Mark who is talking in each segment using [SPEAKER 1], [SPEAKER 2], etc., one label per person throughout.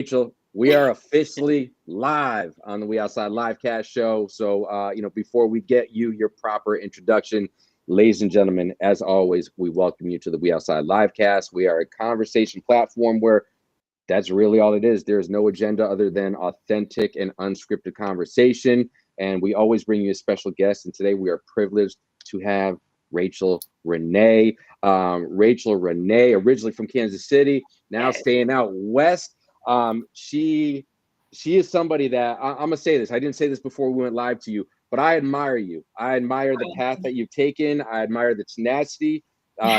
[SPEAKER 1] Rachel, we are officially live on the We Outside Livecast show. So, before we get you your proper introduction, ladies and gentlemen, as always, we welcome you to the We Outside Livecast. We are a conversation platform where that's really all it is. There's no agenda other than authentic and unscripted conversation. And we always bring you a special guest. And today we are privileged to have Rachel Renee. Rachel Renee, originally from Kansas City, now staying out west. She is somebody that I'm gonna say this. I didn't say this before we went live to you, but I admire you. I admire the path that you've taken. I admire the tenacity.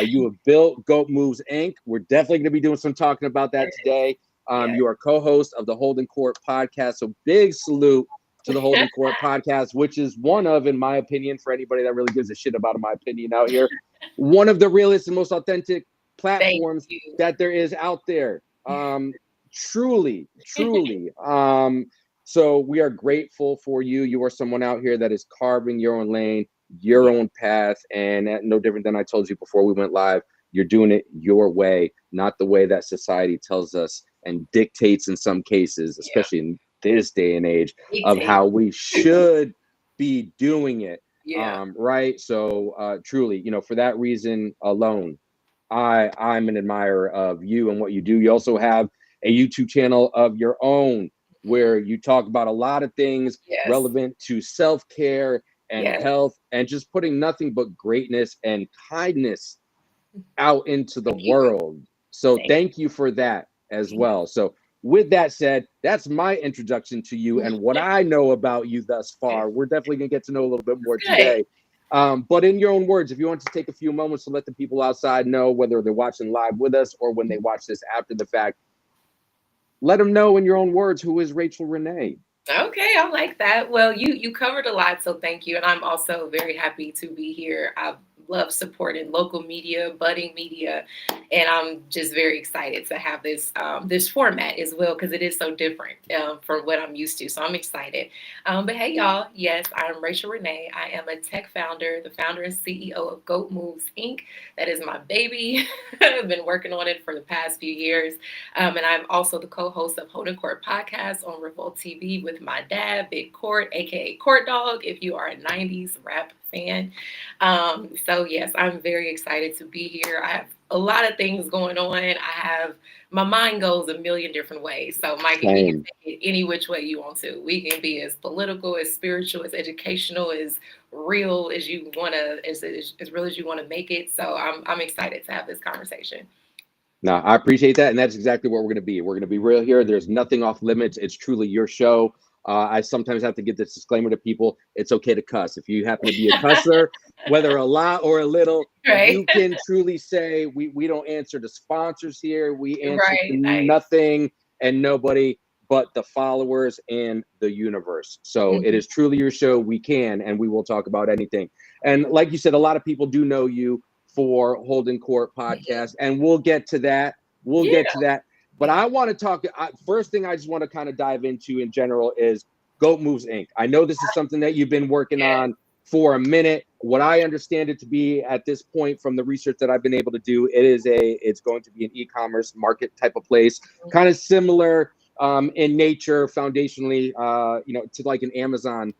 [SPEAKER 1] You have built Goat Moves Inc. We're definitely going to be doing some talking about that today. You are co-host of the Holdin Court Podcast. So big salute to the Holdin Court Podcast, which is one of, in my opinion, for anybody that really gives a shit about my opinion out here, one of the realest and most authentic platforms that there is out there. Truly. So we are grateful for you. You are someone out here that is carving your own lane, your own path, and no different than I told you before we went live. You're doing it your way, not the way that society tells us and dictates in some cases, especially in this day and age, of how we should be doing it. Right. So truly, for that reason alone, I'm an admirer of you and what you do. You also have a YouTube channel of your own where you talk about a lot of things relevant to self-care and health, and just putting nothing but greatness and kindness out into the world. So thank you for that as well. So with that said, that's my introduction to you and what I know about you thus far. We're definitely going to get to know a little bit more today. But in your own words, if you want to take a few moments to let the people outside know, whether they're watching live with us or when they watch this after the fact, let them know in your own words, who is Rachel Renee?
[SPEAKER 2] Okay, I like that. Well, you covered a lot, so thank you. And I'm also very happy to be here. I love supporting local media, budding media, and I'm just very excited to have this format as well because it is so different from what I'm used to. So I'm excited. But hey, y'all, yes, I'm Rachel Renee. I am a tech founder, the founder and CEO of Goat Moves Inc. That is my baby. I've been working on it for the past few years, and I'm also the co-host of Holdin Court Podcast on Revolt TV with my dad, Big Court, aka Court Dog. If you are a '90s rap fan. So yes, I'm very excited to be here. I have a lot of things going on. My mind goes a million different ways. So Mikey, we can take it any which way you want to. We can be as political, as spiritual, as educational, as real as you want to, as real as you want to make it. So I'm excited to have this conversation.
[SPEAKER 1] No, I appreciate that. And that's exactly what we're going to be. We're going to be real here. There's nothing off limits. It's truly your show. I sometimes have to give this disclaimer to people. It's okay to cuss. If you happen to be a cusser, whether a lot or a little, you can truly say, we don't answer to sponsors here. We answer to nothing and nobody but the followers and the universe. So it is truly your show. We can, and we will talk about anything. And like you said, a lot of people do know you for Holdin Court Podcast, and we'll get to that. Get to that. But I want to talk, first thing I just want to kind of dive into in general is Goat Moves Inc. I know this is something that you've been working on for a minute. What I understand it to be at this point from the research that I've been able to do, it's going to be an e-commerce market type of place, kind of similar in nature, foundationally, to like an Amazon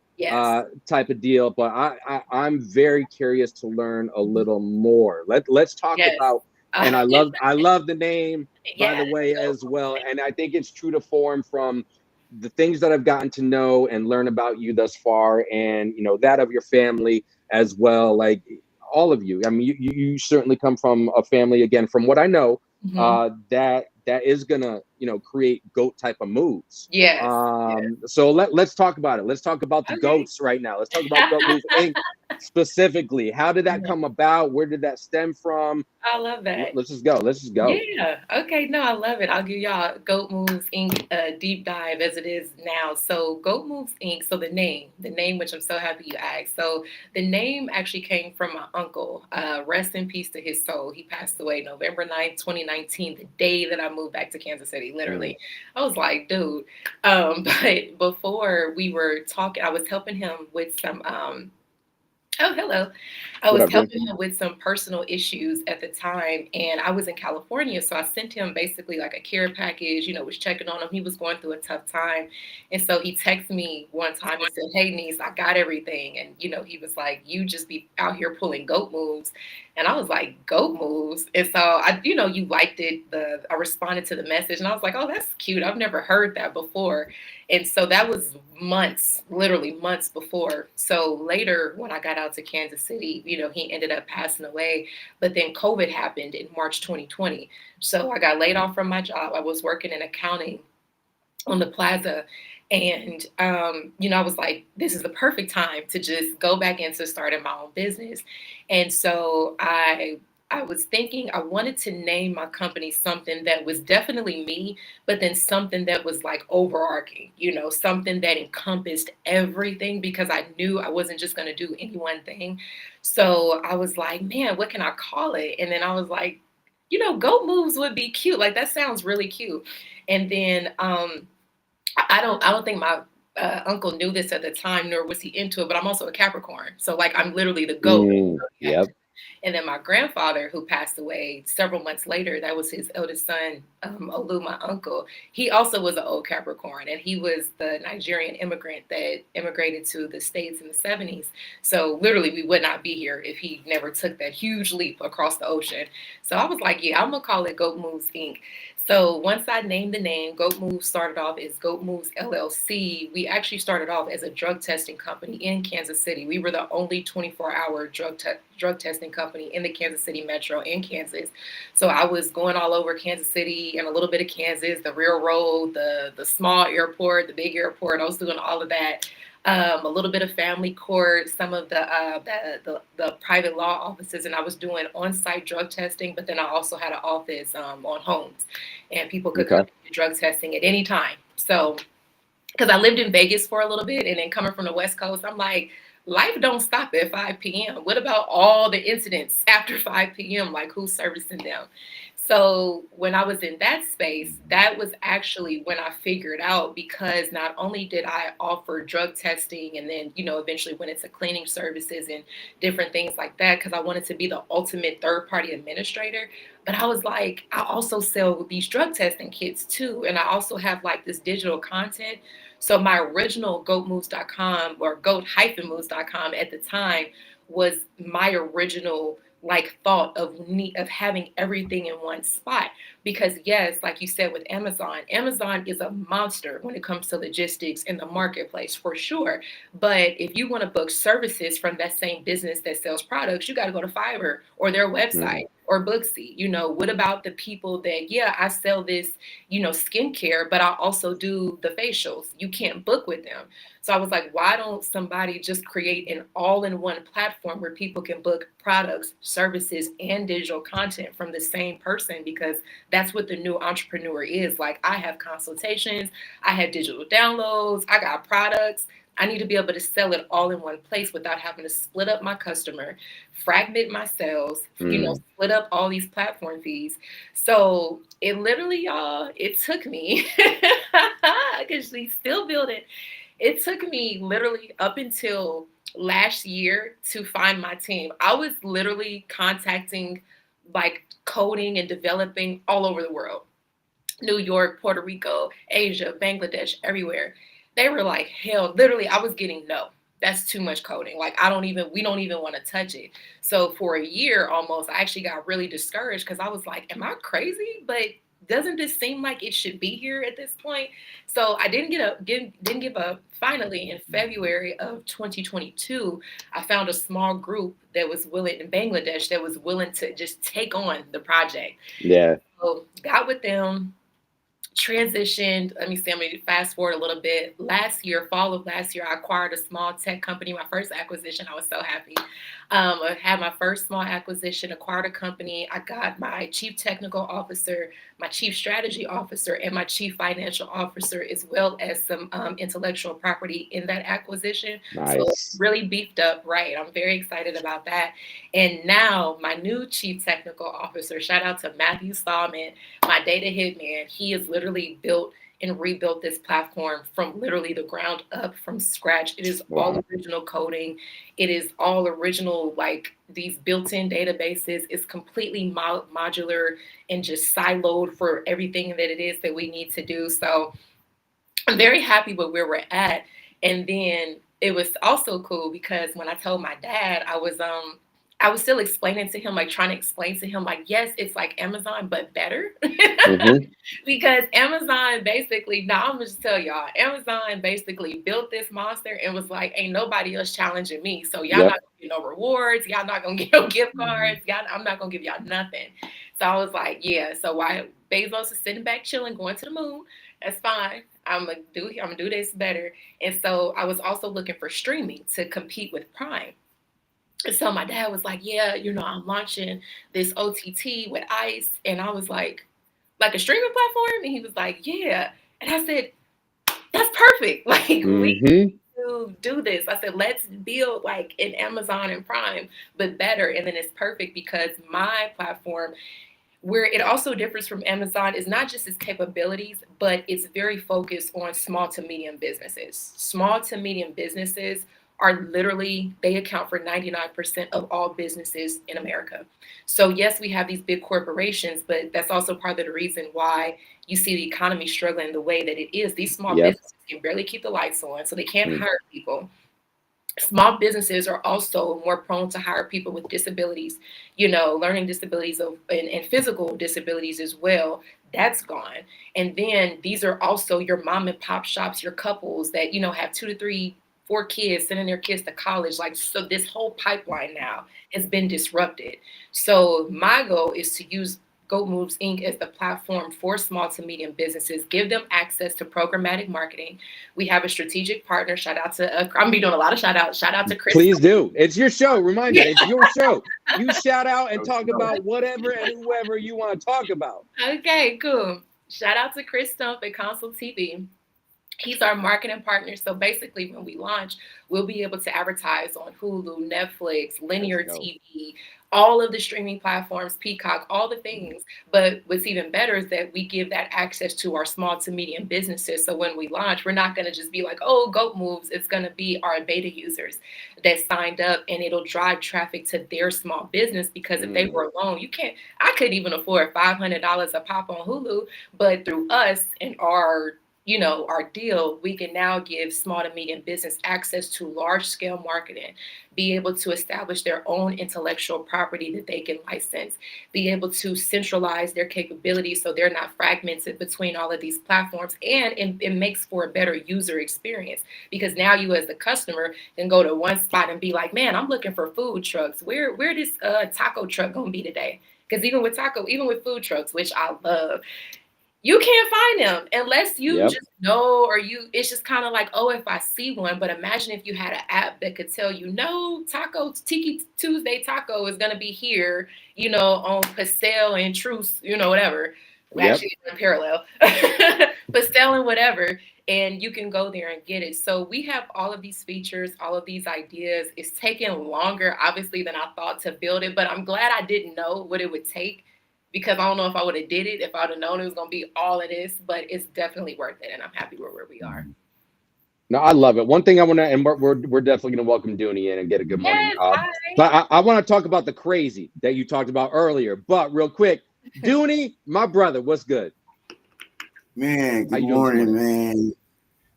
[SPEAKER 1] type of deal. But I'm very curious to learn a little more. Let's talk about. And I love the name, by the way, as well. And I think it's true to form from the things that I've gotten to know and learn about you thus far, and that of your family as well. Like all of you. I mean, you certainly come from a family, again, from what I know, that is gonna create goat type of moves. So let's talk about it. Let's talk about the goats right now. Let's talk about Goat Moves Inc. specifically. How did that come about? Where did that stem from?
[SPEAKER 2] I love that.
[SPEAKER 1] Let's just go.
[SPEAKER 2] Yeah. Okay. No, I love it. I'll give y'all Goat Moves Inc. a deep dive as it is now. So Goat Moves Inc. So the name, which I'm so happy you asked. So the name actually came from my uncle. Rest in peace to his soul. He passed away November 9th, 2019, the day that I moved back to Kansas City. Literally, I was like, dude. But before we were talking, I was helping him with some Oh, hello. I
[SPEAKER 1] What
[SPEAKER 2] was
[SPEAKER 1] up, Jen?
[SPEAKER 2] helping him with some personal issues at the time, and I was in California, so I sent him basically like a care package, was checking on him. He was going through a tough time. And so he texted me one time and said, "Hey, niece, I got everything." And, he was like, "You just be out here pulling goat moves." And I was like, "Goat moves?" And so you liked it. I responded to the message and I was like, "Oh, that's cute. I've never heard that before." And so that was months, literally months before. So later, when I got out to Kansas City, he ended up passing away. But then COVID happened in March 2020. So I got laid off from my job. I was working in accounting on the plaza. And, I was like, this is the perfect time to just go back into starting my own business. And so I was thinking I wanted to name my company something that was definitely me, but then something that was like overarching, something that encompassed everything because I knew I wasn't just going to do any one thing. So I was like, man, what can I call it? And then I was like, goat moves would be cute. Like that sounds really cute. And then I don't think my uncle knew this at the time, nor was he into it. But I'm also a Capricorn, so like I'm literally the goat.
[SPEAKER 1] Yep.
[SPEAKER 2] And then my grandfather, who passed away several months later, that was his eldest son, Olu, my uncle. He also was an old Capricorn, and he was the Nigerian immigrant that immigrated to the States in the 70s. So literally, we would not be here if he never took that huge leap across the ocean. So I was like, yeah, I'm going to call it Goat Moves Inc. So once I named the name, Goat Moves started off as Goat Moves LLC. We actually started off as a drug testing company in Kansas City. We were the only 24-hour drug testing company in the Kansas City metro in Kansas. So I was going all over Kansas City and a little bit of Kansas, the railroad, the small airport, the big airport. I was doing all of that. A little bit of family court, some of the private law offices, and I was doing on-site drug testing. But then I also had an office on homes, and people could come
[SPEAKER 1] Okay.
[SPEAKER 2] to drug testing at any time. So because I lived in Vegas for a little bit, and then coming from the West Coast, I'm like, life don't stop at 5 p.m. What about all the incidents after 5 p.m.? Like, who's servicing them? So when I was in that space, that was actually when I figured out, because not only did I offer drug testing and then, eventually went into cleaning services and different things like that, because I wanted to be the ultimate third party administrator. But I was like, I also sell these drug testing kits too. And I also have like this digital content. So my original goatmoves.com or goat-moves.com at the time was my original like thought of having everything in one spot. Because yes, like you said with Amazon is a monster when it comes to logistics in the marketplace for sure. But if you want to book services from that same business that sells products, you got to go to Fiverr or their
[SPEAKER 1] Mm.
[SPEAKER 2] website or Booksy. What about the people that, yeah, I sell this, skincare, but I also do the facials. You can't book with them. So I was like, why don't somebody just create an all-in-one platform where people can book products, services, and digital content from the same person? Because that's what the new entrepreneur is. Like, I have consultations, I have digital downloads, I got products. I need to be able to sell it all in one place without having to split up my customer, fragment my sales,
[SPEAKER 1] Mm.
[SPEAKER 2] split up all these platform fees. So it literally, y'all, it took me, because we still building. It took me literally up until last year to find my team. I was literally contacting, like, coding and developing all over the world. New York, Puerto Rico, Asia, Bangladesh, everywhere. They were like, hell, literally, I was getting no. That's too much coding. Like, we don't even want to touch it. So for a year almost, I actually got really discouraged because I was like, am I crazy? But doesn't this seem like it should be here at this point? So I didn't give up. Finally, in February of 2022, I found a small group that was willing in Bangladesh that was willing to just take on the project.
[SPEAKER 1] Yeah.
[SPEAKER 2] So got with them, transitioned. Let me see, I'm going to fast forward a little bit. Fall of last year, I acquired a small tech company. My first acquisition. I was so happy. I had my first small acquisition, acquired a company. I got my chief technical officer, my chief strategy officer, and my chief financial officer, as well as some intellectual property in that acquisition. So
[SPEAKER 1] Nice.
[SPEAKER 2] really beefed up, right? I'm very excited about that. And now my new chief technical officer, shout out to Matthew Stallman, my data hitman. He is literally built and rebuilt this platform from literally the ground up, from scratch. It is all original coding. It is all original, like these built-in databases. It's completely modular and just siloed for everything that it is that we need to do. So I'm very happy with where we're at. And then it was also cool because when I told my dad, I was still explaining to him, like trying to explain to him, like, yes, it's like Amazon, but better. Because Amazon basically, now I'm gonna just tell y'all, Amazon basically built this monster and was like, ain't nobody else challenging me. So y'all not gonna get no rewards, y'all not gonna get no gift cards, I'm not gonna give y'all nothing. So I was like, yeah, so why Bezos is sitting back chilling, going to the moon, that's fine. I'm gonna do this better. And so I was also looking for streaming to compete with Prime. And so my dad was like, yeah, I'm launching this OTT with ICE. And I was like a streaming platform? And he was like, yeah. And I said, that's perfect. Like, we need to do this. I said, let's build like an Amazon and Prime, but better. And then it's perfect because my platform, where it also differs from Amazon, is not just its capabilities, but it's very focused on small to medium businesses. Small to medium businesses are literally, they account for 99% of all businesses in America. So yes, we have these big corporations, but that's also part of the reason why you see the economy struggling the way that it is. These small businesses can barely keep the lights on, so they can't hire people. Small businesses are also more prone to hire people with disabilities, learning disabilities and physical disabilities as well. That's gone. And then these are also your mom and pop shops, your couples that, have 2 to 3, 4 kids, sending their kids to college. Like, so this whole pipeline now has been disrupted. So my goal is to use Goat Moves Inc. as the platform for small to medium businesses, give them access to programmatic marketing. We have a strategic partner. Shout out to, I'm going to be doing a lot of shout out to Chris.
[SPEAKER 1] Please do. It's your show. Remind you, it's your show. You shout out and talk about whatever and whoever you want to talk about.
[SPEAKER 2] Okay, cool. Shout out to Chris Stump at Console TV. He's our marketing partner. So basically, when we launch, we'll be able to advertise on Hulu, Netflix, linear TV, all of the streaming platforms, Peacock, all the things. But what's even better is that we give that access to our small to medium businesses. So when we launch, we're not going to just be like, oh, Goat Moves. It's going to be our beta users that signed up, and it'll drive traffic to their small business. Because if they were alone, I couldn't even afford $500 a pop on Hulu. But through us and our deal, we can now give small to medium business access to large scale marketing, be able to establish their own intellectual property that they can license, be able to centralize their capabilities so they're not fragmented between all of these platforms. And it makes for a better user experience, because now you as the customer can go to one spot and be like, man, I'm looking for food trucks. Where this taco truck gonna be today? Because even with food trucks, which I love, you can't find them unless you just know, or it's just kind of like, oh, if I see one. But imagine if you had an app that could tell you, no, Tiki Tuesday taco is going to be here, on Pastel and Truce, whatever. Actually, in parallel, Pastel and whatever. And you can go there and get it. So we have all of these features, all of these ideas. It's taken longer, obviously, than I thought to build it. But I'm glad I didn't know what it would take, because I don't know if I would have did it if I would have known it was going to be all of this, but it's definitely worth it. And I'm happy where we are.
[SPEAKER 1] No, I love it. One thing I want to, and we're definitely going to welcome Dooney in and get a good morning. But I want to talk about the crazy that you talked about earlier. But real quick, Dooney, my brother, what's good?
[SPEAKER 3] Man, good morning, man.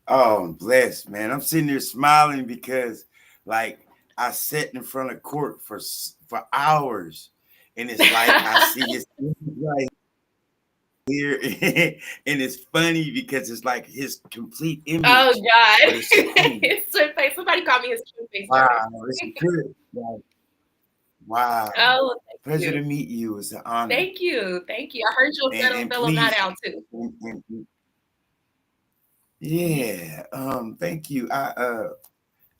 [SPEAKER 3] Oh, I'm blessed, man. I'm sitting there smiling because, like, I sat in front of court for hours. And it's like I see his right here, and it's funny because it's like his complete image.
[SPEAKER 2] Oh God! His twin face. Somebody called me his twin face.
[SPEAKER 3] Wow, it's good. Wow.
[SPEAKER 2] Oh,
[SPEAKER 3] pleasure to meet you. It's an honor.
[SPEAKER 2] Thank you. I heard your fellow not out too.
[SPEAKER 3] Yeah. Thank you.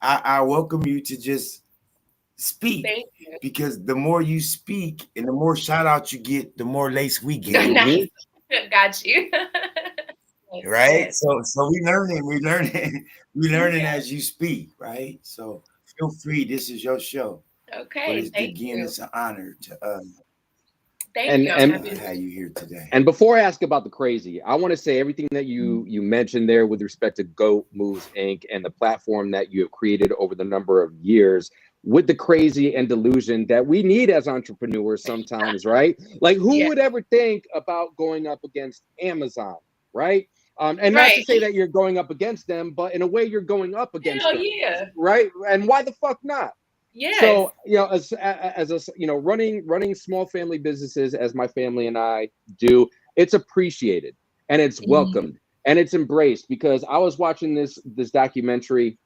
[SPEAKER 3] I welcome you to just speak, because the more you speak and the more shout outs you get, the more lace we get.
[SPEAKER 2] Nice. Got you.
[SPEAKER 3] Right. So we learning as you speak, right? So feel free. This is your show.
[SPEAKER 2] Okay.
[SPEAKER 3] But again, it's an honor to
[SPEAKER 2] Thank you. I'm happy
[SPEAKER 3] to have you here today.
[SPEAKER 1] And before I ask about the crazy, I want to say everything that you mentioned there with respect to Goat Moves Inc. and the platform that you have created over the number of years with the crazy and delusion that we need as entrepreneurs sometimes, right? Like who would ever think about going up against Amazon, right? And not to say that you're going up against them, but in a way you're going up against them, right? And why the fuck not?
[SPEAKER 2] Yes.
[SPEAKER 1] So, as a, running small family businesses as my family and I do, it's appreciated and it's welcomed and it's embraced, because I was watching this documentary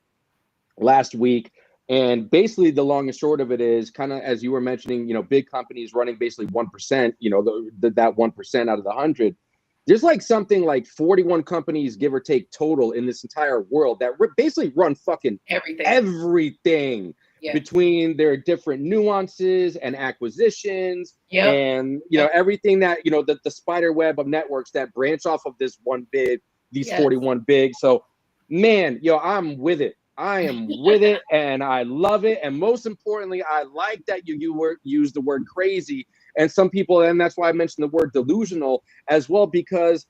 [SPEAKER 1] last week, and basically the long and short of it is kind of, as you were mentioning, big companies running basically 1%, that 1% out of the 100. There's like something like 41 companies, give or take, total in this entire world that basically run fucking everything. Between their different nuances and acquisitions and everything that the spider web of networks that branch off of this one big, these 41 big. So man, I'm with it. I am with it and I love it. And most importantly, I like that you use the word crazy, and some people, and that's why I mentioned the word delusional as well, because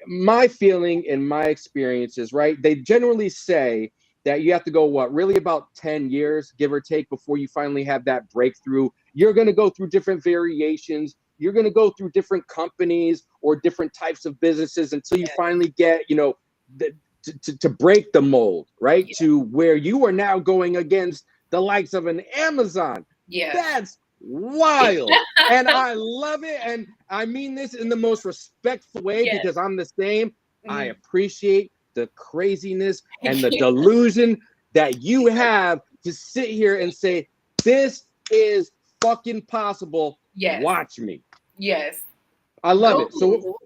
[SPEAKER 1] my feeling in my experiences, right, they generally say that you have to go, really about 10 years, give or take, before you finally have that breakthrough. You're going to go through different variations. You're going to go through different companies or different types of businesses until you finally get, to break the mold, right? To where you are now going against the likes of an Amazon. That's wild. And I love it. And I mean this in the most respectful way, because I'm the same. I appreciate the craziness and the delusion that you have to sit here and say, this is fucking possible. Watch me. I love it. So,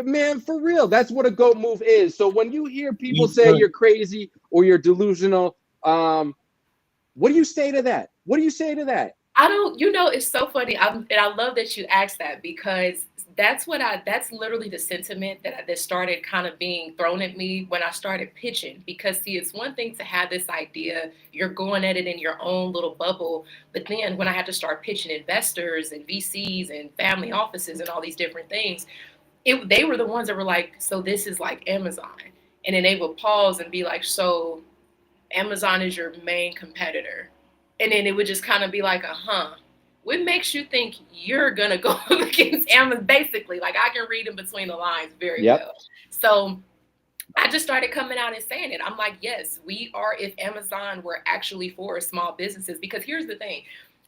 [SPEAKER 1] man, for real, that's what a GOAT move is. So when you hear people say you're crazy or you're delusional, what do you say to that? What do you say to that?
[SPEAKER 2] I don't, it's so funny. And I love that you asked that, because that's literally the sentiment that started kind of being thrown at me when I started pitching. Because see, it's one thing to have this idea, you're going at it in your own little bubble. But then when I had to start pitching investors and VCs and family offices and all these different things, they were the ones that were like, so this is like Amazon. And then they would pause and be like, so Amazon is your main competitor. And then it would just kind of be like, what makes you think you're going to go against Amazon? Basically, like, I can read in between the lines very well. So I just started coming out and saying it. I'm like, yes, we are, if Amazon were actually for small businesses. Because here's the thing.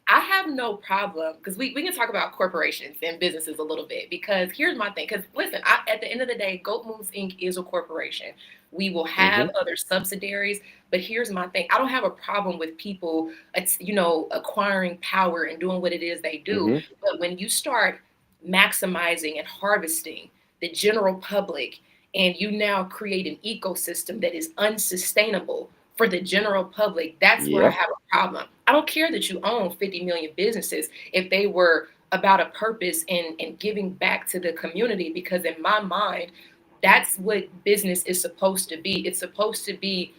[SPEAKER 2] I have no problem, because we can talk about corporations and businesses a little bit, because here's my thing. Because listen, at the end of the day, Goat Moves Inc. is a corporation. We will have other subsidiaries, but here's my thing. I don't have a problem with people, acquiring power and doing what it is they do. But when you start maximizing and harvesting the general public, and you now create an ecosystem that is unsustainable for the general public, that's where I have a problem. I don't care that you own 50 million businesses if they were about a purpose and giving back to the community, because in my mind, that's what business is supposed to be. It's supposed to be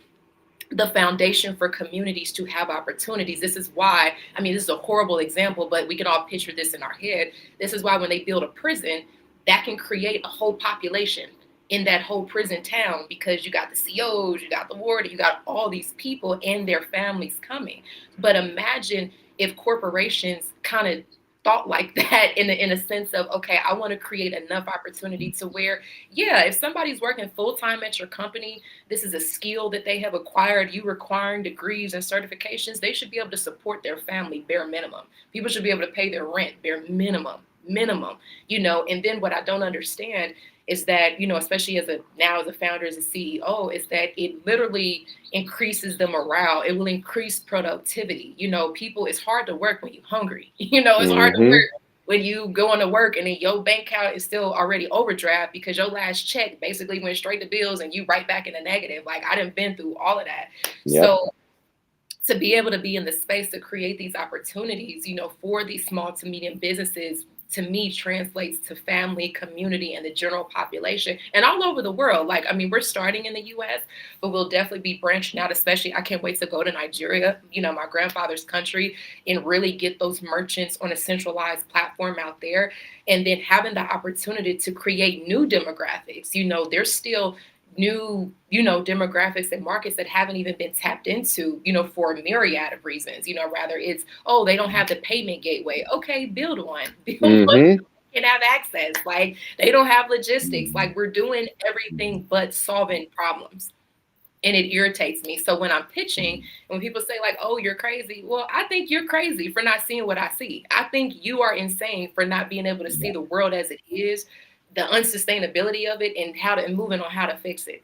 [SPEAKER 2] the foundation for communities to have opportunities. This is why, this is a horrible example, but we can all picture this in our head. This is why when they build a prison, that can create a whole population in that whole prison town, because you got the COs, you got the warden, you got all these people and their families coming. But imagine if corporations kind of thought like that in a sense of, okay, I want to create enough opportunity to where, if somebody's working full-time at your company, this is a skill that they have acquired, you requiring degrees and certifications, they should be able to support their family bare minimum. People should be able to pay their rent bare minimum, and then what I don't understand is that, especially as a founder, as a CEO, is that it literally increases the morale. It will increase productivity. People, it's hard to work when you're hungry. It's hard to work when you going to work and then your bank account is still already overdraft because your last check basically went straight to bills and you right back in the negative. Like, I done been through all of that. So to be able to be in the space to create these opportunities, for these small to medium businesses, to me translates to family, community, and the general population, and all over the world. Like, I mean, we're starting in the US, but we'll definitely be branching out, especially I can't wait to go to Nigeria, my grandfather's country, and really get those merchants on a centralized platform out there. And then having the opportunity to create new demographics. There's still new, demographics and markets that haven't even been tapped into, for a myriad of reasons. Rather it's, oh, they don't have the payment gateway. Okay, build one. Build one can have access. Like, they don't have logistics. Like, we're doing everything but solving problems. And it irritates me. So when I'm pitching, when people say like, oh, you're crazy. Well, I think you're crazy for not seeing what I see. I think you are insane for not being able to see the world as it is, the unsustainability of it, and moving on how to fix it.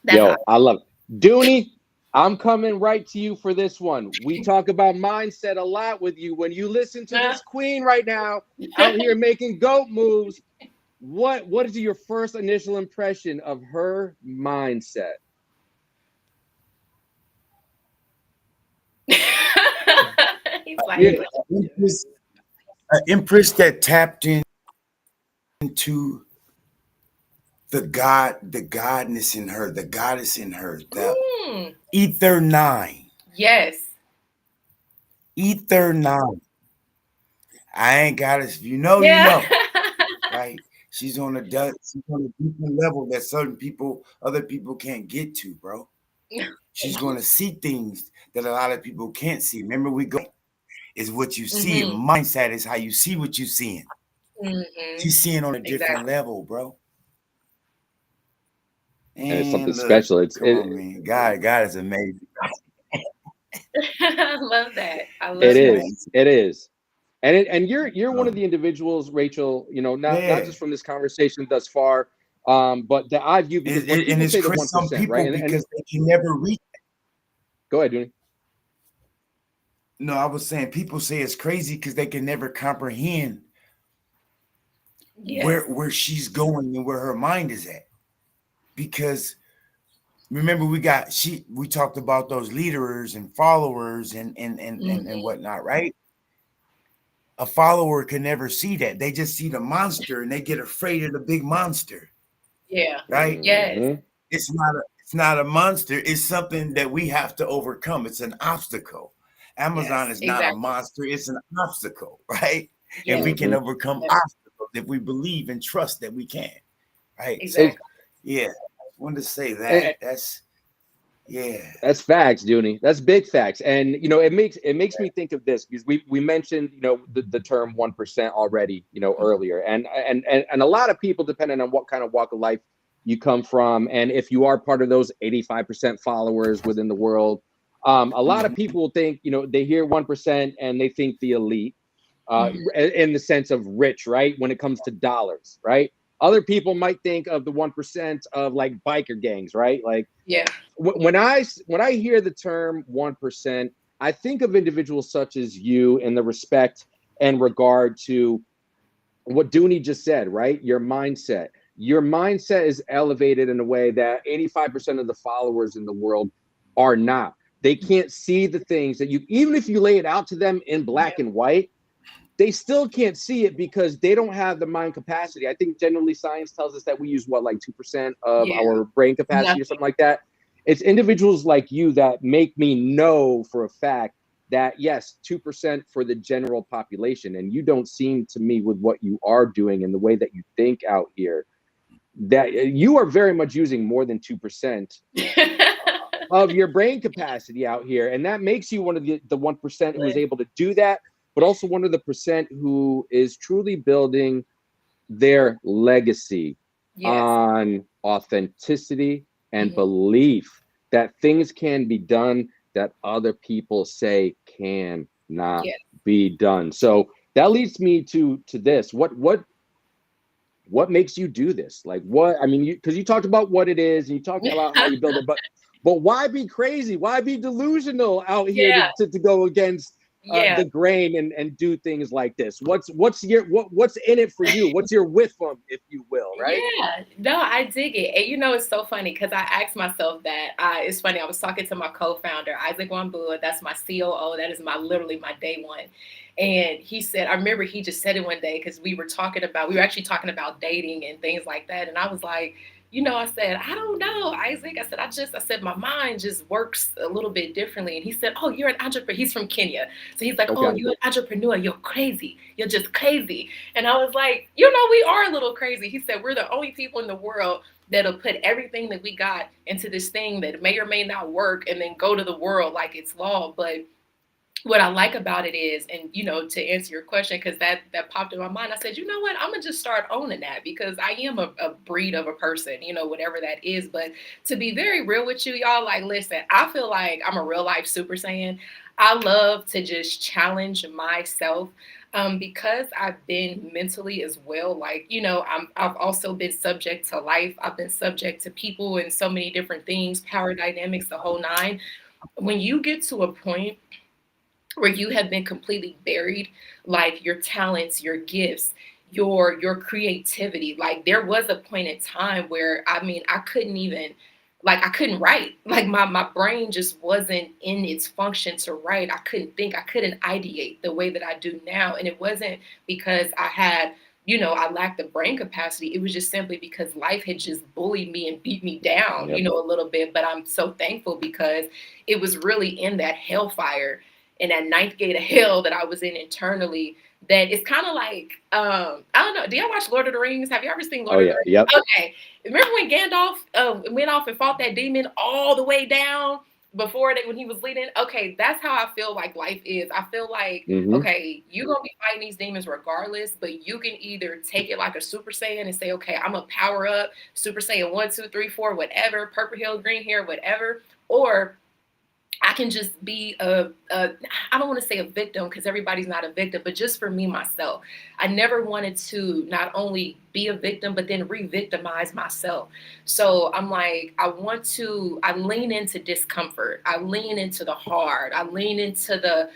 [SPEAKER 1] I love it. Dooney, I'm coming right to you for this one. We talk about mindset a lot with you. When you listen to this queen right now out here making GOAT moves, what is your first initial impression of her mindset?
[SPEAKER 2] He's like,
[SPEAKER 3] Empress that tapped into the godness in her, the goddess in her, the Ether 9.
[SPEAKER 2] Yes.
[SPEAKER 3] Ether 9. I ain't got it. You know, right? She's on a different level that other people can't get to, bro. She's going to see things that a lot of people can't see. Remember, is what you see. Mindset is how you see what you're seeing. She's seeing on a different level, bro.
[SPEAKER 1] And it's something special.
[SPEAKER 3] Man. God is amazing.
[SPEAKER 2] I love that.
[SPEAKER 1] It is. And you're one of the individuals, Rachel, not just from this conversation thus far, but that I view, because when people say the 1%, right?
[SPEAKER 3] Because they can never reach it.
[SPEAKER 1] Go ahead, Dooney.
[SPEAKER 3] No, I was saying people say it's crazy because they can never comprehend where she's going and where her mind is at. Because remember, we talked about those leaders and followers and whatnot, right? A follower can never see that. They just see the monster and they get afraid of the big monster.
[SPEAKER 2] Yeah.
[SPEAKER 3] Right?
[SPEAKER 2] Yes.
[SPEAKER 3] It's not a monster. It's something that we have to overcome. It's an obstacle. Amazon is not a monster. It's an obstacle, right? And we can overcome obstacles if we believe and trust that we can, right?
[SPEAKER 2] Exactly.
[SPEAKER 3] So, I wanted to say that. That's
[SPEAKER 1] facts, Dooney. That's big facts. And it makes me think of this, because we mentioned the term 1% already earlier, and a lot of people, depending on what kind of walk of life you come from, and if you are part of those 85% followers within the world, a lot of people think they hear 1% and they think the elite, in the sense of rich, right? When it comes to dollars, right? Other people might think of the 1% of like biker gangs, right? Like, when I hear the term 1%, I think of individuals such as you in the respect and regard to what Dooney just said, right? Your mindset. Your mindset is elevated in a way that 85% of the followers in the world are not. They can't see the things that even if you lay it out to them in black and white, they still can't see it because they don't have the mind capacity. I think generally science tells us that we use 2% of our brain capacity or something like that. It's individuals like you that make me know for a fact that, yes, 2% for the general population. And you don't seem to me, with what you are doing and the way that you think out here, that you are very much using more than 2% of your brain capacity out here. And that makes you one of the 1% who is able to do that, but also one of the percent who is truly building their legacy on authenticity and belief that things can be done that other people say cannot be done. So that leads me to this. What makes you do this? Like, what, I mean, because you talked about what it is and you talked about how you build it, but why be crazy? Why be delusional out here to go against the grain and do things like this? What's in it for you? What's your with them, if you will, right?
[SPEAKER 2] Yeah, no, I dig it. And it's so funny because I asked myself that. It's funny. I was talking to my co-founder, Isaac Wambua. That's my COO. That is literally my day one. And he said, I remember he just said it one day because we were actually talking about dating and things like that. And I was like, I said, I don't know, Isaac. I said, my mind just works a little bit differently. And he said, oh, you're an entrepreneur. He's from Kenya. So he's like, oh, you're an entrepreneur. You're crazy. You're just crazy. And I was like, we are a little crazy. He said, we're the only people in the world that'll put everything that we got into this thing that may or may not work and then go to the world like it's law. But what I like about it is, and to answer your question, because that popped in my mind, I said, you know what, I'm gonna just start owning that, because I am a breed of a person, whatever that is. But to be very real with you, y'all, like, listen, I feel like I'm a real life Super Saiyan. I love to just challenge myself. Because I've been mentally as well, like, I've also been subject to life. I've been subject to people and so many different things, power dynamics, the whole nine. When you get to a point where you have been completely buried, like your talents, your gifts, your creativity. Like, there was a point in time where, I couldn't write. Like, my brain just wasn't in its function to write. I couldn't think, I couldn't ideate the way that I do now. And it wasn't because I had, I lacked the brain capacity. It was just simply because life had just bullied me and beat me down,
[SPEAKER 1] Yep.
[SPEAKER 2] a little bit. But I'm so thankful, because it was really in that hellfire, in that ninth gate of hell that I was in internally, that it's kind of like, I don't know. Do y'all watch Lord of the Rings? Have you ever seen Lord of the Rings?
[SPEAKER 1] Yep.
[SPEAKER 2] Okay. Remember when Gandalf went off and fought that demon all the way down when he was leading? Okay, that's how I feel like life is. I feel like, okay, you're going to be fighting these demons regardless, but you can either take it like a Super Saiyan and say, okay, I'm going to power up, Super Saiyan 1, 2, 3, 4, whatever, purple hair, green hair, whatever, or I can just be I don't want to say a victim, because everybody's not a victim, but just for me, myself, I never wanted to not only be a victim, but then re-victimize myself. So I'm like, I lean into discomfort. I lean into the hard. I lean into the,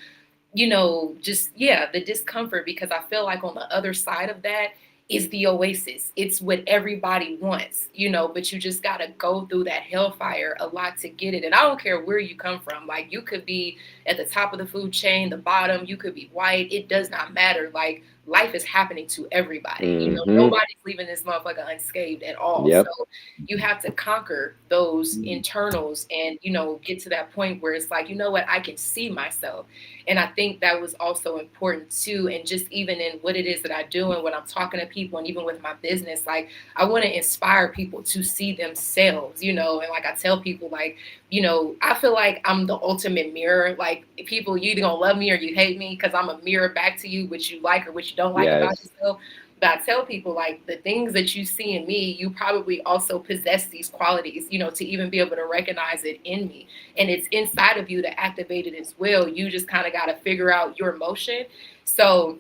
[SPEAKER 2] the discomfort, because I feel like on the other side of that is the oasis. It's what everybody wants, but you just got to go through that hellfire a lot to get it. And I don't care where you come from. Like, you could be at the top of the food chain, the bottom, you could be white. It does not matter. Like, life is happening to everybody. Nobody's leaving this motherfucker unscathed at all.
[SPEAKER 1] Yep.
[SPEAKER 2] So you have to conquer those internals and, get to that point where it's like, you know what, I can see myself. And I think that was also important too. And just even in what it is that I do and when I'm talking to people and even with my business, like, I want to inspire people to see themselves, and like I tell people, like, I feel like I'm the ultimate mirror. Like, people, you either gonna love me or you hate me, because I'm a mirror back to you, what you like or what you don't like about yourself. But I tell people, like, the things that you see in me, you probably also possess these qualities, to even be able to recognize it in me. And it's inside of you to activate it as well. You just kind of got to figure out your emotion. So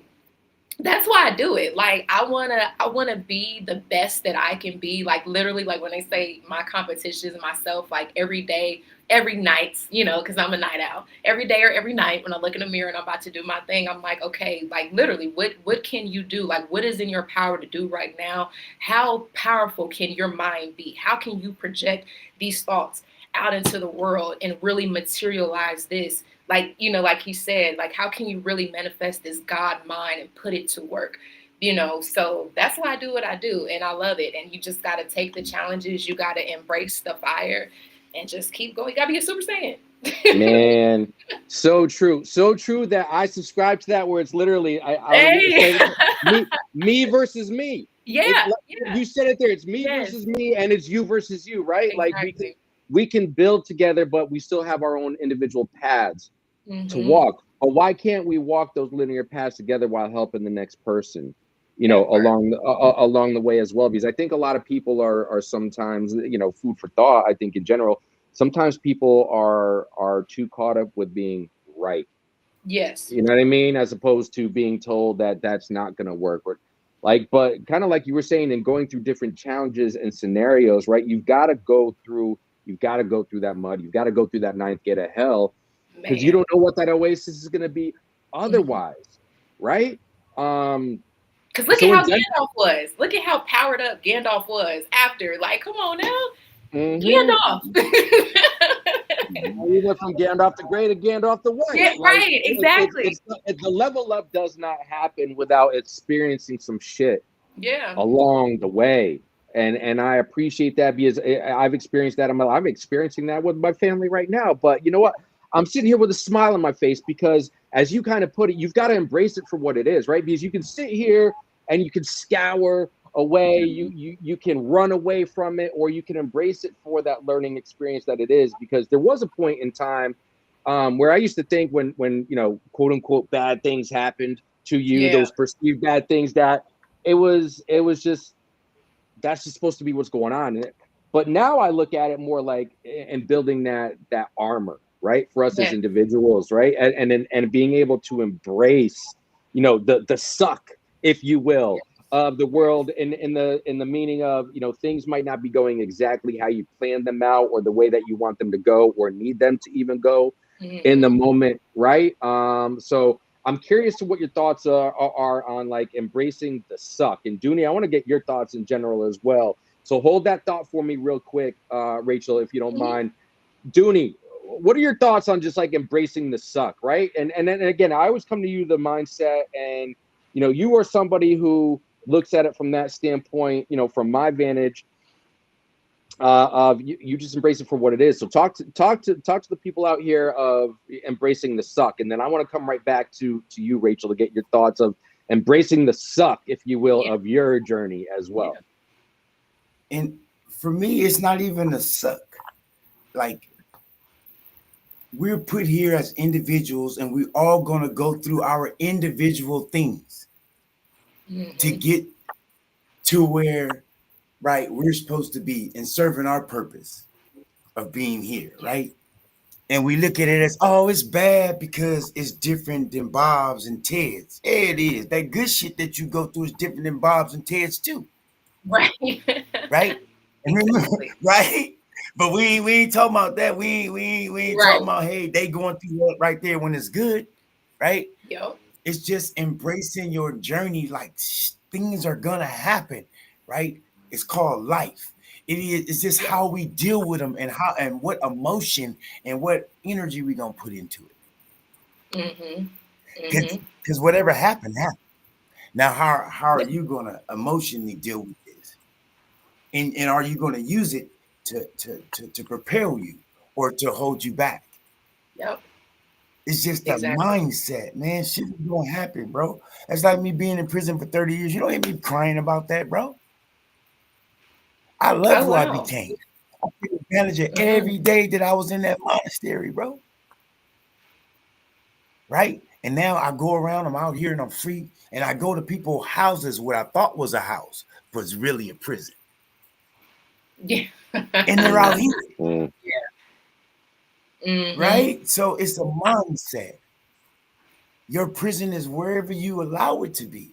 [SPEAKER 2] that's why I do it. Like, I wanna be the best that I can be. Like, literally, like when they say my competitions and myself, like every day, every night, because I'm a night owl. Every day or every night when I look in the mirror and I'm about to do my thing, I'm like, okay, like, literally, what can you do? Like, what is in your power to do right now? How powerful can your mind be? How can you project these thoughts out into the world and really materialize this? Like, like he said, like, how can you really manifest this God mind and put it to work? So that's why I do what I do, and I love it. And you just got to take the challenges. You got to embrace the fire and just keep going. You got to be a Super Saiyan.
[SPEAKER 1] Man, so true that I subscribe to that, where it's literally me versus me.
[SPEAKER 2] Yeah,
[SPEAKER 1] you said it there. It's me versus me, and it's you versus you, right?
[SPEAKER 2] Exactly.
[SPEAKER 1] Like, we can build together, but we still have our own individual paths to walk. But why can't we walk those linear paths together while helping the next person, along the way as well? Because I think a lot of people are sometimes, food for thought. I think in general, sometimes people are too caught up with being right.
[SPEAKER 2] Yes.
[SPEAKER 1] You know what I mean? As opposed to being told that that's not going to work. Or but kind of like you were saying, and going through different challenges and scenarios, right? You've got to go through that mud. You've got to go through that ninth gate of hell, because you don't know what that oasis is going to be otherwise, right?
[SPEAKER 2] Because look at how Gandalf was. Look at how powered up Gandalf was after. Like, come on now, Gandalf.
[SPEAKER 1] We went from Gandalf the Grey to Gandalf the White.
[SPEAKER 2] Yeah,
[SPEAKER 1] Like,
[SPEAKER 2] right, exactly.
[SPEAKER 1] The level up does not happen without experiencing some shit along the way. And I appreciate that because I've experienced that. I'm experiencing that with my family right now. But you know what? I'm sitting here with a smile on my face because, as you kind of put it, you've got to embrace it for what it is, right? Because you can sit here and you can scour away, you can run away from it, or you can embrace it for that learning experience that it is. Because there was a point in time where I used to think when quote unquote bad things happened to you, those perceived bad things, that it was just that's just supposed to be what's going on. But now I look at it more like and building that armor, right, for us as individuals, right, and being able to embrace, the suck, if you will, of the world in the meaning of, things might not be going exactly how you planned them out or the way that you want them to go or need them to even go in the moment, right? So I'm curious to what your thoughts are on like embracing the suck. And Dooney, I want to get your thoughts in general as well. So hold that thought for me real quick, Rachel, if you don't mind. Dooney, what are your thoughts on just like embracing the suck, right? And then again, I always come to you the mindset, and you are somebody who looks at it from that standpoint, from my vantage, of you just embrace it for what it is. So talk to the people out here of embracing the suck, and then I want to come right back to you, Rachel, to get your thoughts of embracing the suck, if you will, of your journey as well.
[SPEAKER 3] And for me, it's not even a suck. Like, we're put here as individuals, and we're all going to go through our individual things to get to where, right, we're supposed to be and serving our purpose of being here, right? And we look at it as, oh, it's bad because it's different than Bob's and Ted's. Yeah, it is. That good shit that you go through is different than Bob's and Ted's too.
[SPEAKER 2] Right.
[SPEAKER 3] Right? And remember, right? But we ain't talking about that. We ain't talking about, hey, they going through that right there when it's good, right?
[SPEAKER 2] Yep.
[SPEAKER 3] It's just embracing your journey. Like, things are gonna happen, right? It's called life. It's just how we deal with them and how and what emotion and what energy we gonna put into it. Because whatever happened. Now, how are you gonna emotionally deal with this? And are you gonna use it to prepare you or to hold you back?
[SPEAKER 2] Yep.
[SPEAKER 3] It's just a mindset, man. Shit is gonna happen, bro. That's like me being in prison for 30 years. You don't hear me crying about that, bro. I love who I became. I took advantage of every day that I was in that monastery, bro. Right? And now I go around, I'm out here and I'm free. And I go to people's houses where I thought was a house, but it's really a prison.
[SPEAKER 2] Yeah.
[SPEAKER 3] And they're out here. Right? So it's a mindset. Your prison is wherever you allow it to be.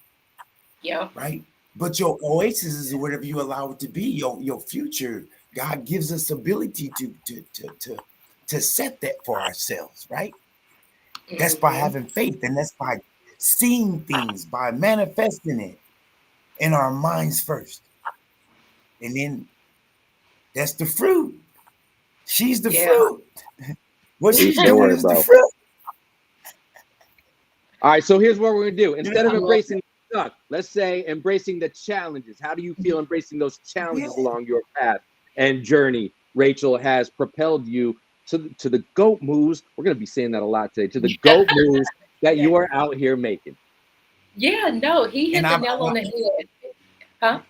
[SPEAKER 2] Yeah.
[SPEAKER 3] Right? But your oasis is whatever you allow it to be. Your future. God gives us ability to set that for ourselves, right? That's by having faith, and that's by seeing things, by manifesting it in our minds first. And then that's the fruit. She's the fruit. What she's doing is the fruit.
[SPEAKER 1] All right, so here's what we're gonna do. Instead of embracing the suck, let's say embracing the challenges. How do you feel embracing those challenges along your path and journey? Rachel has propelled you to the GOAT moves. We're gonna be saying that a lot today. To the GOAT moves that you are out here making.
[SPEAKER 2] Yeah, no, he hit the nail on the head. Huh?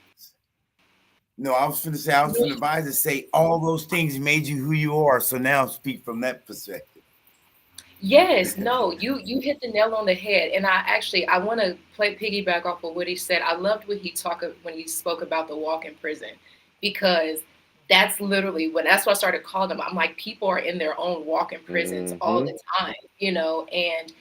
[SPEAKER 3] No, I was going to say, I was going to advise to say all those things made you who you are. So now speak from that perspective.
[SPEAKER 2] Yes, no, you hit the nail on the head. And I want to piggyback off of what he said. I loved when he spoke about the walk in prison, because that's literally that's what I started calling them. I'm like, people are in their own walk in prisons all the time, and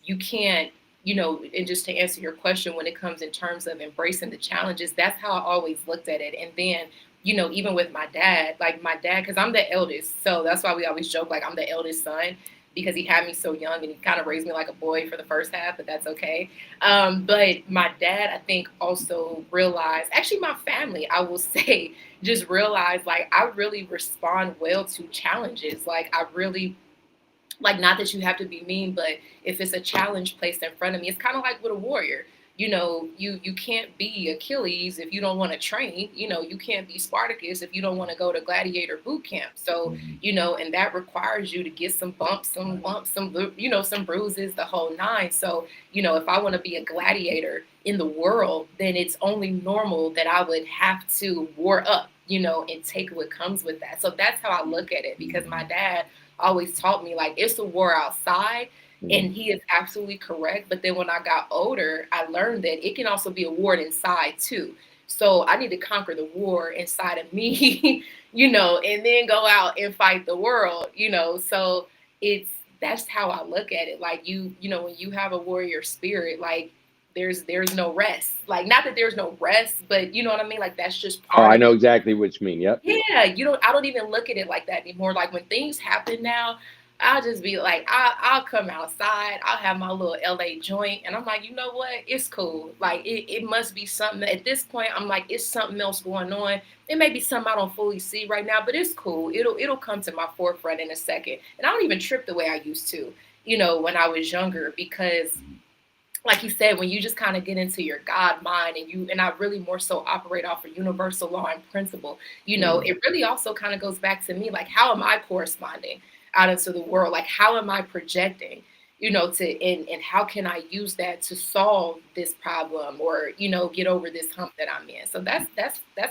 [SPEAKER 2] you can't, and just to answer your question, when it comes in terms of embracing the challenges, that's how I always looked at it. And then, even with my dad, because I'm the eldest, so that's why we always joke, like, I'm the eldest son. because he had me so young and he kind of raised me like a boy for the first half, but that's okay. But my dad, I think, also realized, actually my family, I will say, just realized like I really respond well to challenges. Like I really, like, not that you have to be mean, but if it's a challenge placed in front of me, it's kind of like with a warrior. You know, you can't be Achilles if you don't want to train. You know, you can't be Spartacus if you don't want to go to gladiator boot camp. So, you know, and that requires you to get some bumps, some lumps, some, you know, some bruises, the whole nine. So, you know, if I want to be a gladiator in the world, then it's only normal that I would have to war up, you know, and take what comes with that. So that's how I look at it, because my dad always taught me like it's a war outside, and he is absolutely correct. But then when I got older, I learned that it can also be a war inside too. So I need to conquer the war inside of me, you know, and then go out and fight the world, you know. So that's how I look at it. Like you know, when you have a warrior spirit, like there's no rest. Like, not that there's no rest, but you know what I mean? Like that's just part
[SPEAKER 1] I
[SPEAKER 2] of
[SPEAKER 1] know
[SPEAKER 2] it.
[SPEAKER 1] exactly what you mean. Yep.
[SPEAKER 2] Yeah, I don't even look at it like that anymore. Like when things happen now, I'll just be like, I'll come outside, I'll have my little LA joint, and I'm like, you know what? It's cool. Like it must be something. At this point, I'm like, it's something else going on. It may be something I don't fully see right now, but it's cool. It'll come to my forefront in a second. And I don't even trip the way I used to, you know, when I was younger, because like you said, when you just kind of get into your God mind, and I really more so operate off of universal law and principle, you know, it really also kind of goes back to me, like, how am I corresponding out into the world? Like, how am I projecting, you know, and how can I use that to solve this problem, or, you know, get over this hump that I'm in? So that's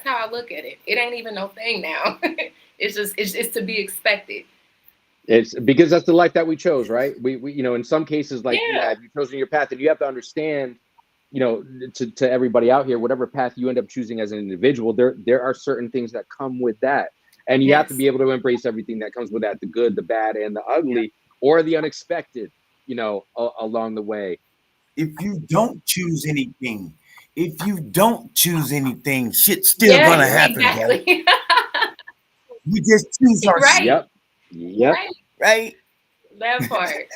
[SPEAKER 2] how I look at it. It ain't even no thing now. It's to be expected.
[SPEAKER 1] It's because that's the life that we chose, right? We you know, in some cases, like,
[SPEAKER 2] Yeah.
[SPEAKER 1] if you've chosen your path, and you have to understand, you know, to everybody out here, whatever path you end up choosing as an individual, there are certain things that come with that. And you have to
[SPEAKER 2] Yes.
[SPEAKER 1] be able to embrace everything that comes with that, the good, the bad, and the ugly, or the unexpected, you know, along the way.
[SPEAKER 3] If you don't choose anything, shit's still
[SPEAKER 2] Yes,
[SPEAKER 3] gonna happen, bro.
[SPEAKER 2] exactly.
[SPEAKER 3] We just choose our shit,
[SPEAKER 2] Right.
[SPEAKER 1] Yep.
[SPEAKER 2] Right.
[SPEAKER 3] right?
[SPEAKER 2] That part.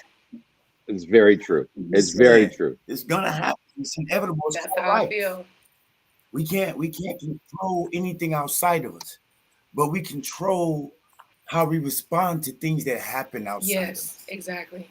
[SPEAKER 1] It's very true. It's very
[SPEAKER 3] Yeah,
[SPEAKER 1] true.
[SPEAKER 3] it's gonna happen. It's inevitable. It's
[SPEAKER 2] That's
[SPEAKER 3] called
[SPEAKER 2] how I
[SPEAKER 3] life.
[SPEAKER 2] feel.
[SPEAKER 3] We can't control anything outside of us, but we control how we respond to things that happen outside of
[SPEAKER 2] Yes,
[SPEAKER 3] us.
[SPEAKER 2] exactly.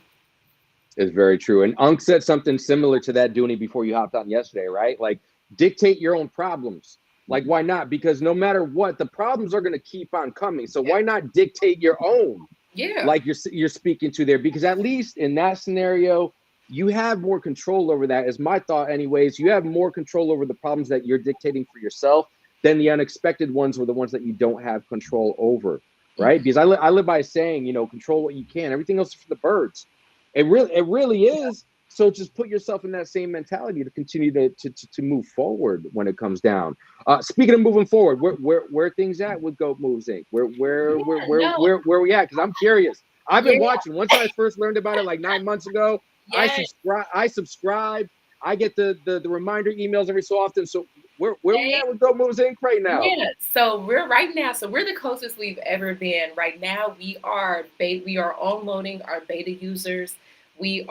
[SPEAKER 1] It's very true. And Unc said something similar to that, Dooney, before you hopped on yesterday, right? Like, dictate your own problems. Like, why not? Because no matter what, the problems are going to keep on coming. So why not dictate your own?
[SPEAKER 2] Yeah.
[SPEAKER 1] Like you're speaking to there, because at least in that scenario, you have more control over that, is my thought anyways. You have more control over the problems that you're dictating for yourself than the unexpected ones, or the ones that you don't have control over, right? Because I live by saying, you know, control what you can. Everything else is for the birds. It really is. So just put yourself in that same mentality to continue to move forward when it comes down. Speaking of moving forward, where are things at with Goat Moves Inc? Where we at? Because I'm curious. I've been watching. Once I first learned about it like 9 months ago,
[SPEAKER 2] Yes.
[SPEAKER 1] I subscribe. I get the reminder emails every so often. So where we at with Goat Moves Inc right now?
[SPEAKER 2] Yeah. So we're the closest we've ever been. Right now, we are onloading our beta users. We've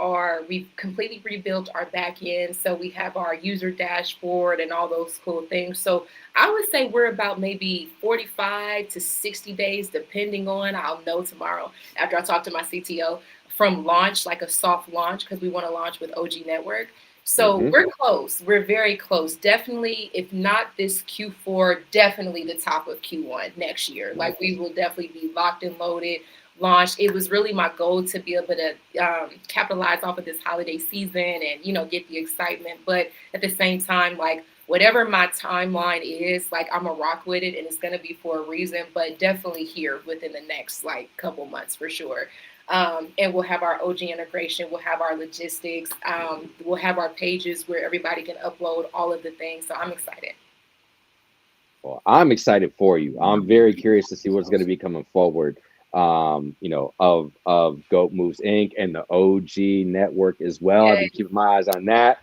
[SPEAKER 2] completely rebuilt our back end. So we have our user dashboard and all those cool things. So I would say we're about maybe 45 to 60 days, depending on, I'll know tomorrow after I talk to my CTO, from launch, like a soft launch, because we want to launch with OG Network. So we're close. We're very close. Definitely, if not this Q4, definitely the top of Q1 next year. Like, we will definitely be locked and loaded, launched. It was really my goal to be able to capitalize off of this holiday season and, you know, get the excitement. But at the same time, like, whatever my timeline is, like, I'm going to rock with it, and it's going to be for a reason, but definitely here within the next, like, couple months for sure. And we'll have our OG integration, we'll have our logistics, we'll have our pages where everybody can upload all of the things. So I'm excited.
[SPEAKER 1] Well, I'm excited for you. I'm very curious to see what's going to be coming forward, you know, of Goat Moves Inc. and the OG network as well. I've been keeping my eyes on that.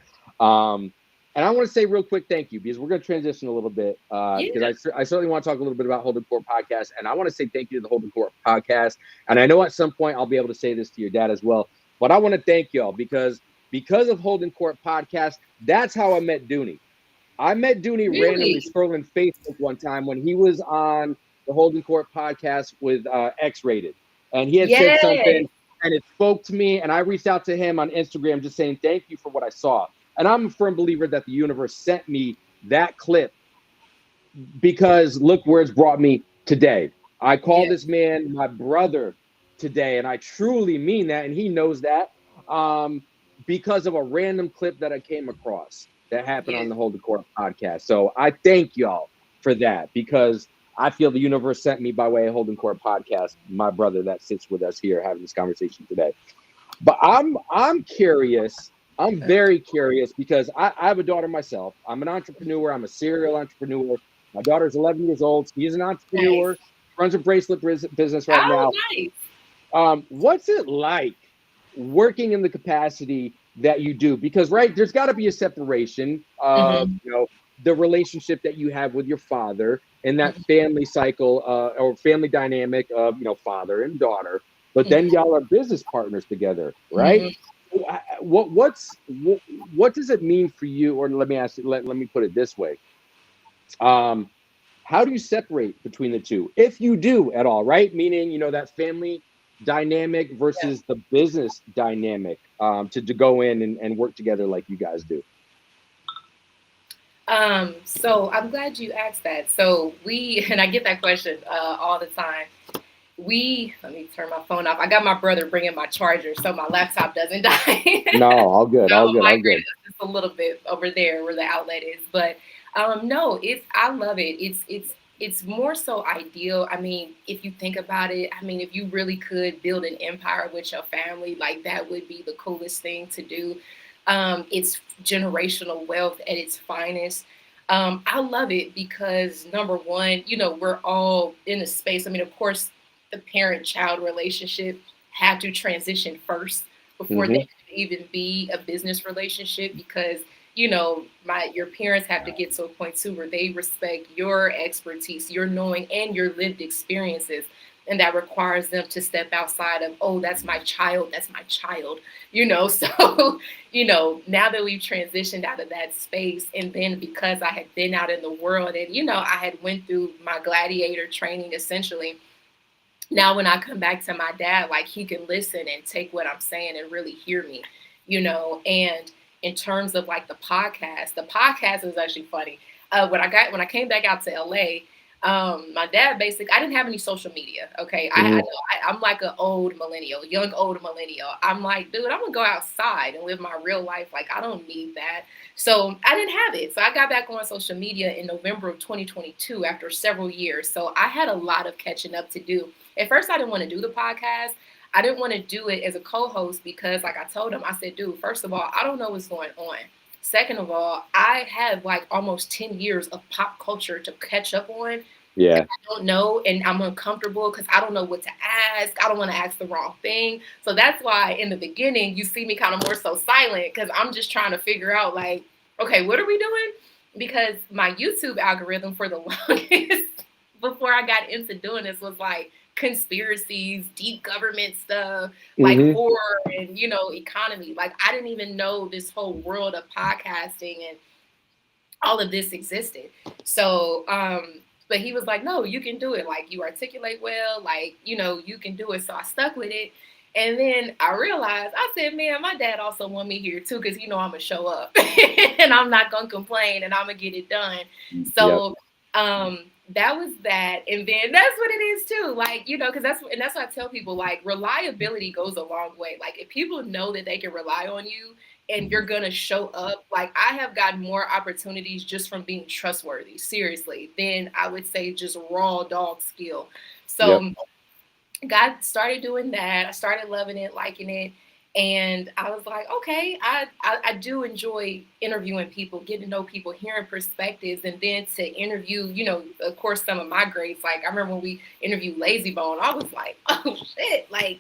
[SPEAKER 1] And I want to say real quick, thank you, because we're going to transition a little bit. Because I certainly want to talk a little bit about Holdin Court Podcast. And I want to say thank you to the Holdin Court Podcast. And I know at some point I'll be able to say this to your dad as well. But I want to thank y'all because of Holdin Court Podcast, that's how I met Dooney. I met Dooney randomly scrolling Facebook one time when he was on the Holdin Court Podcast with X-Rated. And he had said something, and it spoke to me. And I reached out to him on Instagram just saying, thank you for what I saw. And I'm a firm believer that the universe sent me that clip because look where it's brought me today. I call this man my brother today, and I truly mean that, and he knows that, because of a random clip that I came across that happened on the Holdin Court Podcast. So I thank y'all for that because I feel the universe sent me by way of Holdin Court Podcast, my brother that sits with us here having this conversation today. But I'm curious. I'm very curious because I have a daughter myself. I'm an entrepreneur. I'm a serial entrepreneur. My daughter's 11 years old. She's an entrepreneur. Nice. Runs a bracelet business right now. Nice. What's it like working in the capacity that you do? Because, right, there's got to be a separation of, the relationship that you have with your father and that family cycle or family dynamic of, father and daughter. But then y'all are business partners together, right? What does it mean for you? Or let me ask you, let me put it this way. How do you separate between the two? If you do at all, right? Meaning, that family dynamic versus the business dynamic to go in and work together like you guys do.
[SPEAKER 2] So I'm glad you asked that. So and I get that question all the time. Let me turn my phone off. I got my brother bringing my charger so my laptop doesn't die.
[SPEAKER 1] No, all good. All good.
[SPEAKER 2] Just a little bit over there where the outlet is. But no, I love it. It's more so ideal. I mean, if you think about it, if you really could build an empire with your family, like that would be the coolest thing to do. It's generational wealth at its finest. I love it because number one, we're all in a space. Of course, the parent-child relationship had to transition first before they could even be a business relationship because, your parents have to get to a point too where they respect your expertise, your knowing, and your lived experiences. And that requires them to step outside of, oh, that's my child. So, now that we've transitioned out of that space, and then because I had been out in the world and, I had went through my gladiator training, essentially, now when I come back to my dad, like he can listen and take what I'm saying and really hear me, and in terms of like the podcast was actually funny. When I came back out to LA, my dad I didn't have any social media. Okay. I'm like young old millennial. I'm like, dude, I'm gonna go outside and live my real life. Like, I don't need that. So I didn't have it. So I got back on social media in November of 2022 after several years. So I had a lot of catching up to do. At first, I didn't want to do the podcast. I didn't want to do it as a co-host because, like I told him, I said, dude, first of all, I don't know what's going on. Second of all, I have like almost 10 years of pop culture to catch up on.
[SPEAKER 1] Yeah.
[SPEAKER 2] I don't know, and I'm uncomfortable because I don't know what to ask. I don't want to ask the wrong thing. So that's why in the beginning, you see me kind of more so silent because I'm just trying to figure out like, okay, what are we doing? Because my YouTube algorithm for the longest before I got into doing this was like conspiracies, deep government stuff, like horror and, economy. Like I didn't even know this whole world of podcasting and all of this existed. So, but he was like, no, you can do it. Like you articulate well, like, you can do it. So I stuck with it. And then I realized, I said, man, my dad also want me here too, because I'm going to show up and I'm not going to complain and I'm going to get it done. So that was that. And then that's what it is too. Like, because that's what I tell people, like reliability goes a long way. Like if people know that they can rely on you and you're going to show up, like I have gotten more opportunities just from being trustworthy, seriously, than I would say just raw dog skill. So God started doing that. I started loving it, liking it. And I was like, okay, I do enjoy interviewing people, getting to know people, hearing perspectives, and then to interview, of course, some of my greats. Like I remember when we interviewed Lazy Bone, I was like, oh shit, like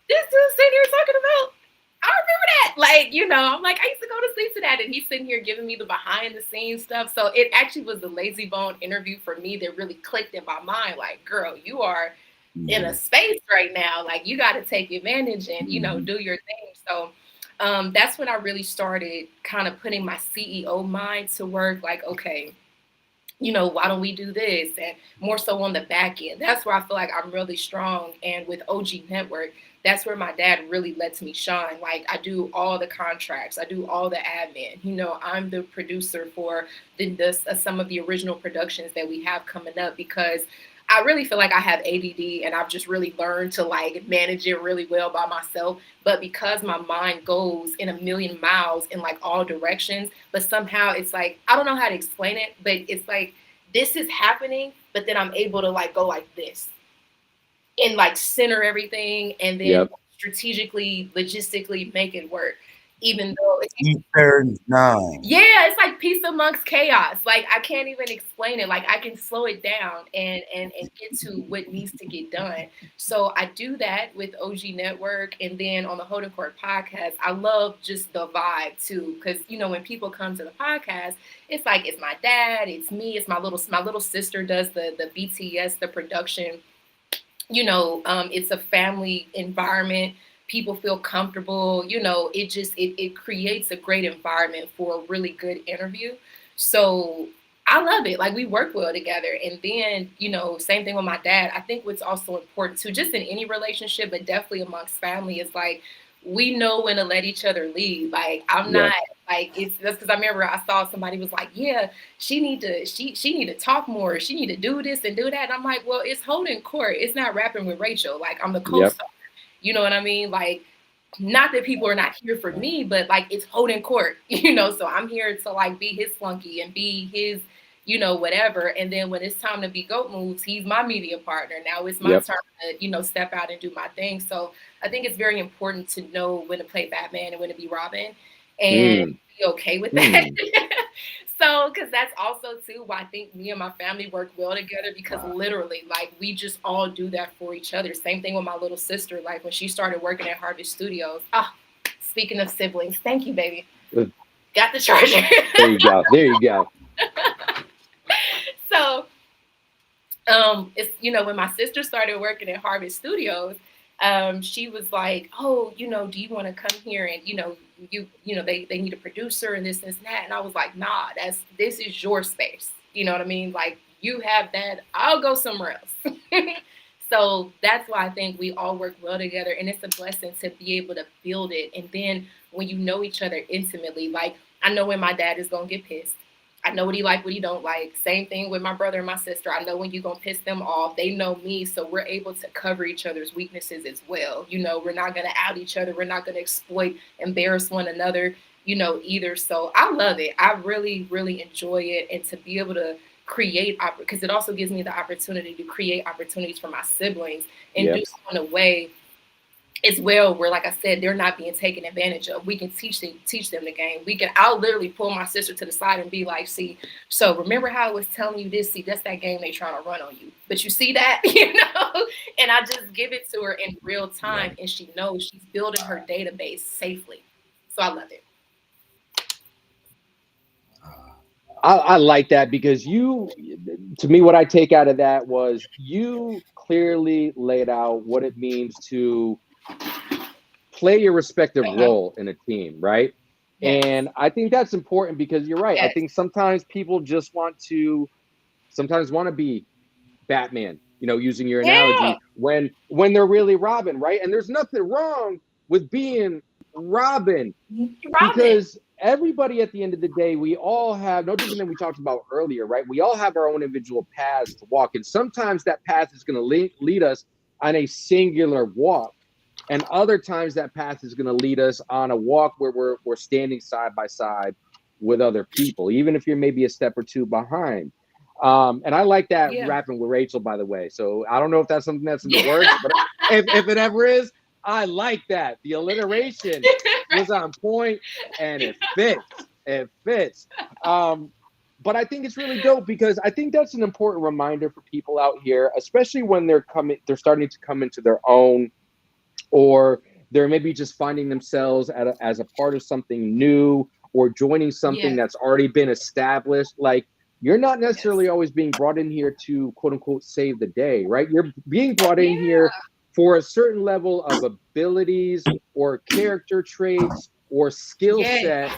[SPEAKER 2] this dude's sitting here talking about I remember that. Like, you know, I'm like, I used to go to sleep to that. And he's sitting here giving me the behind the scenes stuff. So it actually was the Lazy Bone interview for me that really clicked in my mind. Like, girl, you are in a space right now. Like, you got to take advantage and, you know, do your thing. So that's when I really started kind of putting my CEO mind to work. Like, okay, you know, why don't we do this? And more so on the back end. That's where I feel like I'm really strong. And with OG Network, that's where my dad really lets me shine. Like, I do all the contracts, I do all the admin. You know, I'm the producer for some of the original productions that we have coming up, because I really feel like I have ADD and I've just really learned to like manage it really well by myself. But because my mind goes in a million miles in like all directions, but somehow it's like, I don't know how to explain it, but it's like this is happening, but then I'm able to like go like this and like center everything and then strategically, logistically make it work. Even though it's yeah, it's like peace amongst chaos. Like, I can't even explain it. Like, I can slow it down and get to what needs to get done. So I do that with OG Network, and then on the Holdin Court Podcast, I love just the vibe too, because you know when people come to the podcast, it's like it's my dad, it's me, it's my little sister does the BTS, the production. You know, it's a family environment. People feel comfortable. You know, it creates a great environment for a really good interview. So I love it. Like, we work well together. And then, you know, same thing with my dad. I think what's also important too, just in any relationship, but definitely amongst family, is like we know when to let each other lead. Like, I'm not like, it's that's because I remember I saw somebody was like, yeah, she need to talk more. She need to do this and do that. And I'm like, well, it's Holdin Court. It's not rapping with Rachel. Like, I'm the co-star. You know what I mean? Like, not that people are not here for me, but like it's Holdin Court, you know, so I'm here to like be his flunky and be his, you know, whatever. And then when it's time to be GOAT moves, he's my media partner. Now it's my turn to, you know, step out and do my thing. So I think it's very important to know when to play Batman and when to be Robin and be okay with that. So, because that's also too why I think me and my family work well together, because literally, like, we just all do that for each other. Same thing with my little sister. Like, when she started working at Harvest Studios. Speaking of siblings, thank you, baby. Got the charger.
[SPEAKER 1] There you go. There you go.
[SPEAKER 2] So, it's, you know, when my sister started working at Harvest Studios, she was like, oh, you know, do you want to come here and, you know, they need a producer and this and that. And I was like, nah, this is your space. You know what I mean? Like, you have that, I'll go somewhere else. So that's why I think we all work well together. And it's a blessing to be able to build it. And then when you know each other intimately, like, I know when my dad is going to get pissed. I know what he like, what he don't like. Same thing with my brother and my sister. I know when you're going to piss them off. They know me, so we're able to cover each other's weaknesses as well. You know, we're not going to out each other. We're not going to exploit, embarrass one another, you know, either. So I love it. I really, really enjoy it. And to be able to create, because it also gives me the opportunity to create opportunities for my siblings and do so in a way as well, where, like I said, they're not being taken advantage of. We can teach them the game. I'll literally pull my sister to the side and be like, see, so remember how I was telling you this? See, that's that game they trying to run on you. But you see that, you know? And I just give it to her in real time, and she knows she's building her database safely. So I love it.
[SPEAKER 1] I like that, because to me, what I take out of that was you clearly laid out what it means to play your respective role in a team, right? And I think that's important, because you're right. I think sometimes people just want to be Batman, you know, using your analogy, when they're really Robin, right? And there's nothing wrong with being Robin. Because everybody, at the end of the day, we all have, no different than we talked about earlier, right? We all have our own individual paths to walk, and sometimes that path is going to lead us on a singular walk, and other times that path is going to lead us on a walk where we're standing side by side with other people, even if you're maybe a step or two behind. And I like that rapping with Rachel, by the way. So I don't know if that's something that's in the works, but if it ever is, I like that. The alliteration was on point, and it fits. It fits. But I think it's really dope, because I think that's an important reminder for people out here, especially when they're starting to come into their own, or they're maybe just finding themselves as a part of something new or joining something that's already been established. Like, you're not necessarily always being brought in here to quote unquote save the day, right? You're being brought in here for a certain level of abilities or character traits or skill set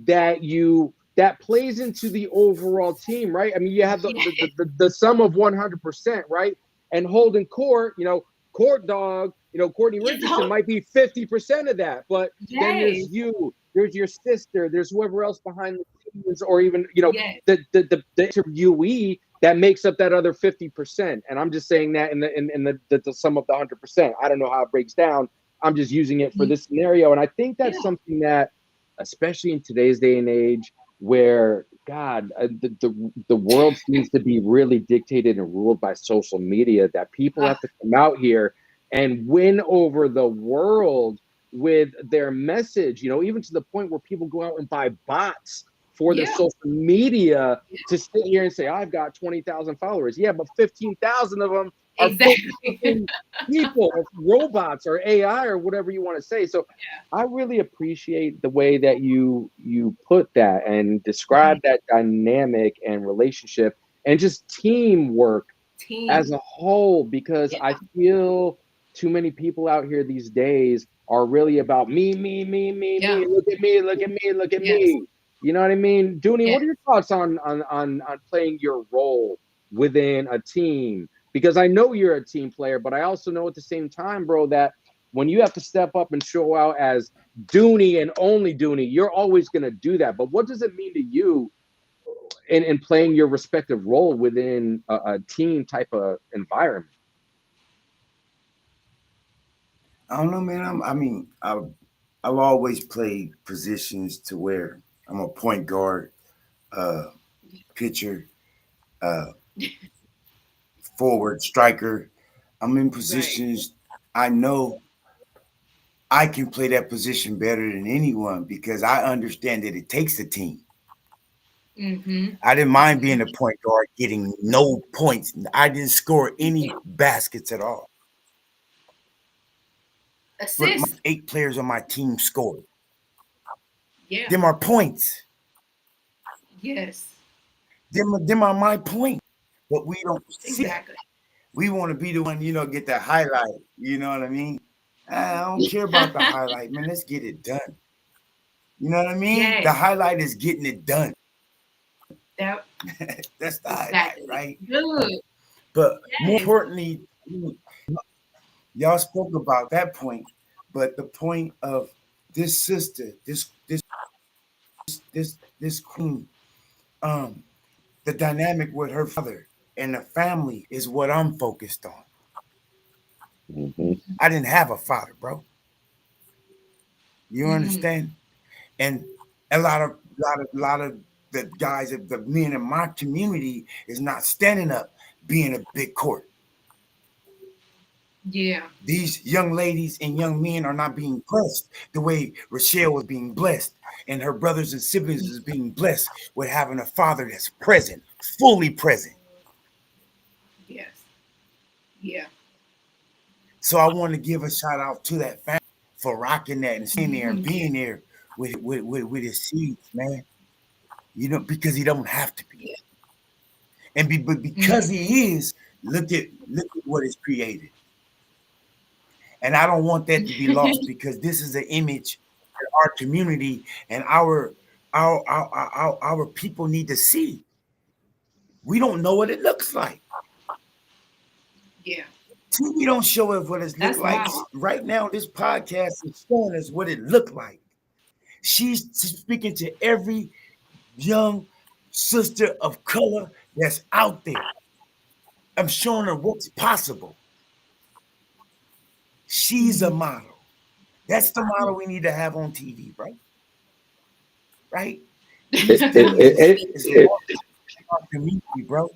[SPEAKER 1] that plays into the overall team, right? I mean, you have the sum of 100%, right? And Holdin Court, Court Dog, Courtney Richardson might be 50% of that, but then there's you, there's your sister, there's whoever else behind the scenes, or even the interviewee that makes up that other 50%. And I'm just saying that in the sum of the 100%. I don't know how it breaks down. I'm just using it for this scenario, and I think that's something that, especially in today's day and age, where the world seems to be really dictated and ruled by social media, that people have to come out here and win over the world with their message, even to the point where people go out and buy bots for their social media to sit here and say, I've got 20,000 followers. Yeah, but 15,000 of them are people or robots or AI or whatever you want to say. So I really appreciate the way that you put that and describe that dynamic and relationship and just teamwork as a whole, because I feel too many people out here these days are really about me, look at me, look at me. You know what I mean? Dooney, what are your thoughts on playing your role within a team? Because I know you're a team player, but I also know at the same time, bro, that when you have to step up and show out as Dooney and only Dooney, you're always going to do that. But what does it mean to you in playing your respective role within a team type of environment?
[SPEAKER 3] I don't know, man. I've always played positions to where I'm a point guard, pitcher, forward, striker. I'm in positions I know I can play that position better than anyone because I understand that it takes a team. I didn't mind being a point guard, getting no points. I didn't score any baskets at all. But 8 players on my team scored. Them are points. Them are my point. But we don't see it. We want to be the one, get that highlight. You know what I mean? I don't care about the highlight, man. Let's get it done. You know what I mean? The highlight is getting it done. That's the highlight, right? Good. But more importantly, y'all spoke about that point, but the point of this sister, this queen, the dynamic with her father and the family is what I'm focused on. I didn't have a father, bro. You understand? And a lot of the guys, the men in my community is not standing up, being a big court. These young ladies and young men are not being blessed the way Rachel was being blessed, and her brothers and siblings is being blessed with having a father that's present, fully present. So I want to give a shout out to that family for rocking that and staying there and being there with his seeds, man. Because he don't have to be. But because he is, look at what is created. And I don't want that to be lost because this is an image that our community and our people need to see. We don't know what it looks like. TV don't show us what it looks like. Right now, this podcast is showing us what it looked like. She's speaking to every young sister of color that's out there. I'm showing her what's possible. She's a model. That's the model we need to have on TV, bro. Right? It's our community, bro.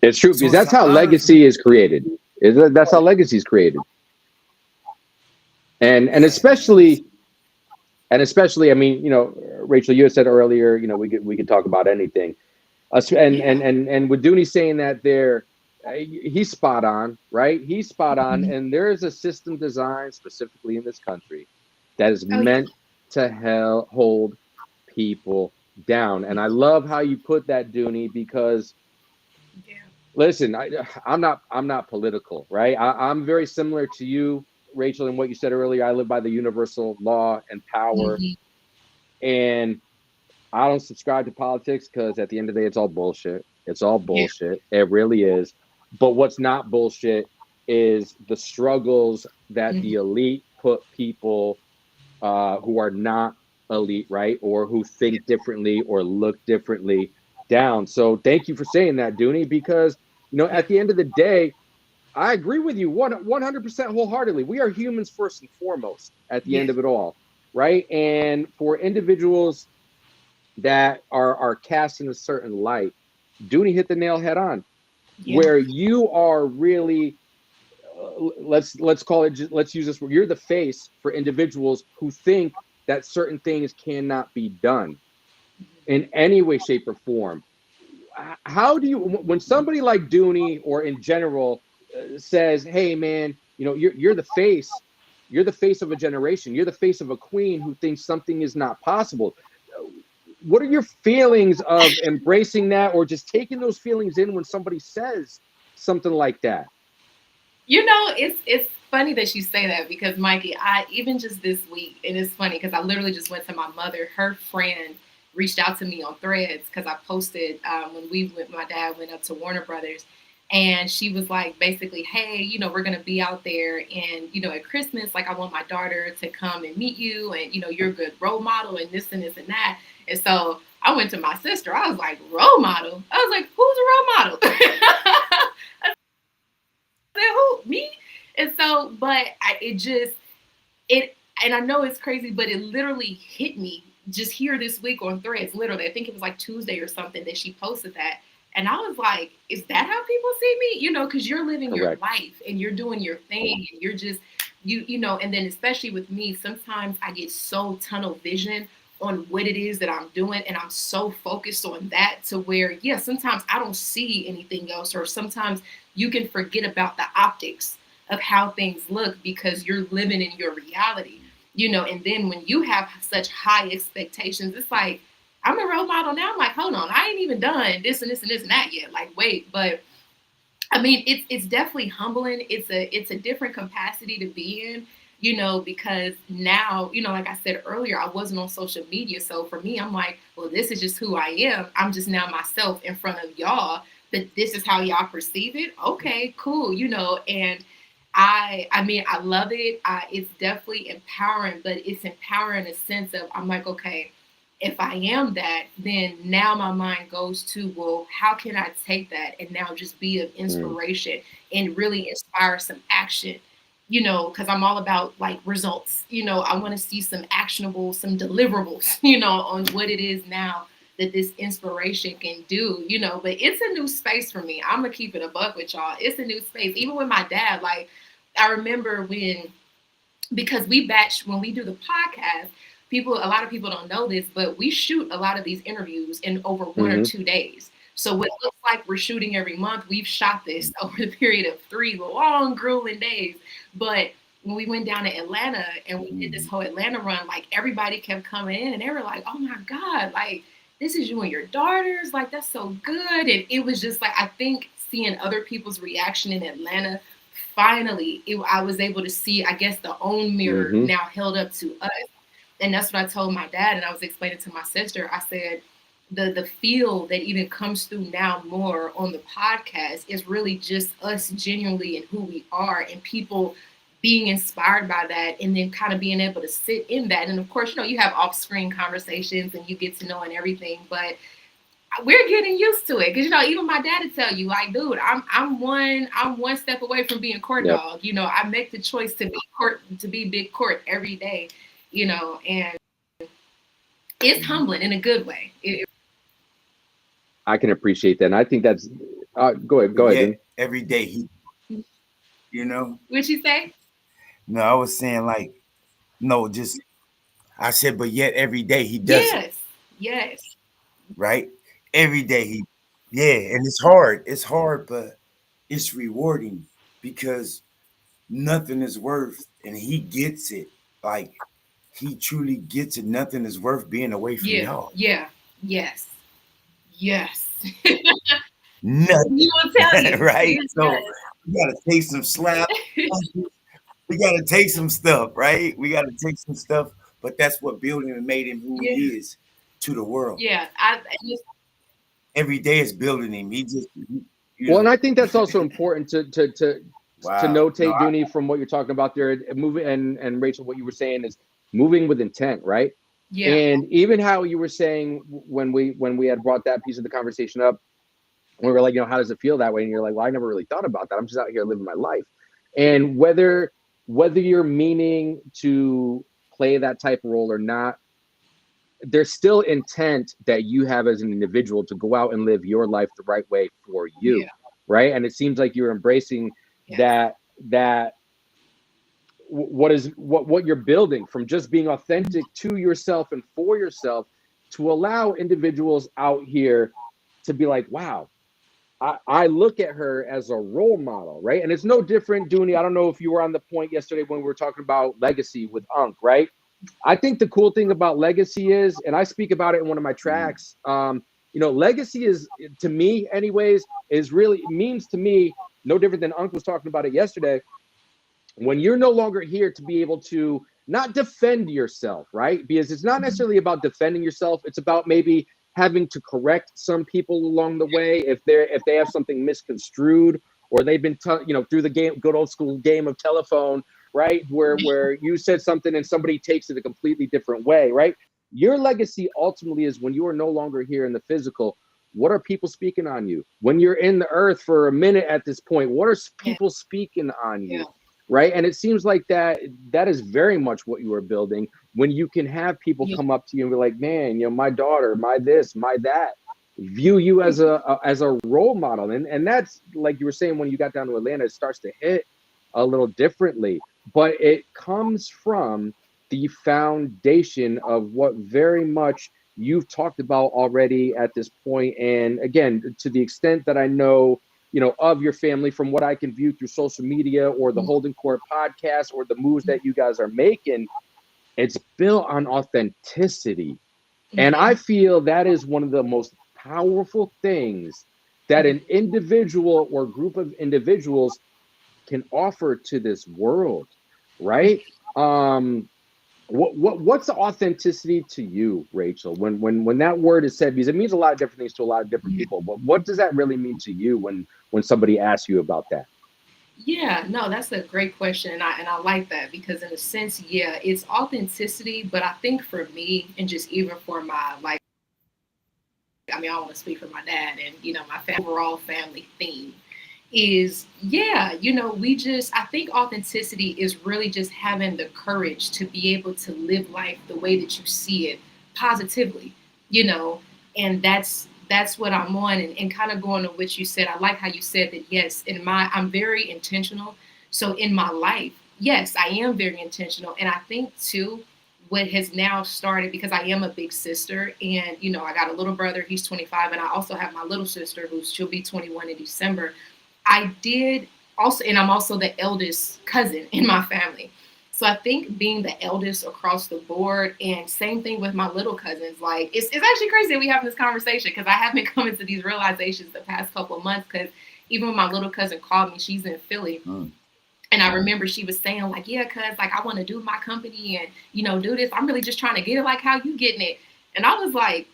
[SPEAKER 1] It's true, because that's how legacy is created. That's how legacy is created. And especially, I mean, Rachel, you had said earlier, we could talk about anything. And with Dooney saying that there, he's spot on, right? He's spot on. And there is a system designed specifically in this country that is meant to hold people down. And I love how you put that, Dooney, because listen, I'm not political, right? I'm very similar to you, Rachel, and what you said earlier. I live by the universal law and power, and I don't subscribe to politics because at the end of the day, it's all bullshit. It's all bullshit. It really is. But what's not bullshit is the struggles that the elite put people who are not elite, right? Or who think differently or look differently down. So thank you for saying that, Dooney, because, at the end of the day, I agree with you 100% wholeheartedly. We are humans first and foremost at the end of it all, right? And for individuals that are cast in a certain light, Dooney hit the nail head on, where you are really, let's call it, let's use this word, you're the face for individuals who think that certain things cannot be done in any way, shape, or form. How do you, when somebody like Dooney or in general says, hey man, you're the face of a generation, you're the face of a queen who thinks something is not possible, what are your feelings of embracing that or just taking those feelings in when somebody says something like that?
[SPEAKER 2] It's funny that you say that because, Mikey, I even just this week, and it's funny because I literally just went to my mother. Her friend reached out to me on Threads because I posted when my dad went up to Warner Brothers. And she was like, basically, hey, we're going to be out there. And, at Christmas, like, I want my daughter to come and meet you. And, you're a good role model and this and this and that. And so I went to my sister. I was like, role model? I was like, who's a role model? I said, who? Me? And so, but and I know it's crazy, but it literally hit me just here this week on Threads. Literally, I think it was like Tuesday or something that she posted that. And I was like, is that how people see me? Because you're living your life and you're doing your thing and you're just, and then especially with me, sometimes I get so tunnel vision on what it is that I'm doing. And I'm so focused on that to where, sometimes I don't see anything else, or sometimes you can forget about the optics of how things look because you're living in your reality, and then when you have such high expectations, it's like, I'm a role model now. I'm like, hold on, I ain't even done this and this and this and that yet. Like, wait, but I mean, it's definitely humbling. It's a different capacity to be in, because now, like I said earlier, I wasn't on social media. So for me, I'm like, well, this is just who I am. I'm just now myself in front of y'all, but this is how y'all perceive it. Okay, cool. And I mean, I love it. It's definitely empowering, but it's empowering in a sense of, I'm like, okay, if I am that, then now my mind goes to, well, how can I take that and now just be of inspiration and really inspire some action, because I'm all about like results. I want to see some actionable, some deliverables, on what it is now that this inspiration can do, but it's a new space for me. I'm going to keep it a buck with y'all. It's a new space. Even with my dad, like I remember because when we do the podcast, a lot of people don't know this, but we shoot a lot of these interviews in over 1 or 2 days. So what it looks like we're shooting every month, we've shot this over the period of 3 long, grueling days. But when we went down to Atlanta and we did this whole Atlanta run, like everybody kept coming in and they were like, oh my God, like this is you and your daughters. Like, that's so good. And it was just like, I think seeing other people's reaction in Atlanta, finally, I was able to see, I guess, the own mirror now held up to us. And that's what I told my dad, and I was explaining to my sister. I said, the feel that even comes through now more on the podcast is really just us genuinely and who we are, and people being inspired by that, and then kind of being able to sit in that. And of course, you have off-screen conversations and you get to know and everything, but we're getting used to it. Because even my dad would tell you, like, dude, I'm one step away from being court dog. I make the choice to be big court every day. And it's humbling in a good way.
[SPEAKER 1] I can appreciate that. And I think that's, go ahead.
[SPEAKER 3] Every day he,
[SPEAKER 2] What'd you say?
[SPEAKER 3] No, I was saying like, no, just, I said, but yet every day he does it.
[SPEAKER 2] Yes.
[SPEAKER 3] Right? Every day and it's hard, but it's rewarding because nothing is worth, and he gets it. Like he truly gets it. Nothing is worth being away from y'all.
[SPEAKER 2] Yeah. Yes.
[SPEAKER 3] Nothing.
[SPEAKER 2] You will tell you.
[SPEAKER 3] Right? So we gotta take some slap. We gotta take some stuff, right? We gotta take some stuff, but that's what built him and made him who he is to the world.
[SPEAKER 2] Yeah.
[SPEAKER 3] Every day is building him.
[SPEAKER 1] Well, and I think that's also important to notate,
[SPEAKER 3] No,
[SPEAKER 1] Dooney, from what you're talking about there. Moving and Rachel, what you were saying is moving with intent, right?
[SPEAKER 2] Yeah.
[SPEAKER 1] And even how you were saying when we had brought that piece of the conversation up, we were like, how does it feel that way? And you're like, well, I never really thought about that. I'm just out here living my life. And whether you're meaning to play that type of role or not, there's still intent that you have as an individual to go out and live your life the right way for you.
[SPEAKER 2] Yeah.
[SPEAKER 1] Right. And it seems like you're embracing that what you're building from just being authentic to yourself and for yourself, to allow individuals out here to be like, wow, I look at her as a role model, right? And it's no different, Dooney. I don't know if you were on the point yesterday when we were talking about legacy with Unc, right? I think the cool thing about legacy is, and I speak about it in one of my tracks, legacy is, to me anyways, means to me no different than Unc was talking about it yesterday. When you're no longer here to be able to not defend yourself, right? Because it's not necessarily about defending yourself. It's about maybe having to correct some people along the way if they have something misconstrued, or they've been through the good old school game of telephone, right? Where you said something and somebody takes it a completely different way, right? Your legacy ultimately is when you are no longer here in the physical. What are people speaking on you? When you're in the earth for a minute at this point, what are people speaking on you? Right. And it seems like that is very much what you are building, when you can have people come up to you and be like, man, my daughter, my this, my that, view you as a role model. And that's, like you were saying, when you got down to Atlanta, it starts to hit a little differently, but it comes from the foundation of what very much you've talked about already at this point. And again, to the extent that I know, of your family, from what I can view through social media or the Holdin Court podcast or the moves that you guys are making, it's built on authenticity. Mm-hmm. And I feel that is one of the most powerful things that an individual or group of individuals can offer to this world, right? What's authenticity to you, Rachel? When that word is said, because it means a lot of different things to a lot of different people, but what does that really mean to you when somebody asks you about that?
[SPEAKER 2] Yeah, no, that's a great question. And I like that, because in a sense, it's authenticity. But I think for me, and just even for my, I want to speak for my dad and, my overall family theme is, I think authenticity is really just having the courage to be able to live life the way that you see it positively, and that's what I'm on. And kind of going to what you said, I like how you said that, yes, I'm very intentional. So in my life, yes, I am very intentional. And I think too, what has now started, because I am a big sister and, I got a little brother, he's 25. And I also have my little sister she'll be 21 in December. I did also, and I'm also the eldest cousin in my family. So I think being the eldest across the board, and same thing with my little cousins, it's actually crazy that we having this conversation, because I have been coming to these realizations the past couple of months, because even when my little cousin called me, she's in Philly. And I remember she was saying yeah, cuz I want to do my company and, do this. I'm really just trying to get it like how you getting it. And I was like,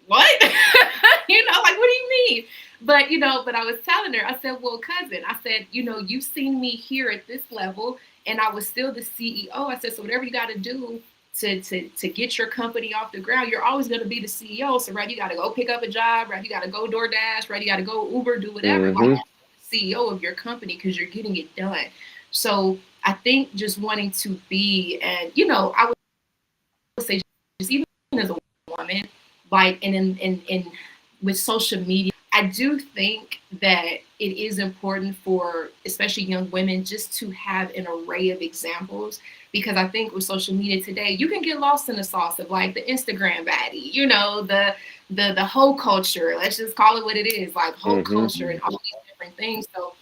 [SPEAKER 2] what? What do you mean? But I was telling her, I said, well, cousin, I said, you've seen me here at this level and I was still the CEO. I said, so whatever you got to do to get your company off the ground, you're always going to be the CEO. So, right, you got to go pick up a job, right? You got to go DoorDash, right? You got to go Uber, do whatever.
[SPEAKER 1] Mm-hmm.
[SPEAKER 2] CEO of your company, because you're getting it done. So I think just wanting to be, and, I would say just even as a woman, and with social media, I do think that it is important for especially young women just to have an array of examples, because I think with social media today, you can get lost in the sauce of the Instagram baddie, the whole culture. Let's just call it what it is, whole culture and all these different things. So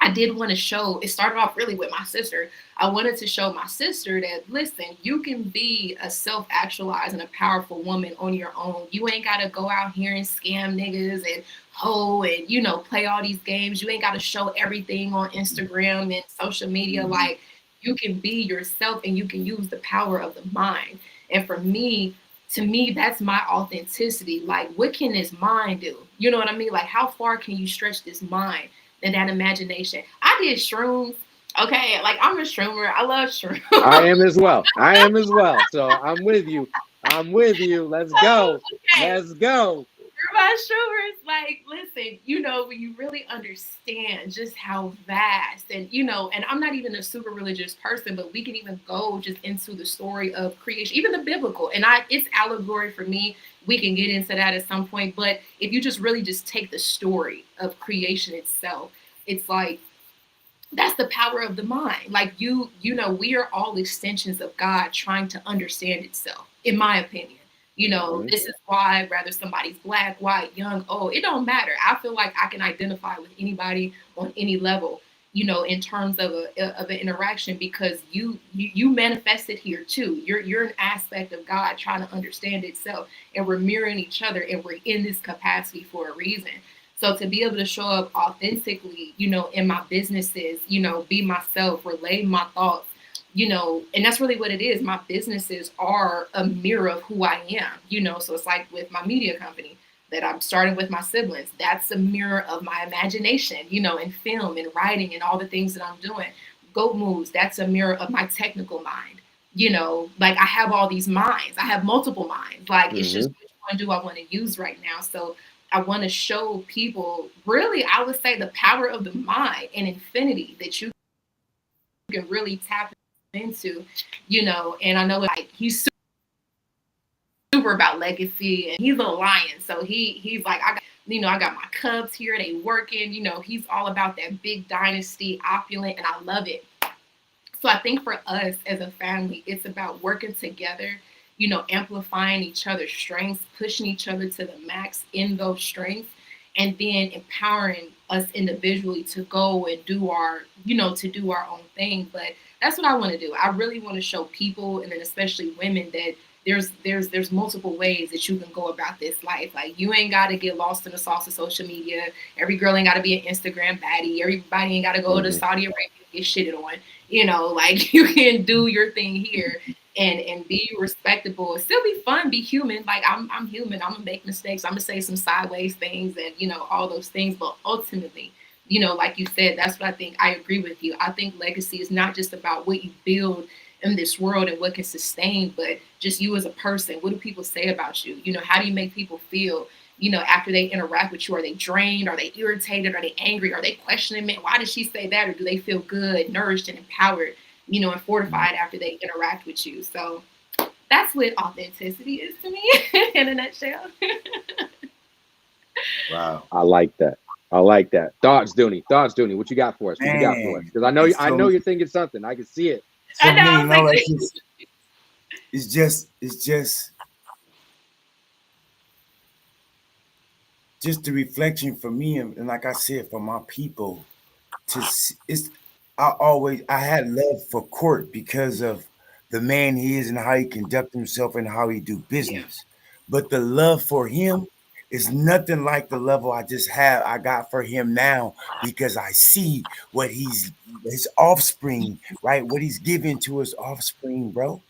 [SPEAKER 2] I did want to show, it started off really with my sister. I wanted to show my sister that, listen, you can be a self-actualized and a powerful woman on your own. You ain't got to go out here and scam niggas and hoe and, you know, play all these games. You ain't got to show everything on Instagram and social media. Like, you can be yourself and you can use the power of the mind. And for me, to me, that's my authenticity. Like, what can this mind do? You know what I mean? Like, how far can you stretch this mind and that imagination? I did shrooms. Okay, like, I'm a shroomer. I love shrooms.
[SPEAKER 1] I am as well. So I'm with you. Let's go.
[SPEAKER 2] Okay.
[SPEAKER 1] Let's go.
[SPEAKER 2] My showers, like, listen, you know, when you really understand just how vast, and, you know, and I'm not even a super religious person, but we can even go just into the story of creation, even the biblical, and it's allegory for me. We can get into that at some point, but if you just really just take the story of creation itself, it's like, that's the power of the mind. Like, you know, we are all extensions of God trying to understand itself, in my opinion. You know, this is why, whether somebody's black, white, young, old, it don't matter. I feel like I can identify with anybody on any level, you know, in terms of an interaction, because you manifest it here too. You're an aspect of God trying to understand itself, and we're mirroring each other, and we're in this capacity for a reason. So to be able to show up authentically, you know, in my businesses, you know, be myself, relay my thoughts, you know, and that's really what it is. My businesses are a mirror of who I am, you know. So it's like with my media company that I'm starting with my siblings, that's a mirror of my imagination, you know, in film and writing and all the things that I'm doing. Goat Moves, that's a mirror of my technical mind, you know. Like, I have all these minds. I have multiple minds. Like, it's just, which one do I want to use right now? So I want to show people, really, I would say, the power of the mind and infinity that you can really tap into, you know. And I know, like, he's super about legacy, and he's a lion. So he's like, I got my cubs here, they working, you know. He's all about that big dynasty, opulent, and I love it. So I think for us as a family, it's about working together, you know, amplifying each other's strengths, pushing each other to the max in those strengths, and then empowering us individually to go and do our own thing. But that's what I want to do. I really want to show people, and then especially women, that there's multiple ways that you can go about this life. Like, you ain't got to get lost in the sauce of social media. Every girl ain't got to be an Instagram baddie. Everybody ain't got to go to Saudi Arabia and get shitted on. You know, like, you can do your thing here and be respectable, still be fun, be human. Like, I'm human. I'm gonna make mistakes. I'm gonna say some sideways things and, you know, all those things. But ultimately, you know, like you said, that's what I think. I agree with you. I think legacy is not just about what you build in this world and what can sustain, but just you as a person. What do people say about you? You know, how do you make people feel, you know, after they interact with you? Are they drained? Are they irritated? Are they angry? Are they questioning, man, why did she say that? Or do they feel good, nourished, and empowered, you know, and fortified after they interact with you? So that's what authenticity is to me in a nutshell.
[SPEAKER 3] Wow.
[SPEAKER 1] I like that. Thoughts, Dooney. What you got for us? Because I know you're thinking something. I can see it.
[SPEAKER 3] So it's just the reflection for me, and like I said, for my people. I had love for Court because of the man he is and how he conduct himself and how he do business. But the love for him is nothing like the level I got for him now, because I see what his offspring, right? What he's giving to his offspring, bro.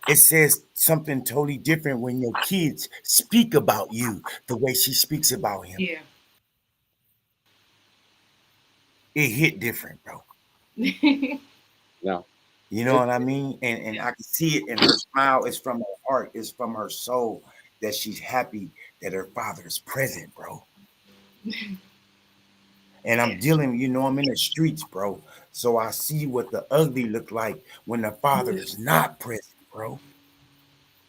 [SPEAKER 3] It says something totally different when your kids speak about you the way she speaks about him.
[SPEAKER 2] Yeah.
[SPEAKER 3] It hit different, bro.
[SPEAKER 1] No.
[SPEAKER 3] You know what I mean? And I can see it in her smile. It's from her heart. It's from her soul that she's happy that her father is present, bro. And I'm dealing, you know, I'm in the streets, bro. So I see what the ugly look like when the father is not present, bro.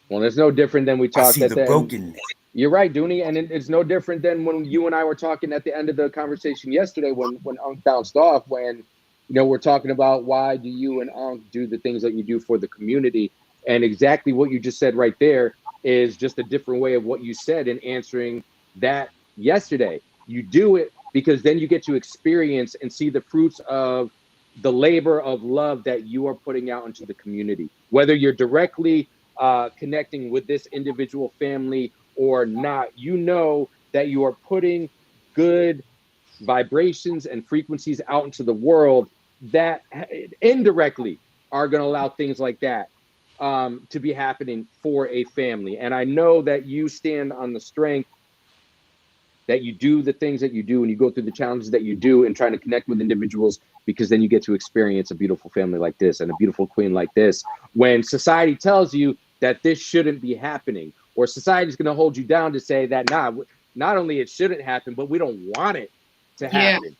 [SPEAKER 1] Well, it's no different than we talked
[SPEAKER 3] I see
[SPEAKER 1] at
[SPEAKER 3] the brokenness.
[SPEAKER 1] You're right, Dooney, and it's no different than when you and I were talking at the end of the conversation yesterday when Unc bounced off, when, you know, we're talking about why do you and Unc do the things that you do for the community. And exactly what you just said right there is just a different way of what you said in answering that yesterday. You do it because then you get to experience and see the fruits of the labor of love that you are putting out into the community, whether you're directly connecting with this individual family or not. You know that you are putting good vibrations and frequencies out into the world that indirectly are going to allow things like that to be happening for a family. And I know that you stand on the strength that you do the things that you do and you go through the challenges that you do and trying to connect with individuals, because then you get to experience a beautiful family like this and a beautiful queen like this, when society tells you that this shouldn't be happening, or society's going to hold you down to say that, nah, not only it shouldn't happen, but we don't want it to happen.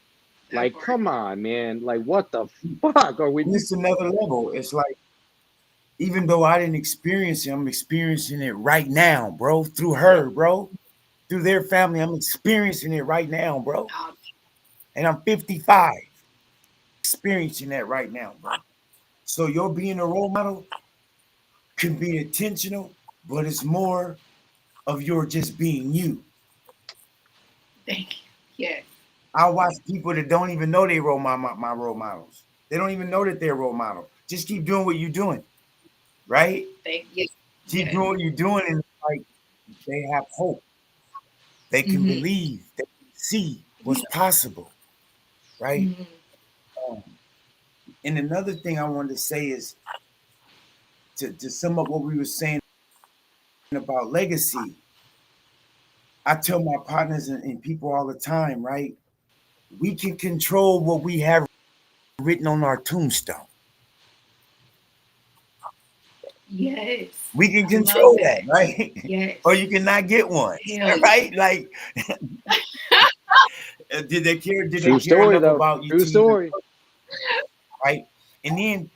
[SPEAKER 1] Like, come on, man. Like, what the fuck are we doing?
[SPEAKER 3] It's another level. It's like, even though I didn't experience it, I'm experiencing it right now, bro, through her, bro. Through their family, I'm experiencing it right now, bro. And I'm 55, experiencing that right now, bro. So your being a role model can be intentional, but it's more of your just being you.
[SPEAKER 2] Thank you. Yes.
[SPEAKER 3] I watch people that don't even know they my role models. They don't even know that they're role model. Just keep doing what you're doing, right?
[SPEAKER 2] Thank you.
[SPEAKER 3] Keep doing what you're doing, and like they have hope. They can believe, they can see what's possible, right? And another thing I wanted to say is to sum up what we were saying about legacy. I tell my partners and people all the time, right? We can control what we have written on our tombstone.
[SPEAKER 2] Yes.
[SPEAKER 3] We can control that, right?
[SPEAKER 2] Yes.
[SPEAKER 3] Or you cannot get one, right? Like, did they care? Did they care enough about you?
[SPEAKER 1] True story.
[SPEAKER 3] Right? And then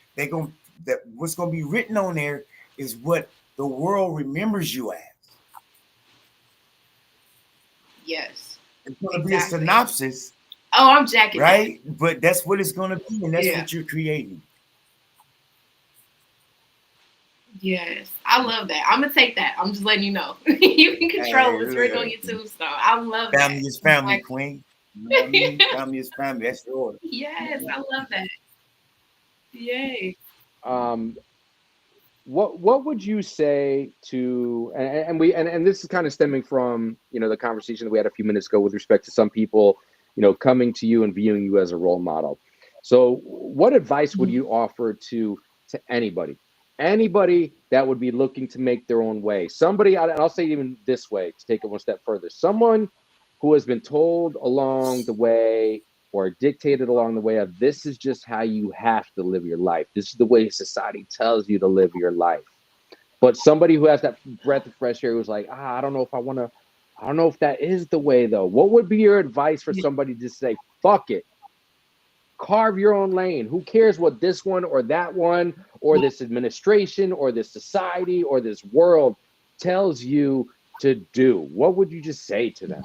[SPEAKER 3] what's gonna be written on there is what the world remembers you as.
[SPEAKER 2] Yes.
[SPEAKER 3] It's gonna be a synopsis.
[SPEAKER 2] Oh, I'm jacking
[SPEAKER 3] right? But that's what it's gonna be, and that's what you're creating.
[SPEAKER 2] Yes, I love that. I'm gonna take that. I'm just letting you know. You can control what's written on your tombstone. I love that.
[SPEAKER 3] Family is family, queen. You know what I mean? Family is family. That's yours.
[SPEAKER 2] Yes, I love that. Yay.
[SPEAKER 1] What would you say to and this is kind of stemming from the conversation that we had a few minutes ago with respect to some people coming to you and viewing you as a role model. So what advice would you offer to anybody that would be looking to make their own way? Somebody, and I'll say even this way, to take it one step further, someone who has been told along the way or dictated along the way of, this is just how you have to live your life. This is the way society tells you to live your life. But somebody who has that breath of fresh air who's like, I don't know if that is the way though. What would be your advice for somebody to say, fuck it, carve your own lane? Who cares what this one or that one or this administration or this society or this world tells you to do? What would you just say to them?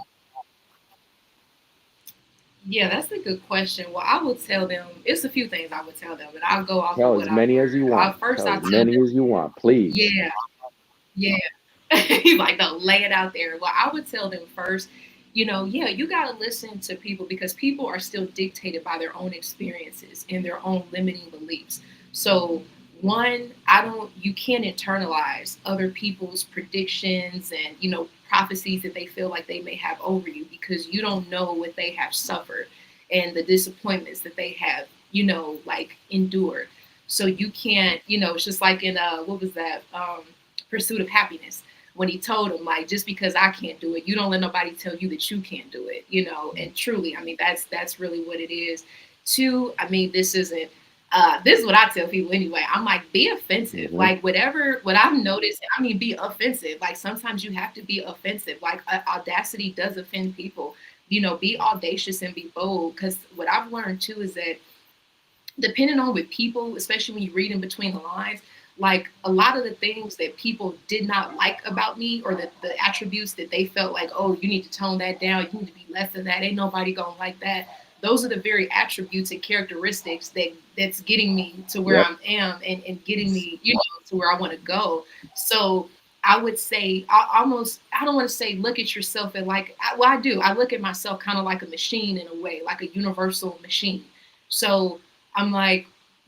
[SPEAKER 2] Yeah, that's a good question. Well, I will tell them, it's a few things I would tell them, but I'll go off
[SPEAKER 1] tell
[SPEAKER 2] of what
[SPEAKER 1] as many as you want.
[SPEAKER 2] First,
[SPEAKER 1] tell as many as you want, please.
[SPEAKER 2] Yeah. He's like, no, lay it out there. Well, I would tell them first, you got to listen to people, because people are still dictated by their own experiences and their own limiting beliefs. So one, you can't internalize other people's predictions and, prophecies that they feel like they may have over you, because you don't know what they have suffered and the disappointments that they have, endured. So you can't, it's just like in, what was that? Pursuit of Happiness, when he told him, like, just because I can't do it, you don't let nobody tell you that you can't do it, and truly, that's really what it is. Two, this isn't, this is what I tell people anyway. I'm like, be offensive. Like, what I've noticed, be offensive. Like, sometimes you have to be offensive. Like, audacity does offend people. Be audacious and be bold. Because what I've learned too is that, depending on with people, especially when you read in between the lines, like, a lot of the things that people did not like about me, or the attributes that they felt like, oh, you need to tone that down, you need to be less than that, ain't nobody gonna like that. Those are the very attributes and characteristics that's getting me to where I am and getting me, to where I want to go. So I would say, I don't want to say look at yourself and like, well, I do. I look at myself kind of like a machine in a way, like a universal machine. So I'm like,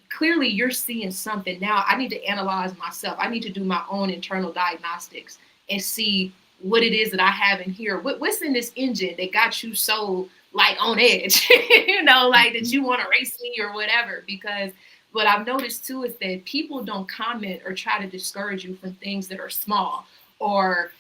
[SPEAKER 2] clearly you're seeing something. Now I need to analyze myself. I need to do my own internal diagnostics and see what it is that I have in here. What's in this engine that got you so like on edge, like that you want to race me or whatever. Because what I've noticed too is that people don't comment or try to discourage you from things that are small or,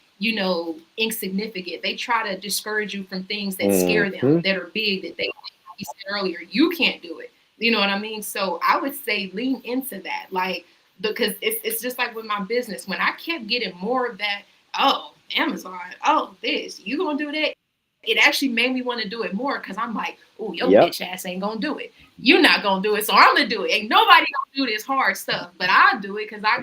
[SPEAKER 2] insignificant. They try to discourage you from things that scare them, that are big, that they, like you said earlier, you can't do it. You know what I mean? So I would say lean into that. Like, because it's just like with my business. When I kept getting more of that, oh, Amazon, oh, this, you gonna do that? It actually made me want to do it more because I'm like, oh, your bitch ass ain't gonna do it. You're not gonna do it, so I'm gonna do it. Ain't nobody gonna do this hard stuff, but I'll do it because I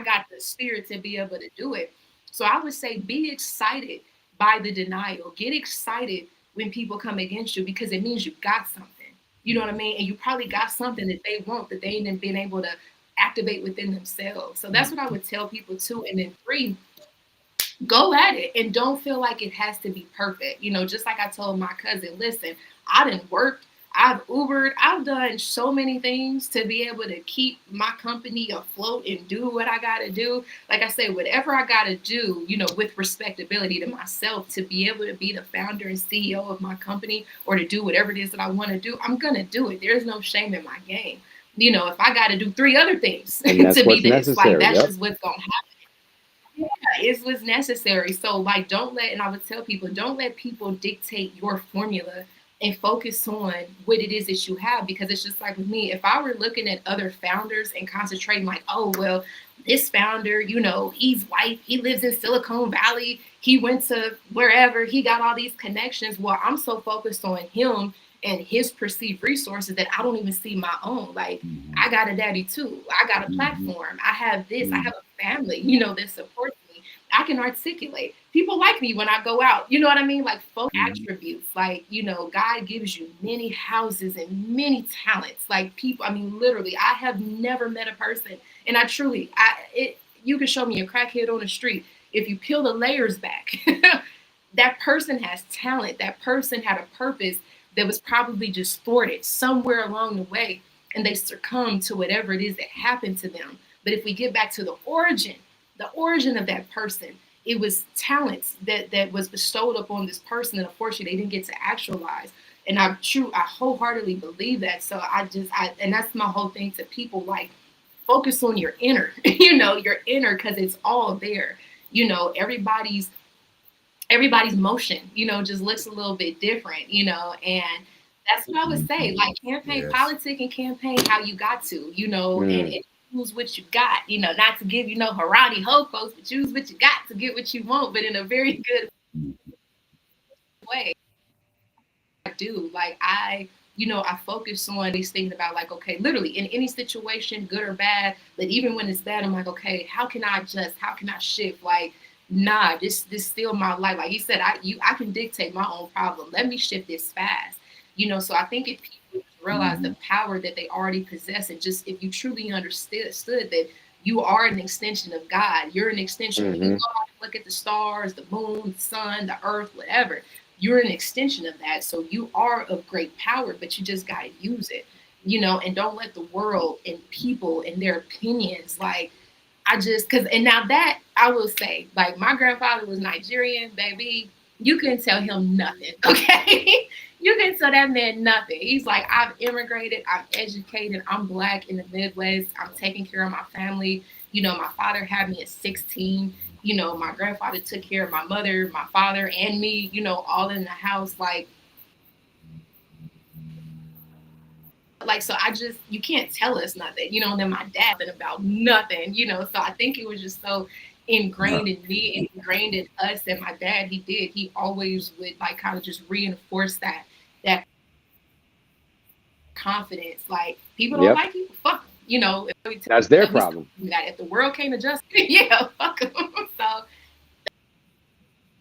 [SPEAKER 2] got the spirit to be able to do it. So I would say be excited by the denial. Get excited when people come against you because it means you got something. You know what I mean? And you probably got something that they want that they ain't been able to activate within themselves. So that's what I would tell people too. And then 3, go at it and don't feel like it has to be perfect. Just like I told my cousin, listen, I done worked, I've Ubered, I've done so many things to be able to keep my company afloat and do what I got to do. Like I said, whatever I got to do, with respectability to myself to be able to be the founder and CEO of my company or to do whatever it is that I want to do, I'm going to do it. There's no shame in my game. If I got to do 3 other things to be this, like that's just what's going to happen. Yeah, it was necessary. So like, and I would tell people, don't let people dictate your formula and focus on what it is that you have. Because it's just like with me, if I were looking at other founders and concentrating like, oh, well, this founder, he's white, he lives in Silicon Valley, he went to wherever, he got all these connections. Well, I'm so focused on him and his perceived resources that I don't even see my own. Like, I got a daddy too. I got a platform. I have this. I have a family, that supports me. I can articulate. People like me when I go out. You know what I mean? Like, folk attributes. Like, God gives you many houses and many talents. Like, people, literally, I have never met a person. And I truly, you can show me a crackhead on the street. If you peel the layers back, that person has talent. That person had a purpose that was probably just thwarted somewhere along the way, and they succumb to whatever it is that happened to them. But if we get back to the origin of that person, it was talents that was bestowed upon this person that unfortunately they didn't get to actualize. And I wholeheartedly believe that. So and that's my whole thing to people, like, focus on your inner, your inner, because it's all there. Everybody's motion, just looks a little bit different, and that's what I would say. Like, campaign, politic and campaign how you got to, and use what you got, not to give, harati ho folks, but use what you got to get what you want, but in a very good way. I do. Like, I focus on these things about, like, okay, literally in any situation, good or bad, but even when it's bad, I'm like, okay, how can I adjust? How can I shift? Like, nah, this still my life. Like you said, I can dictate my own problem. Let me shift this fast. So I think if people realize the power that they already possess, and just if you truly understood that you are an extension of God, you're an extension. When you go out and look at the stars, the moon, the sun, the earth, whatever, you're an extension of that. So you are of great power, but you just got to use it, and don't let the world and people and their opinions, like, and now that I will say, like, my grandfather was Nigerian, baby. You couldn't tell him nothing, okay? You couldn't tell that man nothing. He's like, I've immigrated, I'm educated, I'm Black in the Midwest, I'm taking care of my family. My father had me at 16. My grandfather took care of my mother, my father, and me, all in the house. Like, so you can't tell us nothing, and then my dad been about nothing, so I think it was just so ingrained in me and ingrained in us. And my dad, he always would, like, kind of just reinforce that confidence. Like, people don't like you, fuck them,
[SPEAKER 1] that's their problem.
[SPEAKER 2] That if the world can't adjust, yeah, fuck them. So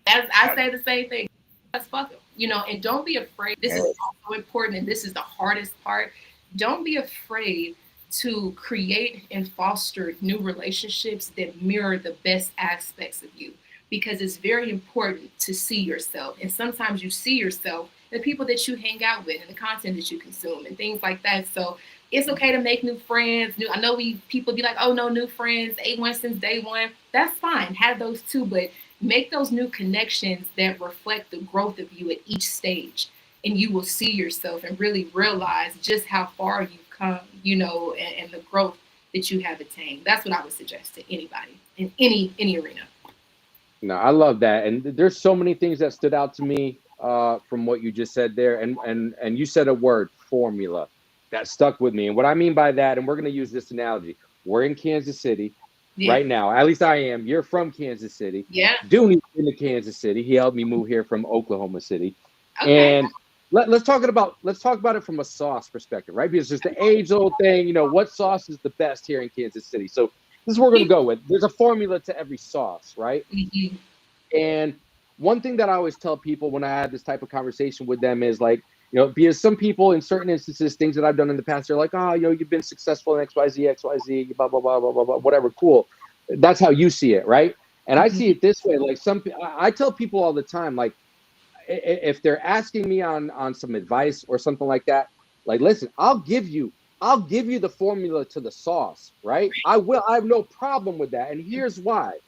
[SPEAKER 2] I say the same thing. Let's fuck them, and don't be afraid. This is also important, and this is the hardest part. Don't be afraid to create and foster new relationships that mirror the best aspects of you, because it's very important to see yourself. And sometimes you see yourself in the people that you hang out with and the content that you consume and things like that. So it's okay to make new friends. I know people be like, oh, no, new friends, A1 since day one. That's fine. Have those too, but make those new connections that reflect the growth of you at each stage. And you will see yourself and really realize just how far you've come, and the growth that you have attained. That's what I would suggest to anybody in any arena.
[SPEAKER 1] No, I love that. And there's so many things that stood out to me from what you just said there. And you said a word, formula, that stuck with me. And what I mean by that, and we're going to use this analogy, we're in Kansas City right now. At least I am. You're from Kansas City.
[SPEAKER 2] Yeah.
[SPEAKER 1] Dooney's in Kansas City. He helped me move here from Oklahoma City. Okay. And let's talk about it from a sauce perspective, right? Because it's the age-old thing, what sauce is the best here in Kansas City? So this is what we're going to go with. There's a formula to every sauce, right? Mm-hmm. And one thing that I always tell people when I have this type of conversation with them is like, because some people in certain instances, things that I've done in the past, they're like, oh, you've been successful in XYZ, blah, blah, blah, blah, blah, blah, whatever, cool. That's how you see it, right? And I see it this way. Like I tell people all the time, like, if they're asking me on some advice or something like that, like, listen, I'll give you the formula to the sauce, right? I will. I have no problem with that. And here's why.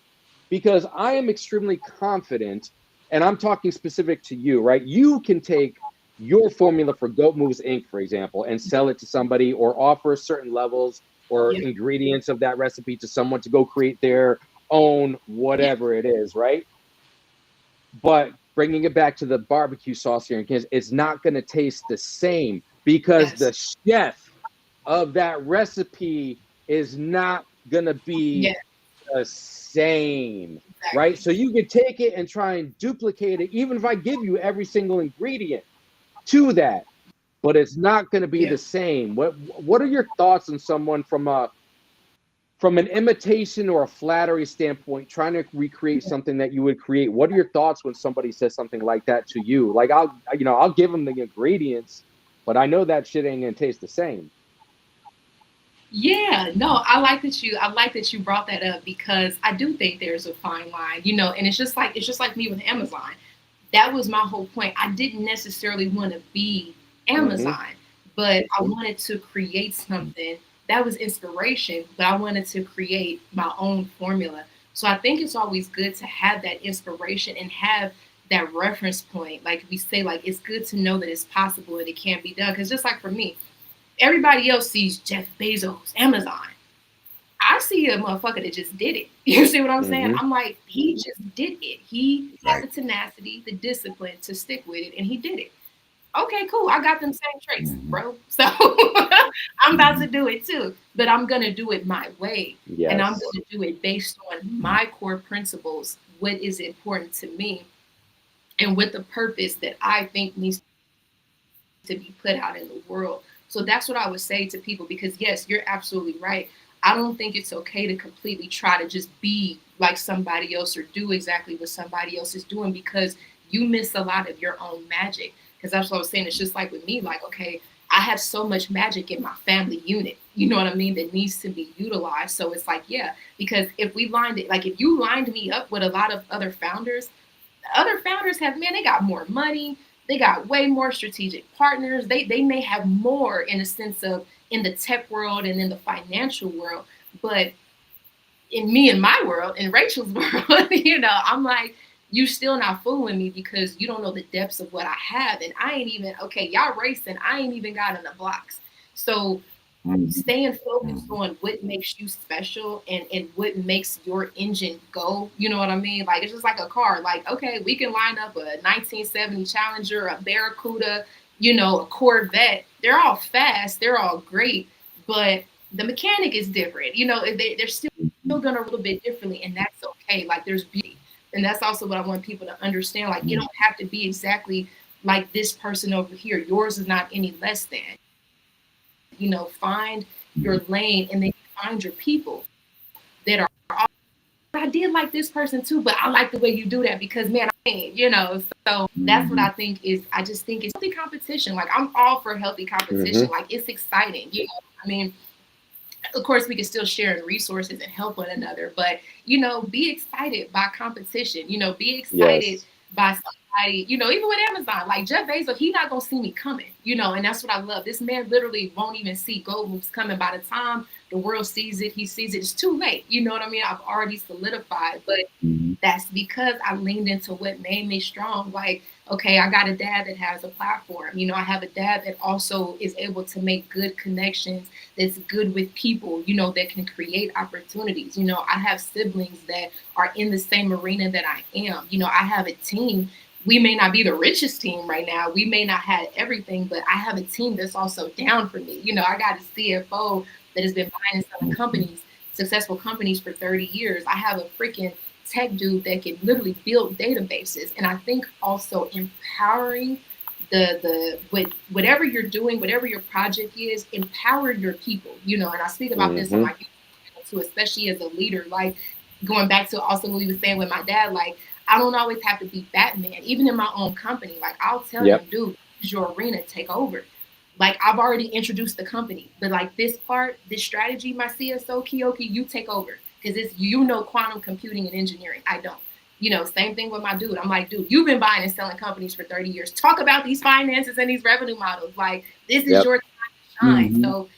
[SPEAKER 1] Because I am extremely confident, and I'm talking specific to you, right? You can take your formula for Goat Moves Inc., for example, and sell it to somebody or offer certain levels or ingredients of that recipe to someone to go create their own whatever it is, right? But bringing it back to the barbecue sauce here in Kansas, it's not going to taste the same because the chef of that recipe is not going to be the same, right? So you can take it and try and duplicate it, even if I give you every single ingredient to that, but it's not going to be the same. What are your thoughts on someone from an imitation or a flattery standpoint, trying to recreate something that you would create? What are your thoughts when somebody says something like that to you? Like, I'll give them the ingredients, but I know that shit ain't gonna taste the same.
[SPEAKER 2] Yeah, no, I like that you brought that up, because I do think there's a fine line, and it's just like me with Amazon. That was my whole point. I didn't necessarily want to be Amazon, but I wanted to create something that was inspiration, but I wanted to create my own formula. So I think it's always good to have that inspiration and have that reference point. Like we say, like, it's good to know that it's possible and it can be done. Because just like for me, everybody else sees Jeff Bezos, Amazon. I see a motherfucker that just did it. You see what I'm saying? I'm like, he just did it. He had the tenacity, the discipline to stick with it, and he did it. Okay, cool. I got them same traits, bro. So I'm about to do it too, but I'm going to do it my way. Yes. And I'm going to do it based on my core principles, what is important to me, and with the purpose that I think needs to be put out in the world. So that's what I would say to people, because yes, you're absolutely right. I don't think it's okay to completely try to just be like somebody else or do exactly what somebody else is doing, because you miss a lot of your own magic. Because that's what I was saying. It's just like with me, like, okay, I have so much magic in my family unit, you know what I mean, that needs to be utilized. So it's like, because if you lined me up with a lot of other founders have, man, they got more money. They got way more strategic partners. They may have more in a sense of in the tech world and in the financial world. But in me and my world, in Rachel's world, I'm like, you still not fooling me, because you don't know the depths of what I have. And I ain't even, okay, y'all racing, I ain't even got in the blocks. So staying focused on what makes you special and what makes your engine go, you know what I mean? Like, it's just like a car. Like, okay, we can line up a 1970 Challenger, a Barracuda, a Corvette. They're all fast. They're all great. But the mechanic is different. They're still done a little bit differently. And that's okay. Like, there's beauty. And that's also what I want people to understand. Like, you don't have to be exactly like this person over here. Yours is not any less than. Find your lane, and then find your people that are, I did like this person too, but I like the way you do that because, man, so that's what I think is, I just think it's healthy competition. Like, I'm all for healthy competition. Like, it's exciting. I mean, of course, we can still share in resources and help one another, but, be excited by competition, be excited by somebody, even with Amazon, like Jeff Bezos, he not going to see me coming, and that's what I love. This man literally won't even see gold moves coming. By the time the world sees it, he sees it, it's too late. You know what I mean? I've already solidified, but that's because I leaned into what made me strong. Like, okay, I got a dad that has a platform. I have a dad that also is able to make good connections, that's good with people, that can create opportunities. I have siblings that are in the same arena that I am. I have a team. We may not be the richest team right now. We may not have everything, but I have a team that's also down for me. I got a CFO that has been buying and selling companies, successful companies for 30 years. I have a freaking tech dude that can literally build databases. And I think also empowering with whatever you're doing, whatever your project is, empower your people, and I speak about this on my YouTube too, especially as a leader, like going back to also what we were saying with my dad, like I don't always have to be Batman, even in my own company. Like I'll tell them, dude, use your arena, take over. Like I've already introduced the company, but like this part, this strategy, my CSO, Kiyoki, you take over. Because it's, quantum computing and engineering. I don't. Same thing with my dude. I'm like, dude, you've been buying and selling companies for 30 years. Talk about these finances and these revenue models. Like, this is your time to shine. So,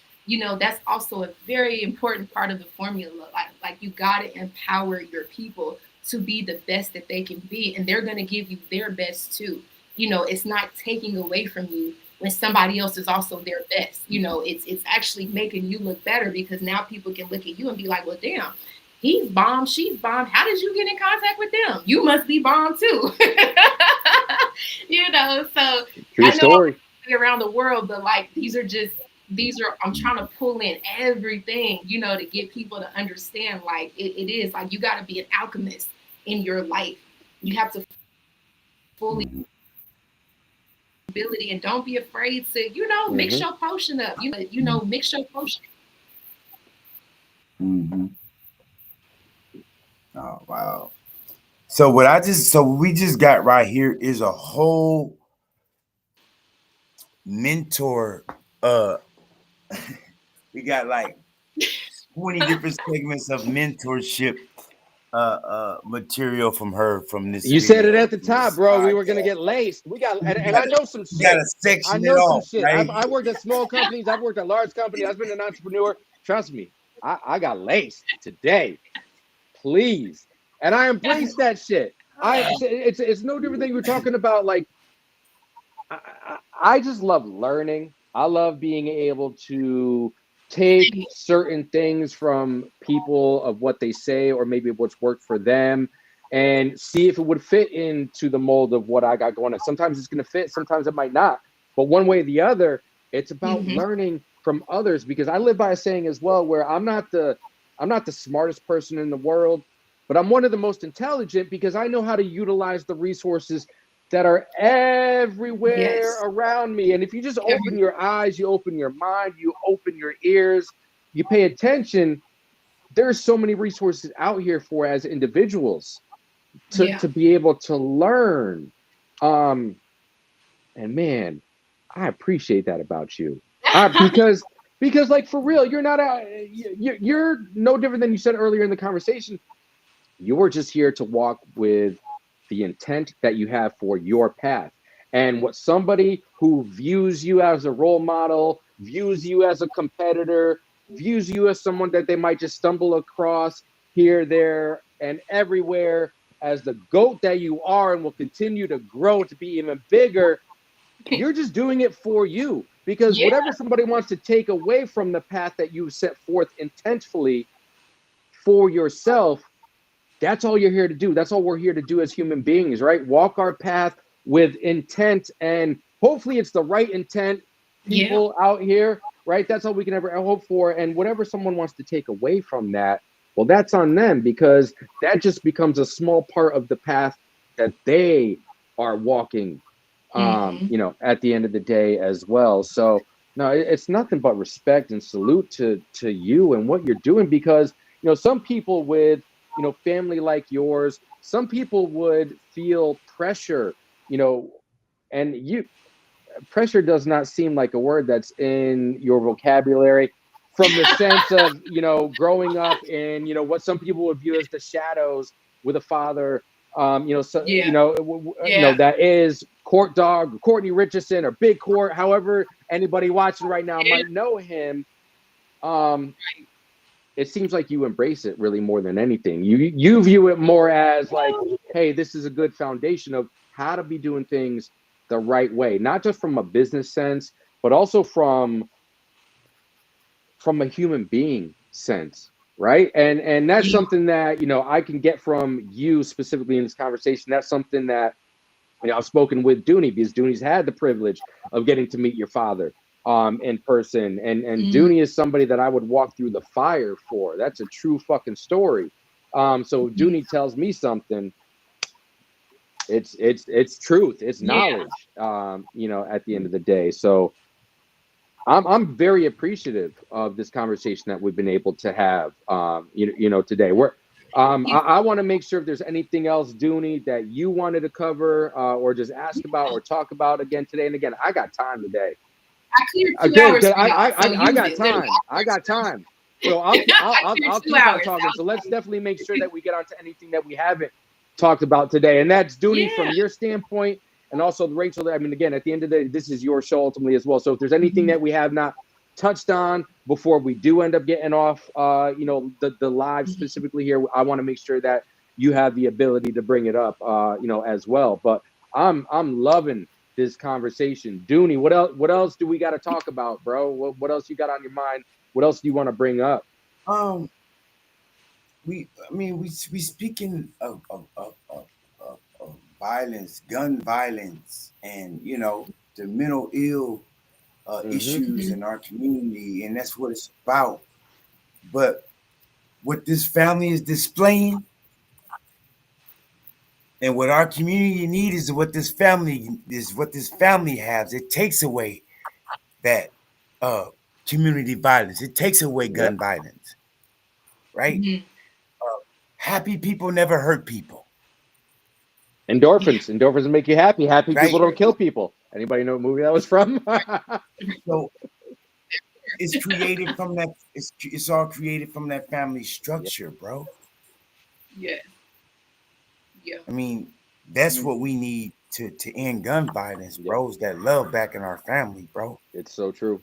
[SPEAKER 2] that's also a very important part of the formula. Like you got to empower your people to be the best that they can be. And they're going to give you their best too. It's not taking away from you when somebody else is also their best. It's actually making you look better, because now people can look at you and be like, well, damn, he's bomb, she's bomb. How did you get in contact with them? You must be bomb too. So
[SPEAKER 1] true story.
[SPEAKER 2] Around the world, but like these are I'm trying to pull in everything, to get people to understand, like it is like you got to be an alchemist in your life. You have to fully ability, and don't be afraid to, mix your potion up. Mix your potion.
[SPEAKER 3] Oh wow. So we just got right here is a whole mentor. We got like 20 different segments of mentorship material from this.
[SPEAKER 1] You said it at the top, bro. We were gonna get laced. And I know some shit.
[SPEAKER 3] Gotta section it off,
[SPEAKER 1] some shit.
[SPEAKER 3] right?
[SPEAKER 1] I worked at small companies. I've worked at large companies. I've been an entrepreneur. Trust me, I got laced today. Please. And I embrace that shit. It's no different than you were talking about. Like, I just love learning. I love being able to take certain things from people of what they say, or maybe what's worked for them, and see if it would fit into the mold of what I got going on. Sometimes it's going to fit, sometimes it might not. But one way or the other, it's about learning from others, because I live by a saying as well, where I'm not the smartest person in the world, but I'm one of the most intelligent, because I know how to utilize the resources that are everywhere around me. And if you just open your eyes, you open your mind, you open your ears, you pay attention, there's so many resources out here for as individuals to be able to learn. And man, I appreciate that about you. Because like, for real, you're not you're no different than you said earlier in the conversation. You're just here to walk with the intent that you have for your path. And what somebody who views you as a role model, views you as a competitor, views you as someone that they might just stumble across here, there, and everywhere, as the GOAT that you are and will continue to grow to be even bigger, you're just doing it for you. Because whatever somebody wants to take away from the path that you set forth intentfully for yourself, that's all you're here to do. That's all we're here to do as human beings, right? Walk our path with intent, and hopefully it's the right intent, people out here, right? That's all we can ever hope for. And whatever someone wants to take away from that, well, that's on them, because that just becomes a small part of the path that they are walking, at the end of the day as well. So no, it's nothing but respect and salute to you and what you're doing, because, some people with, family like yours, some people would feel pressure, and pressure does not seem like a word that's in your vocabulary. from the sense of, growing up in, what some people would view as the shadows with a father, that is Court Dog, Courtney Richardson, or Big Court, however anybody watching right now might know him. It seems like you embrace it really more than anything. You view it more as like, hey, this is a good foundation of how to be doing things the right way, not just from a business sense, but also from a human being sense, right? And that's something that I can get from you specifically in this conversation. That's something that I've spoken with Dooney, because Dooney's had the privilege of getting to meet your father in person, and Dooney is somebody that I would walk through the fire for. That's a true fucking story. So Dooney tells me something, it's truth, it's knowledge, at the end of the day. So I'm very appreciative of this conversation that we've been able to have today. I want to make sure if there's anything else, Dooney, that you wanted to cover or just ask about or talk about again today. And again, I got time today.
[SPEAKER 2] I got
[SPEAKER 1] time. I got time. So I'll keep on talking. So let's definitely make sure that we get onto anything that we haven't talked about today. And that's Dooney from your standpoint. And also Rachel, I mean, again, at the end of the day, this is your show ultimately as well. So if there's anything that we have not touched on before we do end up getting off, the live specifically here, I want to make sure that you have the ability to bring it up, as well. But I'm loving this conversation. Dooney, what else do we got to talk about, bro? What else you got on your mind? What else do you want to bring up?
[SPEAKER 3] We speaking of violence, gun violence, and the mental ill issues in our community, and that's what it's about. But what this family is displaying and what our community needs is what this family has. It takes away that community violence. It takes away gun violence, right? Happy people never hurt people.
[SPEAKER 1] Endorphins make you happy. Happy people don't kill people. Anybody know what movie that was from?
[SPEAKER 3] So it's created from that. It's all created from that family structure, bro.
[SPEAKER 2] Yeah.
[SPEAKER 3] I mean, that's what we need to end gun violence, bro. Is that love back in our family, bro.
[SPEAKER 1] It's so true.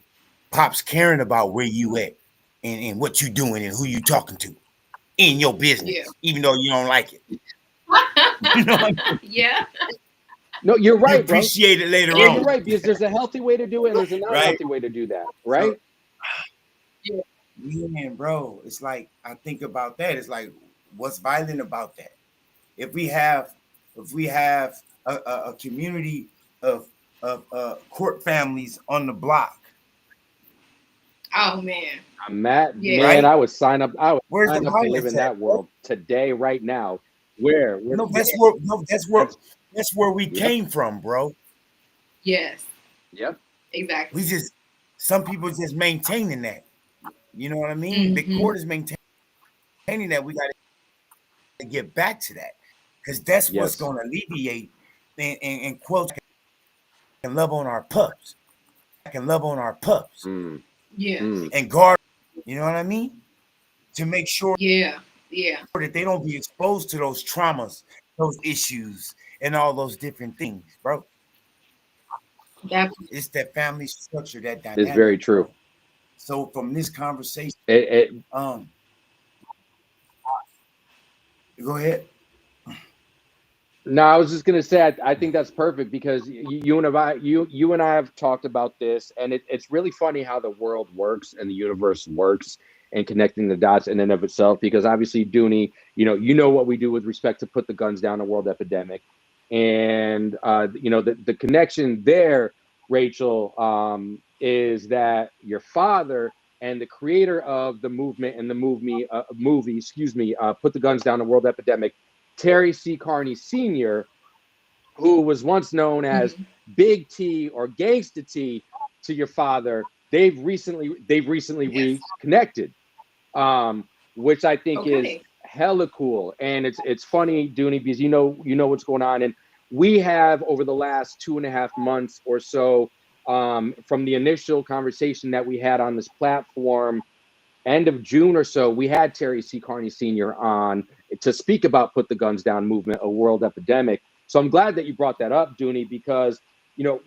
[SPEAKER 3] Pops caring about where you at and what you doing and who you talking to in your business, even though you don't like it.
[SPEAKER 2] Yeah.
[SPEAKER 1] No, you're right,
[SPEAKER 3] you appreciate it later on.
[SPEAKER 1] You're right, because there's a healthy way to do it and there's a not healthy way to do that, right?
[SPEAKER 3] So, yeah, bro. It's like I think about that. It's like, what's violent about that? If we have a community of court families on the block.
[SPEAKER 2] Oh man.
[SPEAKER 1] Man, I would sign up. I would sign up to live in that world today, right now.
[SPEAKER 3] That's where we came from, bro.
[SPEAKER 2] Yes.
[SPEAKER 1] Yep.
[SPEAKER 2] Exactly.
[SPEAKER 3] Some people just maintaining that. You know what I mean? Big Court is maintaining that. We got to get back to that, because that's what's going to alleviate and quotes and love on our pups. And guard. You know what I mean? To make sure.
[SPEAKER 2] Yeah.
[SPEAKER 3] That they don't be exposed to those traumas, those issues, and all those different things, bro. It's that family structure, that dynamic.
[SPEAKER 1] It's very true.
[SPEAKER 3] So from this conversation, go ahead.
[SPEAKER 1] No, I was just gonna say I think that's perfect, because you and I have talked about this, and it's really funny how the world works and the universe works, and connecting the dots in and of itself. Because obviously, Dooney, you know what we do with respect to put the guns down, a world epidemic, and the connection there, Rachel, is that your father and the creator of the movement and the movie, Put the Guns Down, a World Epidemic, Terry C. Carney Sr., who was once known as Big T or Gangsta T to your father, they've recently reconnected, which I think is hella cool. And it's funny, Dooney, because you know what's going on. And we have, over the last 2.5 months or so, from the initial conversation that we had on this platform, end of June or so, we had Terry C. Carney Sr. on to speak about Put the Guns Down movement, a world epidemic. So I'm glad that you brought that up, Dooney, because, you know,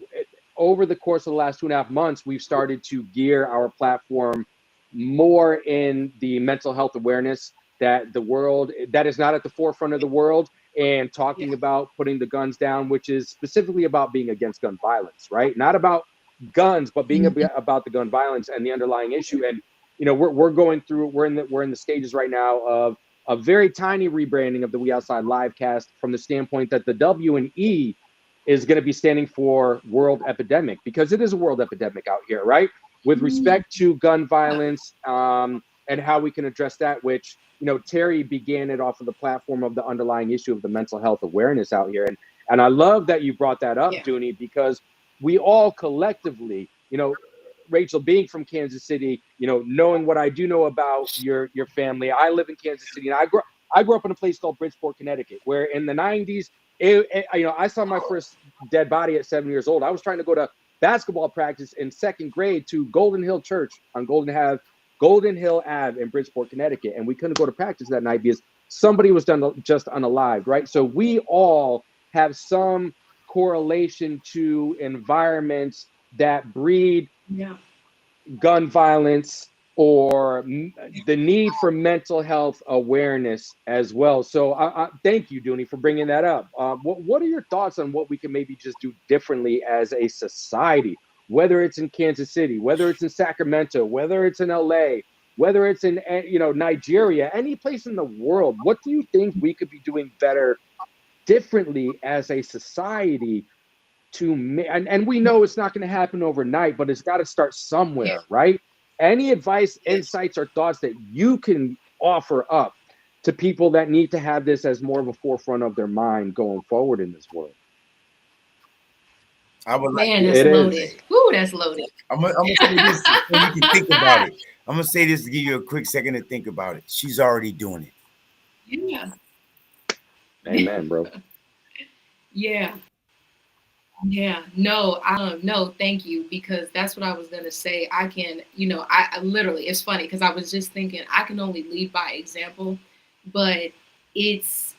[SPEAKER 1] over the course of the last 2.5 months, we've started to gear our platform more in the mental health awareness that the world, that is not at the forefront of the world, and talking about putting the guns down, which is specifically about being against gun violence, right? Not about guns, but being about the gun violence and the underlying issue. And, you know, we're going through, we're in the stages right now of a very tiny rebranding of the We Outside Livecast, from the standpoint that the W and E is going to be standing for world epidemic, because it is a world epidemic out here, right? With respect to gun violence, and how we can address that, which, you know, Terry began it off of the platform of the underlying issue of the mental health awareness out here. And I love that you brought that up, Dooney, because we all collectively, you know, Rachel, being from Kansas City, you know, knowing what I do know about your family, I live in Kansas City, and I grew up in a place called Bridgeport, Connecticut, where in the 90s, you know, I saw my first dead body at 7 years old. I was trying to go to basketball practice in second grade to Golden Hill Church on Golden Hill Ave in Bridgeport, Connecticut, and we couldn't go to practice that night because somebody was just unalived, right? So we all have some correlation to environments that breed gun violence or the need for mental health awareness as well. So I thank you, Dooney, for bringing that up. What are your thoughts on what we can maybe just do differently as a society, whether it's in Kansas City, whether it's in Sacramento, whether it's in LA, whether it's in, you know, Nigeria, any place in the world? What do you think we could be doing better, differently as a society and we know it's not going to happen overnight, but it's got to start somewhere, right? Any advice, insights, or thoughts that you can offer up to people that need to have this as more of a forefront of their mind going forward in this world?
[SPEAKER 3] I would
[SPEAKER 2] Man, that's loaded. Ooh, that's loaded.
[SPEAKER 3] I'm gonna say this so you can think about it. I'm gonna say this to give you a quick second to think about it. She's already doing it.
[SPEAKER 2] Yeah.
[SPEAKER 1] Amen, bro.
[SPEAKER 2] Yeah. No, no, thank you, because that's what I was gonna say. I can, you know, I literally, it's funny because I was just thinking I can only lead by example, but it's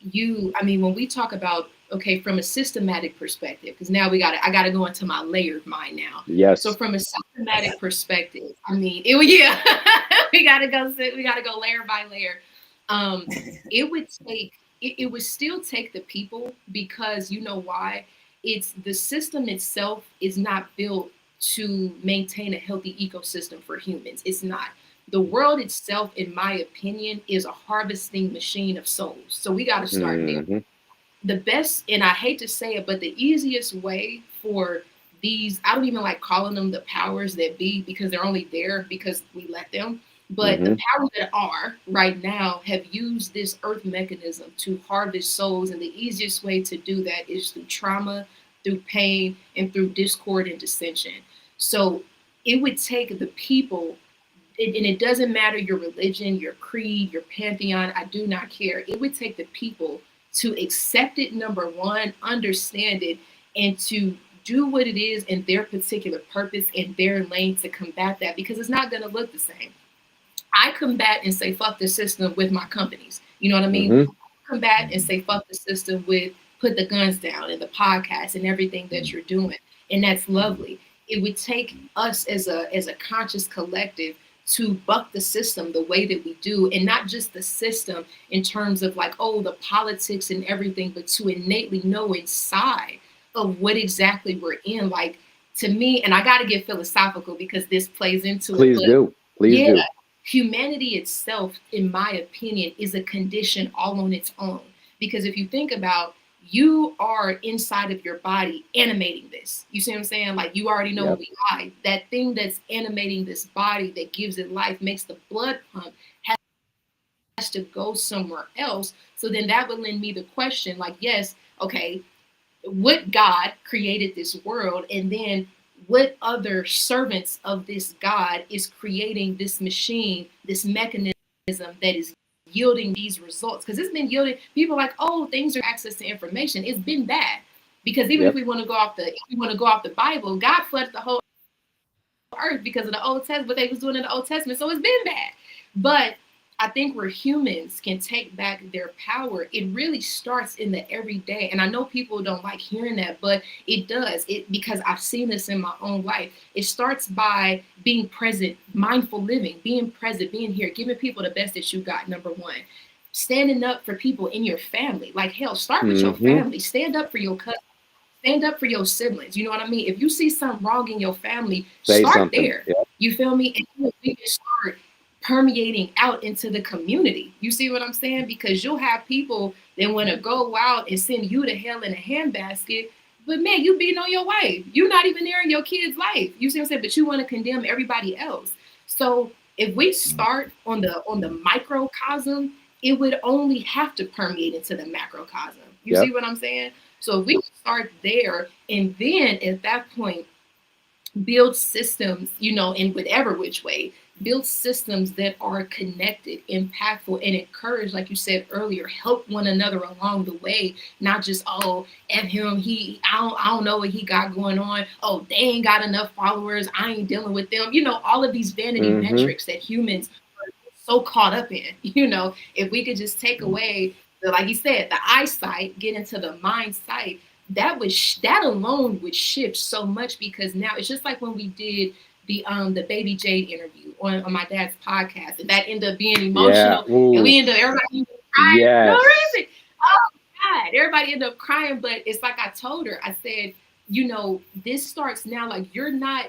[SPEAKER 2] I mean, when we talk about, okay, from a systematic perspective, because now I gotta go into my layered mind now.
[SPEAKER 1] Yes.
[SPEAKER 2] So from a systematic perspective, I mean, we gotta go layer by layer. It would still take the people, because you know why? It's the system itself is not built to maintain a healthy ecosystem for humans. It's not. The world itself, in my opinion, is a harvesting machine of souls. So we got to start there. The best, and I hate to say it, but the easiest way for these, I don't even like calling them the powers that be, because they're only there because we let them. But the powers that are right now have used this earth mechanism to harvest souls. And the easiest way to do that is through trauma, through pain, and through discord and dissension. So it would take the people, and it doesn't matter your religion, your creed, your pantheon, I do not care. It would take the people to accept it, number one, understand it, and to do what it is in their particular purpose, in their lane, to combat that, because it's not going to look the same. I combat and say fuck the system with my companies. You know what I mean? Combat and say fuck the system with Put the Guns Down and the podcast and everything that you're doing. And that's lovely. It would take us as a conscious collective to buck the system the way that we do, and not just the system in terms of like, oh, the politics and everything, but to innately know inside of what exactly we're in. Like, to me, and I got to get philosophical because this plays into it.
[SPEAKER 1] Please do.
[SPEAKER 2] Humanity itself, in my opinion, is a condition all on its own. Because if you think about, you are inside of your body animating this. You see what I'm saying? Like, you already know when we die, that thing that's animating this body, that gives it life, makes the blood pump, has to go somewhere else. So then that would lend me the question, like, yes, okay, what God created this world, and then what other servants of this God is creating this machine, this mechanism that is yielding these results? Because it's been yielding. People are like, oh, things are access to information. It's been bad, because even if we want to go off the Bible, God flooded the whole earth because of the Old Testament, what they was doing in the Old Testament. So it's been bad. But I think where humans can take back their power, it really starts in the everyday. And I know people don't like hearing that, but it does. Because I've seen this in my own life. It starts by being present, mindful living, being present, being here, giving people the best that you got, number one. Standing up for people in your family. Like, hell, start with your family. Stand up for your cousin. Stand up for your siblings. You know what I mean? If you see something wrong in your family, start there. Yeah. You feel me? And we can start permeating out into the community. You see what I'm saying? Because you'll have people that want to go out and send you to hell in a handbasket. But man, you beating on your wife. You're not even there in your kid's life. You see what I'm saying? But you want to condemn everybody else. So if we start on the microcosm, it would only have to permeate into the macrocosm. You see what I'm saying? So if we start there, and then at that point, build systems, in whatever which way, build systems that are connected, impactful, and encourage, like you said earlier, help one another along the way, not just, F him, I don't know what he got going on. Oh, they ain't got enough followers. I ain't dealing with them. All of these vanity metrics that humans are so caught up in, if we could just take away like you said, the eyesight, get into the mind sight, that alone would shift so much, because now it's just like when we did the Baby Jade interview on my dad's podcast, and that ended up being emotional, and we ended up everybody crying. Yes. No reason. Oh God, everybody ended up crying, but it's like I told her, I said, this starts now. Like,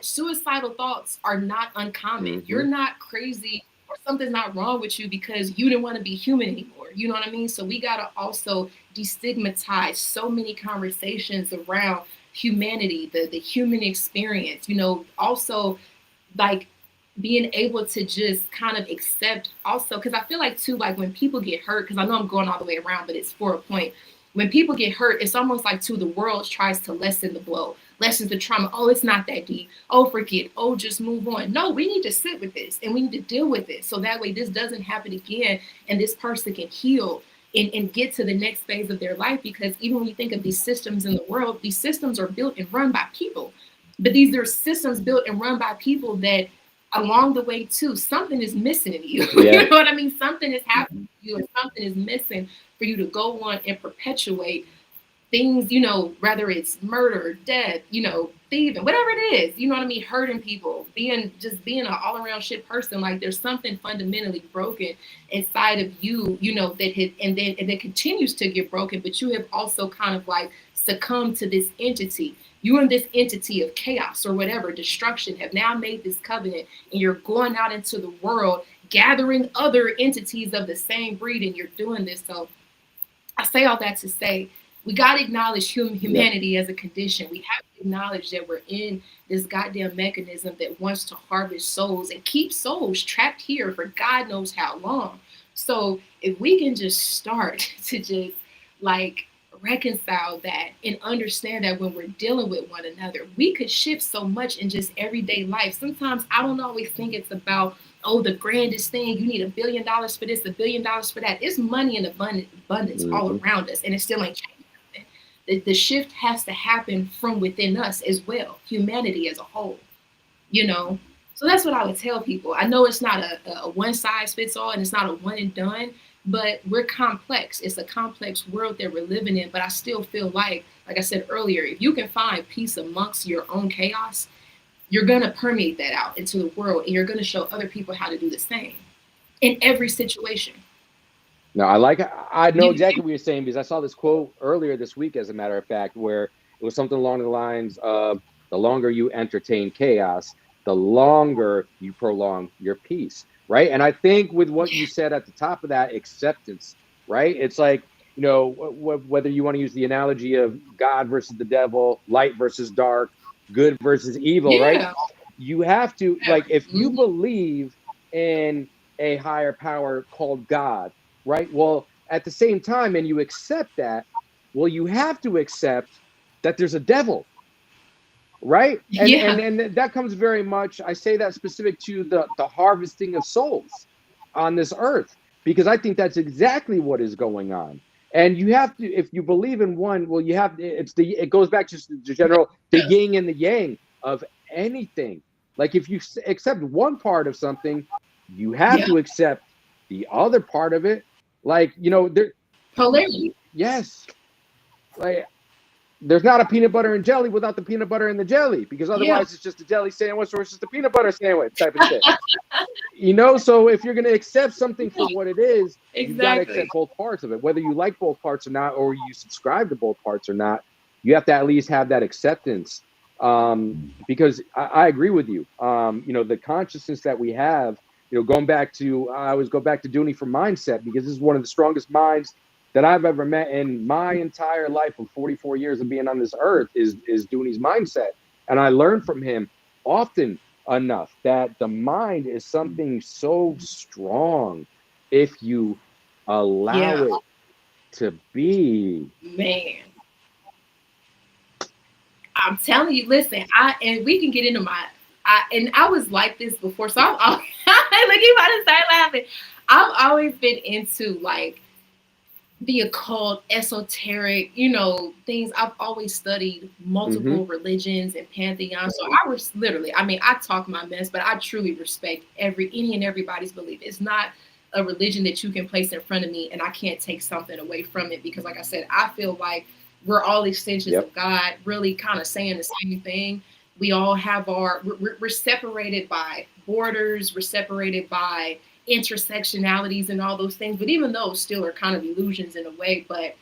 [SPEAKER 2] suicidal thoughts are not uncommon. You're not crazy, or something's not wrong with you because you didn't want to be human anymore. You know what I mean? So we got to also destigmatize so many conversations around humanity, the human experience, also like being able to just kind of accept also, because I feel like too, like when people get hurt, because I know I'm going all the way around, but it's for a point. When people get hurt, it's almost like too, the world tries to lessen the blow, lessens the trauma. Oh, it's not that deep. Oh, forget. Oh, just move on. No, we need to sit with this and we need to deal with it. So that way this doesn't happen again, and this person can heal and get to the next phase of their life. Because even when you think of these systems in the world, these systems are built and run by people. But these are systems built and run by people that along the way too, something is missing in you. Yeah. You know what I mean? Something is happening to you, and something is missing for you to go on and perpetuate things, whether it's murder, death, thieving, whatever it is, you know what I mean? Hurting people, being an all around shit person. Like, there's something fundamentally broken inside of you, that continues to get broken, but you have also kind of like succumbed to this entity. You and this entity of chaos or whatever, destruction, have now made this covenant, and you're going out into the world, gathering other entities of the same breed, and you're doing this. So I say all that to say, we got to acknowledge humanity as a condition. We have to acknowledge that we're in this goddamn mechanism that wants to harvest souls and keep souls trapped here for God knows how long. So if we can just start to just like reconcile that and understand that when we're dealing with one another, we could shift so much in just everyday life. Sometimes I don't always think it's about, the grandest thing. You need $1 billion for this, $1 billion for that. It's money in abundance all around us, and it still ain't changing. The shift has to happen from within us as well, humanity as a whole, So that's what I would tell people. I know it's not a one size fits all, and it's not a one and done, but we're complex. It's a complex world that we're living in. But I still feel like I said earlier, if you can find peace amongst your own chaos, you're going to permeate that out into the world, and you're going to show other people how to do the same in every situation.
[SPEAKER 1] No, I know exactly what you're saying, because I saw this quote earlier this week, as a matter of fact, where it was something along the lines of, the longer you entertain chaos, the longer you prolong your peace, right? And I think with what you said at the top of that, acceptance, right? It's like, whether you want to use the analogy of God versus the devil, light versus dark, good versus evil, right? You have to, like, if you believe in a higher power called God, right? Well, at the same time, and you accept that, well, you have to accept that there's a devil, right? And that comes very much, I say that specific to the harvesting of souls on this earth, because I think that's exactly what is going on. And you have to, if you believe in one, well, it goes back to the general, the yin and the yang of anything, Like if you accept one part of something, you have to accept the other part of it. Like, there
[SPEAKER 2] polarity.
[SPEAKER 1] Yes. Like there's not a peanut butter and jelly without the peanut butter and the jelly, because otherwise it's just a jelly sandwich or it's just a peanut butter sandwich type of shit. So if you're going to accept something for what it is, you've got to accept both parts of it, whether you like both parts or not, or you subscribe to both parts or not. You have to at least have that acceptance, because I agree with you. The consciousness that we have, going back to, I always go back to Dooney for mindset, because this is one of the strongest minds that I've ever met in my entire life of 44 years of being on this earth is Dooney's mindset. And I learned from him often enough that the mind is something so strong if you allow it to be.
[SPEAKER 2] Man, I'm telling you, listen, and we can get into I was like this before, so I'm look, you about to start laughing. I've always been into like the occult, esoteric, things. I've always studied multiple religions and pantheons. So I was literally, I talk my mess, but I truly respect any and everybody's belief. It's not a religion that you can place in front of me and I can't take something away from it, because like I said, I feel like we're all extensions of God, really kind of saying the same thing. We all have we're separated by borders, we're separated by intersectionalities and all those things, but even those still are kind of illusions in a way. But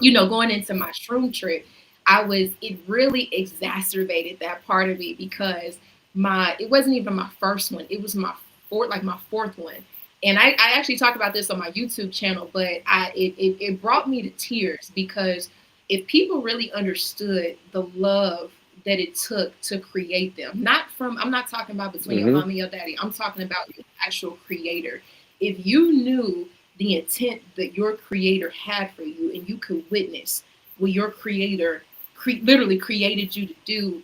[SPEAKER 2] going into my shroom trip, it really exacerbated that part of me, because it wasn't even my first one, it was my fourth one. And I actually talk about this on my YouTube channel, but it brought me to tears, because if people really understood the love that it took to create them, I'm not talking about between your mom and your daddy, I'm talking about the actual creator. If you knew the intent that your creator had for you, and you could witness what your creator literally created you to do,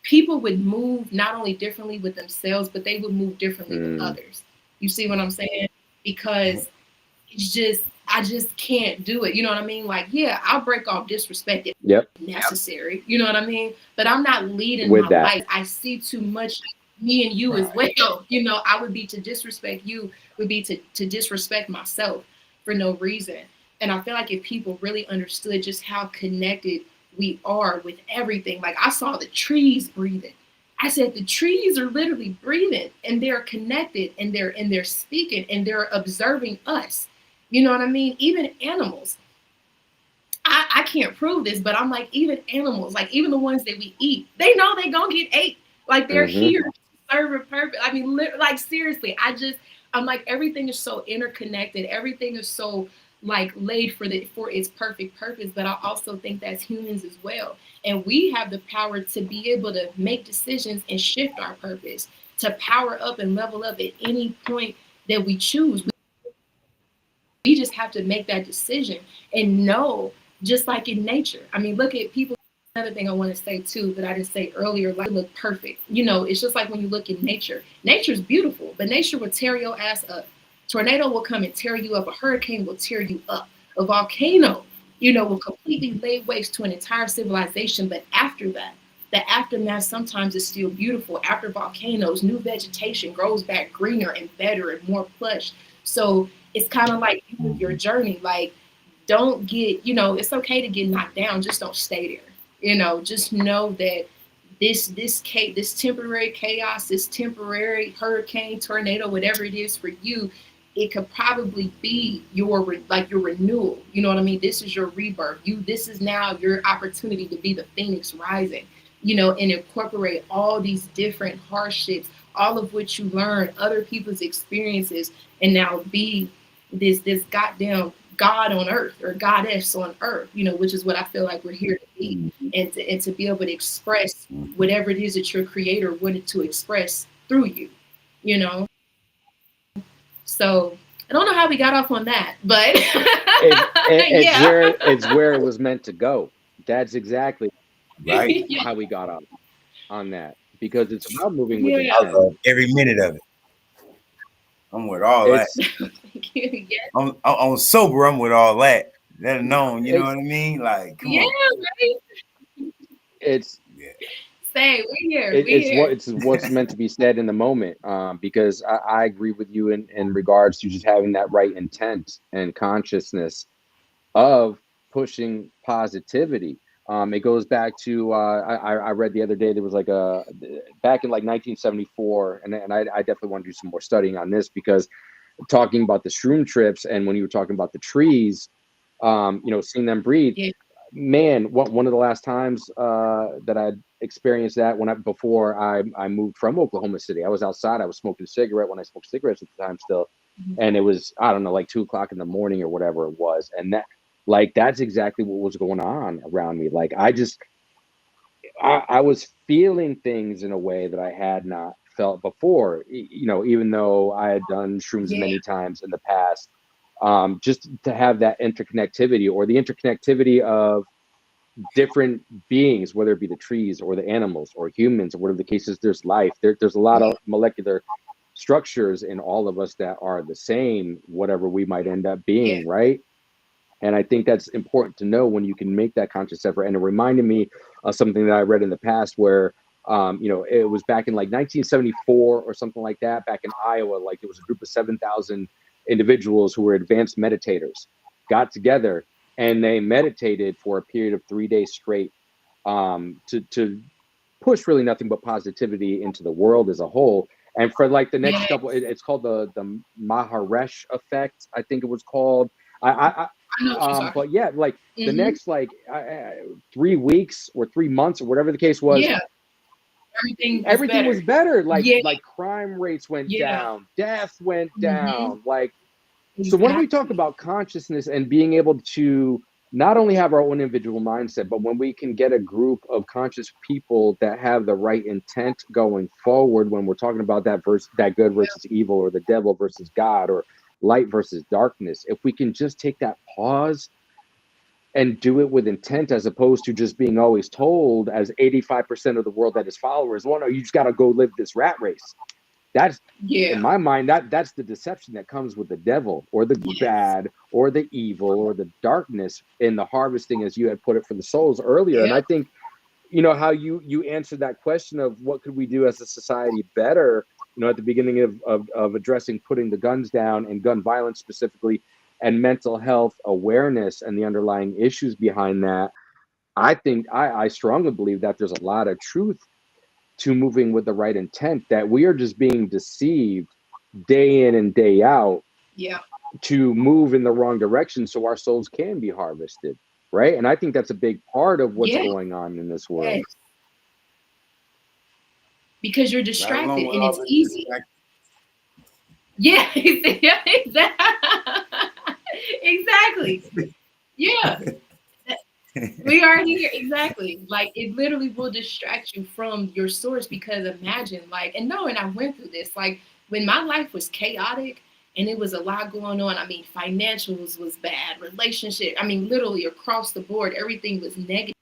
[SPEAKER 2] people would move not only differently with themselves, but they would move differently with others. You see what I'm saying? Because I just can't do it. You know what I mean? Like, I'll break off disrespect if necessary. You know what I mean? But I'm not leading my life. I see too much me and you as well. I would be to disrespect you, would be to disrespect myself for no reason. And I feel like if people really understood just how connected we are with everything, like I saw the trees breathing. I said the trees are literally breathing, and they're connected, and they're speaking, and they're observing us. You know what I mean? Even animals. I can't prove this, but I'm like, even animals, like even the ones that we eat, they know they're gonna get ate. Like they're here to serve a purpose. I mean, like seriously, I'm like, everything is so interconnected. Everything is so like laid for its perfect purpose. But I also think that's humans as well. And we have the power to be able to make decisions and shift our purpose, to power up and level up at any point that we choose. We just have to make that decision and know, just like in nature. I mean, look at people. Another thing I want to say too, that I didn't say earlier, like look perfect. It's just like when you look in nature. Nature's beautiful, but nature will tear your ass up. Tornado will come and tear you up. A hurricane will tear you up. A volcano, will completely lay waste to an entire civilization. But after that, the aftermath sometimes is still beautiful. After volcanoes, new vegetation grows back greener and better and more plush. So it's kind of like your journey. Like, don't get, it's okay to get knocked down. Just don't stay there. Just know that this temporary chaos, this temporary hurricane, tornado, whatever it is for you, it could probably be your renewal. You know what I mean? This is your rebirth. This is now your opportunity to be the phoenix rising, and incorporate all these different hardships, all of which you learn, other people's experiences, and now be this goddamn God on earth, or goddess on earth, which is what I feel like we're here to be, and to be able to express whatever it is that your creator wanted to express through you, So I don't know how we got off on that, but
[SPEAKER 1] it's where it was meant to go. That's exactly
[SPEAKER 3] right
[SPEAKER 1] how we got off on that, because it's about moving with intent.
[SPEAKER 3] Every minute of it. I'm with all that. I'm sober. I'm with all that. Let it known. You know what I mean? Like, come on.
[SPEAKER 2] Right. Say, we here.
[SPEAKER 1] It's what's meant to be said in the moment. Because I agree with you in regards to just having that right intent and consciousness of pushing positivity. It goes back to I read the other day, there was like back in like 1974, and I definitely want to do some more studying on this, because talking about the shroom trips, and when you were talking about the trees, seeing them breathe.
[SPEAKER 2] Yeah.
[SPEAKER 1] Man, one of the last times that I'd experienced that before I moved from Oklahoma City, I was outside, I was smoking a cigarette when I smoked cigarettes at the time still, and it was, I don't know, like 2:00 in the morning or whatever it was, and that's exactly what was going on around me. Like I was feeling things in a way that I had not felt before, even though I had done shrooms many times in the past. Just to have that interconnectivity, or the interconnectivity of different beings, whether it be the trees or the animals or humans or whatever the case is, there's life. There's a lot of molecular structures in all of us that are the same, whatever we might end up being, right? And I think that's important to know when you can make that conscious effort. And it reminded me of something that I read in the past where, it was back in like 1974 or something like that, back in Iowa. Like, there was a group of 7,000 individuals who were advanced meditators, got together and they meditated for a period of 3 days straight, to push really nothing but positivity into the world as a whole. And for like the next couple, it's called the Maharishi effect, I think it was called. But yeah, like the next like 3 weeks or 3 months or whatever the case was, everything was better. Like crime rates went down, death went down. Like, so when we talk about consciousness and being able to not only have our own individual mindset, but when we can get a group of conscious people that have the right intent going forward, when we're talking about that good versus evil, or the devil versus God, or light versus darkness, if we can just take that pause and do it with intent, as opposed to just being always told, as 85% of the world that is followers, well, no, you just got to go live this rat race. That's in my mind, that's the deception that comes with the devil, or the bad, or the evil, or the darkness in the harvesting, as you had put it, for the souls earlier. And I think, how you answered that question of what could we do as a society better, at the beginning of addressing putting the guns down, and gun violence specifically, and mental health awareness and the underlying issues behind that. I think I strongly believe that there's a lot of truth to moving with the right intent, that we are just being deceived day in and day out to move in the wrong direction so our souls can be harvested, right? And I think that's a big part of what's going on in this world.
[SPEAKER 2] Because you're distracted and it's easy. Yeah, exactly. Yeah. We are here, exactly. Like, it literally will distract you from your source, because imagine, like, and I went through this, like, when my life was chaotic and it was a lot going on. I mean, financials was bad, relationship, I mean, literally across the board, everything was negative.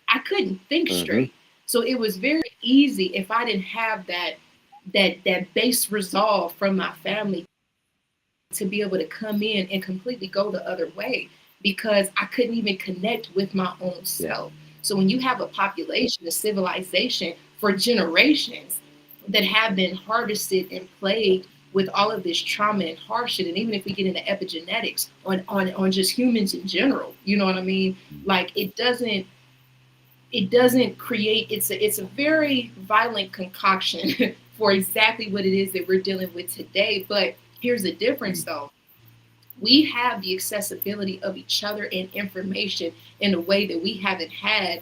[SPEAKER 2] I couldn't think straight. So it was very easy, if I didn't have that base resolve from my family, to be able to come in and completely go the other way, because I couldn't even connect with my own self. So when you have a population, a civilization for generations that have been harvested and plagued with all of this trauma and hardship, and even if we get into epigenetics on just humans in general, you know what I mean? Like, it doesn't create, it's a very violent concoction for exactly what it is that we're dealing with today. But here's the difference though. We have the accessibility of each other and information in a way that we haven't had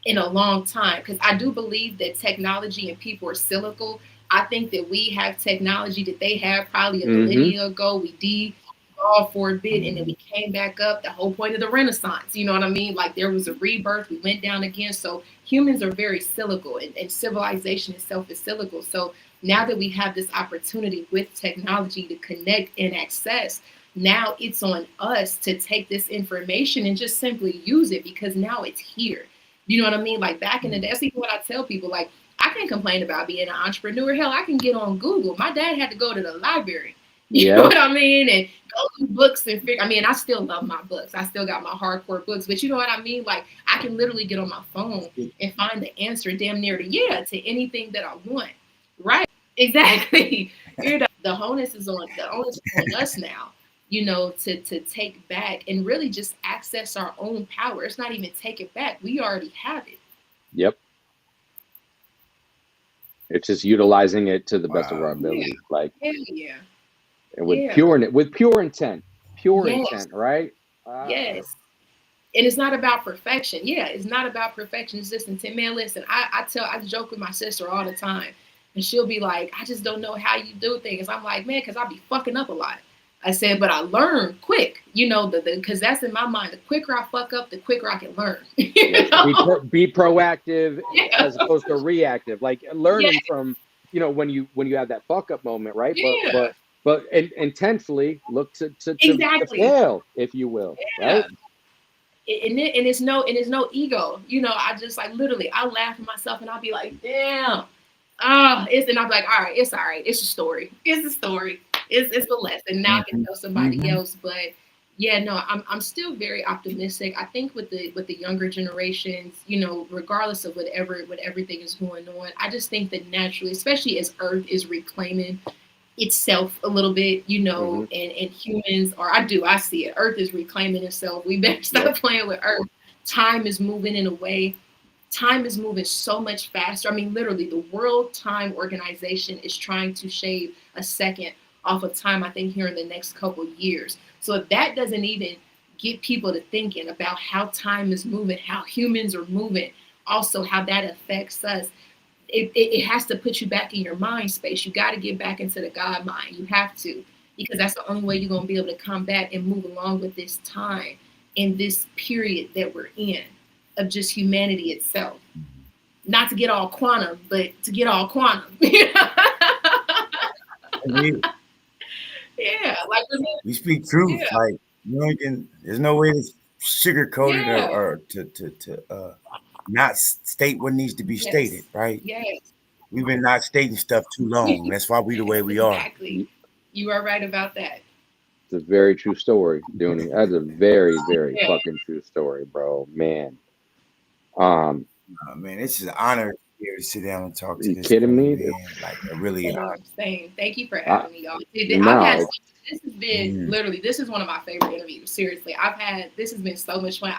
[SPEAKER 2] in a long time. Because I do believe that technology and people are cyclical. I think that we have technology that they had probably a millennia ago. We devolved for a bit, and then we came back up. The whole point of the Renaissance, you know what I mean? Like, there was a rebirth. We went down again. So humans are very cyclical, and civilization itself is cyclical. So now that we have this opportunity with technology to connect and access, now it's on us to take this information and just simply use it, because now it's here. You know what I mean? Like, back in the day, that's even what I tell people. Like, I can't complain about being an entrepreneur. Hell, I can get on Google. My dad had to go to the library. You know what I mean? And go through books and figure. I mean, I still love my books. I still got my hardcore books, but you know what I mean? Like, I can literally get on my phone and find the answer damn near to anything that I want. Right? Exactly. You know, the onus is on us now. You know, to take back and really just access our own power. It's not even take it back. We already have it.
[SPEAKER 1] Yep. It's just utilizing it to the best of our ability. Like, and with pure intent, intent, right?
[SPEAKER 2] Yes. And it's not about perfection. Yeah, it's not about perfection. It's just intent. Man, listen, I joke with my sister all the time, and she'll be like, I just don't know how you do things. I'm like, man, because I be fucking up a lot. I said, but I learn quick, you know, because that's in my mind. The quicker I fuck up, the quicker I can learn.
[SPEAKER 1] Be proactive as opposed to reactive. Like learning from, you know, when you have that fuck up moment, right? But intensely look to fail, if you will, right?
[SPEAKER 2] And it's no ego. You know, I just like literally I laugh at myself and I'll be like, damn. And I'll be like, all right. It's a story. It's a story. It's a lesson. Now I can tell somebody else. But yeah, no, I'm still very optimistic. I think with the younger generations, you know, regardless of what everything is going on, I just think that naturally, especially as Earth is reclaiming itself a little bit, you know, and humans I see it. Earth is reclaiming itself. We better stop playing with Earth. Time is moving in a way. Time is moving so much faster. I mean, literally, the World Time Organization is trying to shave a second off of time, I think, here in the next couple of years. So if that doesn't even get people to thinking about how time is moving, how humans are moving, also how that affects us, it has to put you back in your mind space. You got to get back into the God mind. You have to, because that's the only way you're going to be able to combat and move along with this time in this period that we're in of just humanity itself. Not to get all quantum, but to get all quantum. Yeah, like
[SPEAKER 3] we speak truth. Yeah. Like there's no way to sugarcoat it or to not state what needs to be stated, right?
[SPEAKER 2] Yes.
[SPEAKER 3] We've been not stating stuff too long. That's why we the way we are.
[SPEAKER 2] Exactly. You are right about that.
[SPEAKER 1] It's a very true story, Dooney. That's a very, very fucking true story, bro. Man.
[SPEAKER 3] Man, it's an honor here to sit down and talk to this.
[SPEAKER 1] You kidding me?
[SPEAKER 3] Man. Like really.
[SPEAKER 2] Same. Thank you for having me, y'all. This has been literally. This is one of my favorite interviews. Seriously, this has been so much fun.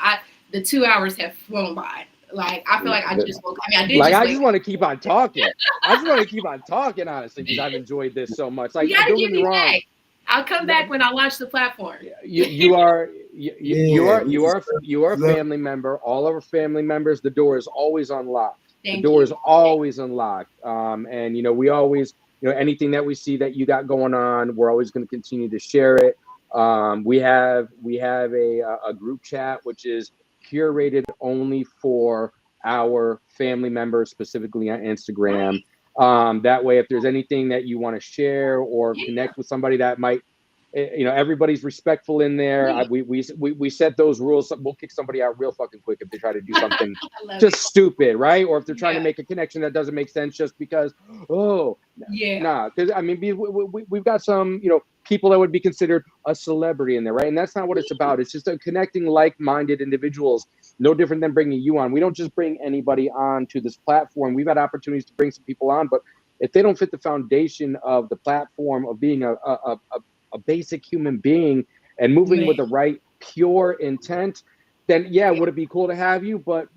[SPEAKER 2] The 2 hours have flown by. Like I feel like I just woke. I mean, I did.
[SPEAKER 1] Like I just want to keep on talking. I just want to keep on talking, honestly, because I've enjoyed this so much. Like, don't get me wrong.
[SPEAKER 2] Back. I'll come back when I launch the platform.
[SPEAKER 1] You are a family member. All of our family members. The door is always unlocked. The door is always unlocked. And you know, we always, you know, anything that we see that you got going on, we're always going to continue to share it. We have a group chat which is curated only for our family members, specifically on Instagram. That way, if there's anything that you want to share or connect with somebody that might, you know, everybody's respectful in there. We set those rules. We'll kick somebody out real fucking quick if they try to do something just stupid, right? Or if they're trying to make a connection that doesn't make sense just because, because I mean, we've got some, you know, people that would be considered a celebrity in there, right? And that's not what it's about. It's just connecting like-minded individuals, no different than bringing you on. We don't just bring anybody on to this platform. We've had opportunities to bring some people on, but if they don't fit the foundation of the platform of being a basic human being and moving with the right pure intent, then would it be cool to have you? But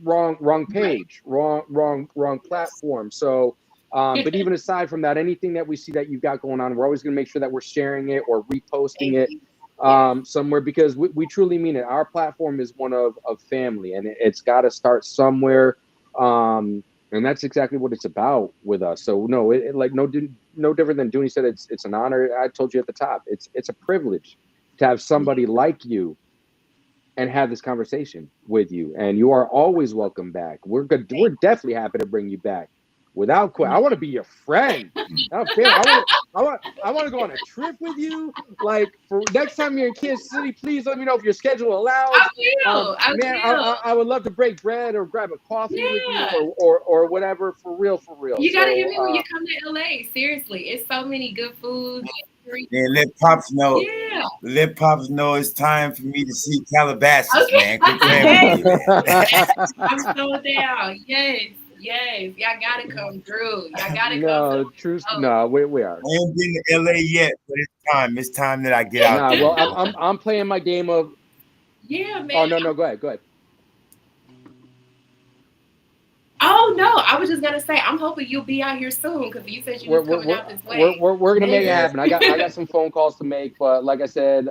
[SPEAKER 1] wrong page, wrong platform. So, but even aside from that, anything that we see that you've got going on, we're always going to make sure that we're sharing it or reposting it somewhere, because we truly mean it. Our platform is one of family, and it's got to start somewhere. And that's exactly what it's about with us. So no, no different than Dooney said. It's an honor. I told you at the top, it's a privilege to have somebody like you and have this conversation with you. And you are always welcome back. We're good. We're definitely happy to bring you back. Without question, I want to be your friend. I want to go on a trip with you. Like for next time you're in Kansas City, please let me know if your schedule allows.
[SPEAKER 2] I will.
[SPEAKER 1] I would love to break bread or grab a coffee with you or whatever. For real.
[SPEAKER 2] You gotta hit me when you come to LA. Seriously, it's so many good food.
[SPEAKER 3] And let Pops know.
[SPEAKER 2] Yeah.
[SPEAKER 3] Let Pops know it's time for me to see Calabasas,
[SPEAKER 2] Okay.
[SPEAKER 3] man. Quit playing with me.
[SPEAKER 2] I'm so down. Yes. Y'all gotta come through. Y'all gotta
[SPEAKER 1] No,
[SPEAKER 2] come
[SPEAKER 1] true.
[SPEAKER 2] through.
[SPEAKER 1] No, we are.
[SPEAKER 3] I ain't been to LA yet, but it's time. It's time that I get out
[SPEAKER 1] Nah,
[SPEAKER 3] there.
[SPEAKER 1] well, I'm playing my game of.
[SPEAKER 2] Yeah, man.
[SPEAKER 1] Oh no, go ahead.
[SPEAKER 2] Oh no, I was just gonna say I'm hoping you'll be out here soon because you said you was coming out this way.
[SPEAKER 1] We're gonna make it happen. I got some phone calls to make, but like I said,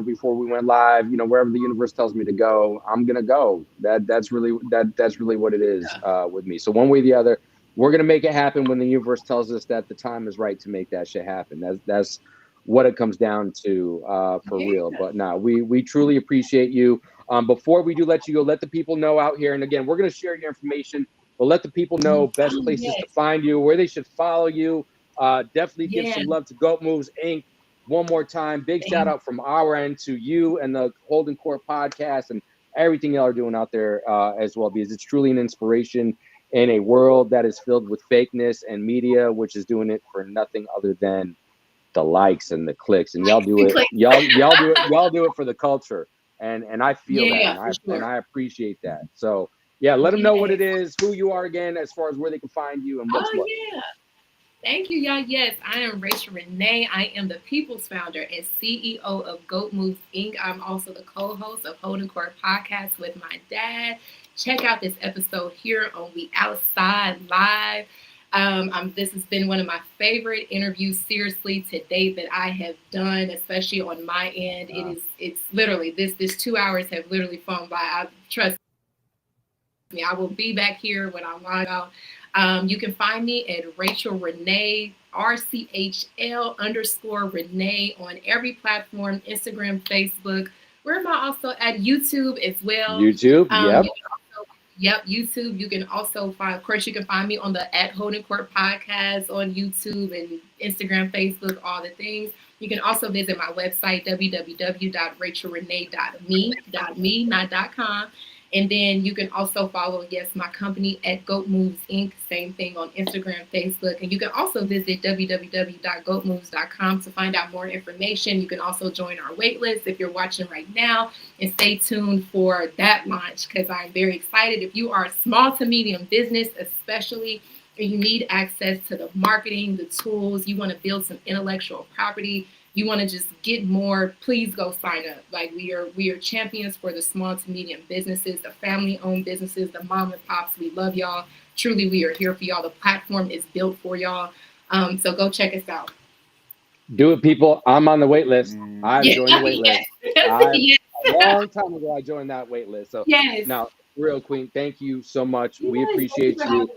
[SPEAKER 1] before we went live, wherever the universe tells me to go, I'm gonna go. That's really what it is with me. So one way or the other, we're gonna make it happen when the universe tells us that the time is right to make that shit happen. That's what it comes down to for real. But no, we truly appreciate you. Before we do let you go, let the people know out here, and again, we're gonna share your information. But let the people know best places to find you, where they should follow you. Definitely give some love to Goat Moves Inc. One more time. Big shout out from our end to you and the Holdin Court Podcast and everything y'all are doing out there as well, because it's truly an inspiration in a world that is filled with fakeness and media, which is doing it for nothing other than the likes and the clicks. And y'all do it. Y'all do it for the culture. And I feel that, and I appreciate that. So. Yeah, let them know what it is, who you are again, as far as where they can find you and what's what.
[SPEAKER 2] Yeah. Thank you, y'all. Yes, I am Rachel Renee. I am the People's Founder and CEO of Goat Moves Inc. I'm also the co-host of Holdin Court Podcast with my dad. Check out this episode here on We Outside Live. This has been one of my favorite interviews, seriously, to date that I have done, especially on my end. It's literally this 2 hours have literally flown by. I trust me, I will be back here when I'm on out. You can find me at Rachel Renee, RCHL_Renee on every platform, Instagram, Facebook. Where am I also at YouTube as well?
[SPEAKER 1] YouTube,
[SPEAKER 2] yep. YouTube. You can also find, of course, you can find me on the at Holdin Court Podcast on YouTube and Instagram, Facebook, all the things. You can also visit my website, www.rachelrenee.me, not .com. And then you can also follow, my company at Goat Moves Inc. Same thing on Instagram, Facebook. And you can also visit www.goatmoves.com to find out more information. You can also join our waitlist if you're watching right now. And stay tuned for that launch because I'm very excited. If you are a small to medium business, especially, and you need access to the marketing, the tools, you want to build some intellectual property, you want to just get more, please go sign up. Like we are champions for the small to medium businesses, the family-owned businesses, the mom and pops. We love y'all. Truly, we are here for y'all. The platform is built for y'all. So go check us out.
[SPEAKER 1] Do it, people. I'm on the wait list. I've joined the wait list. A long time ago, I joined that wait list. So now, real queen, thank you so much. We appreciate you.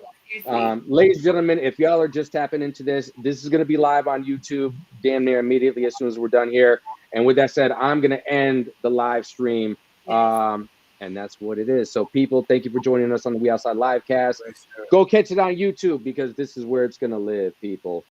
[SPEAKER 1] Ladies and gentlemen, if y'all are just tapping into this is going to be live on YouTube damn near immediately as soon as we're done here. And with that said, I'm going to end the live stream. And that's what it is. So people, thank you for joining us on the We Outside Livecast. Go catch it on YouTube because this is where it's going to live, people.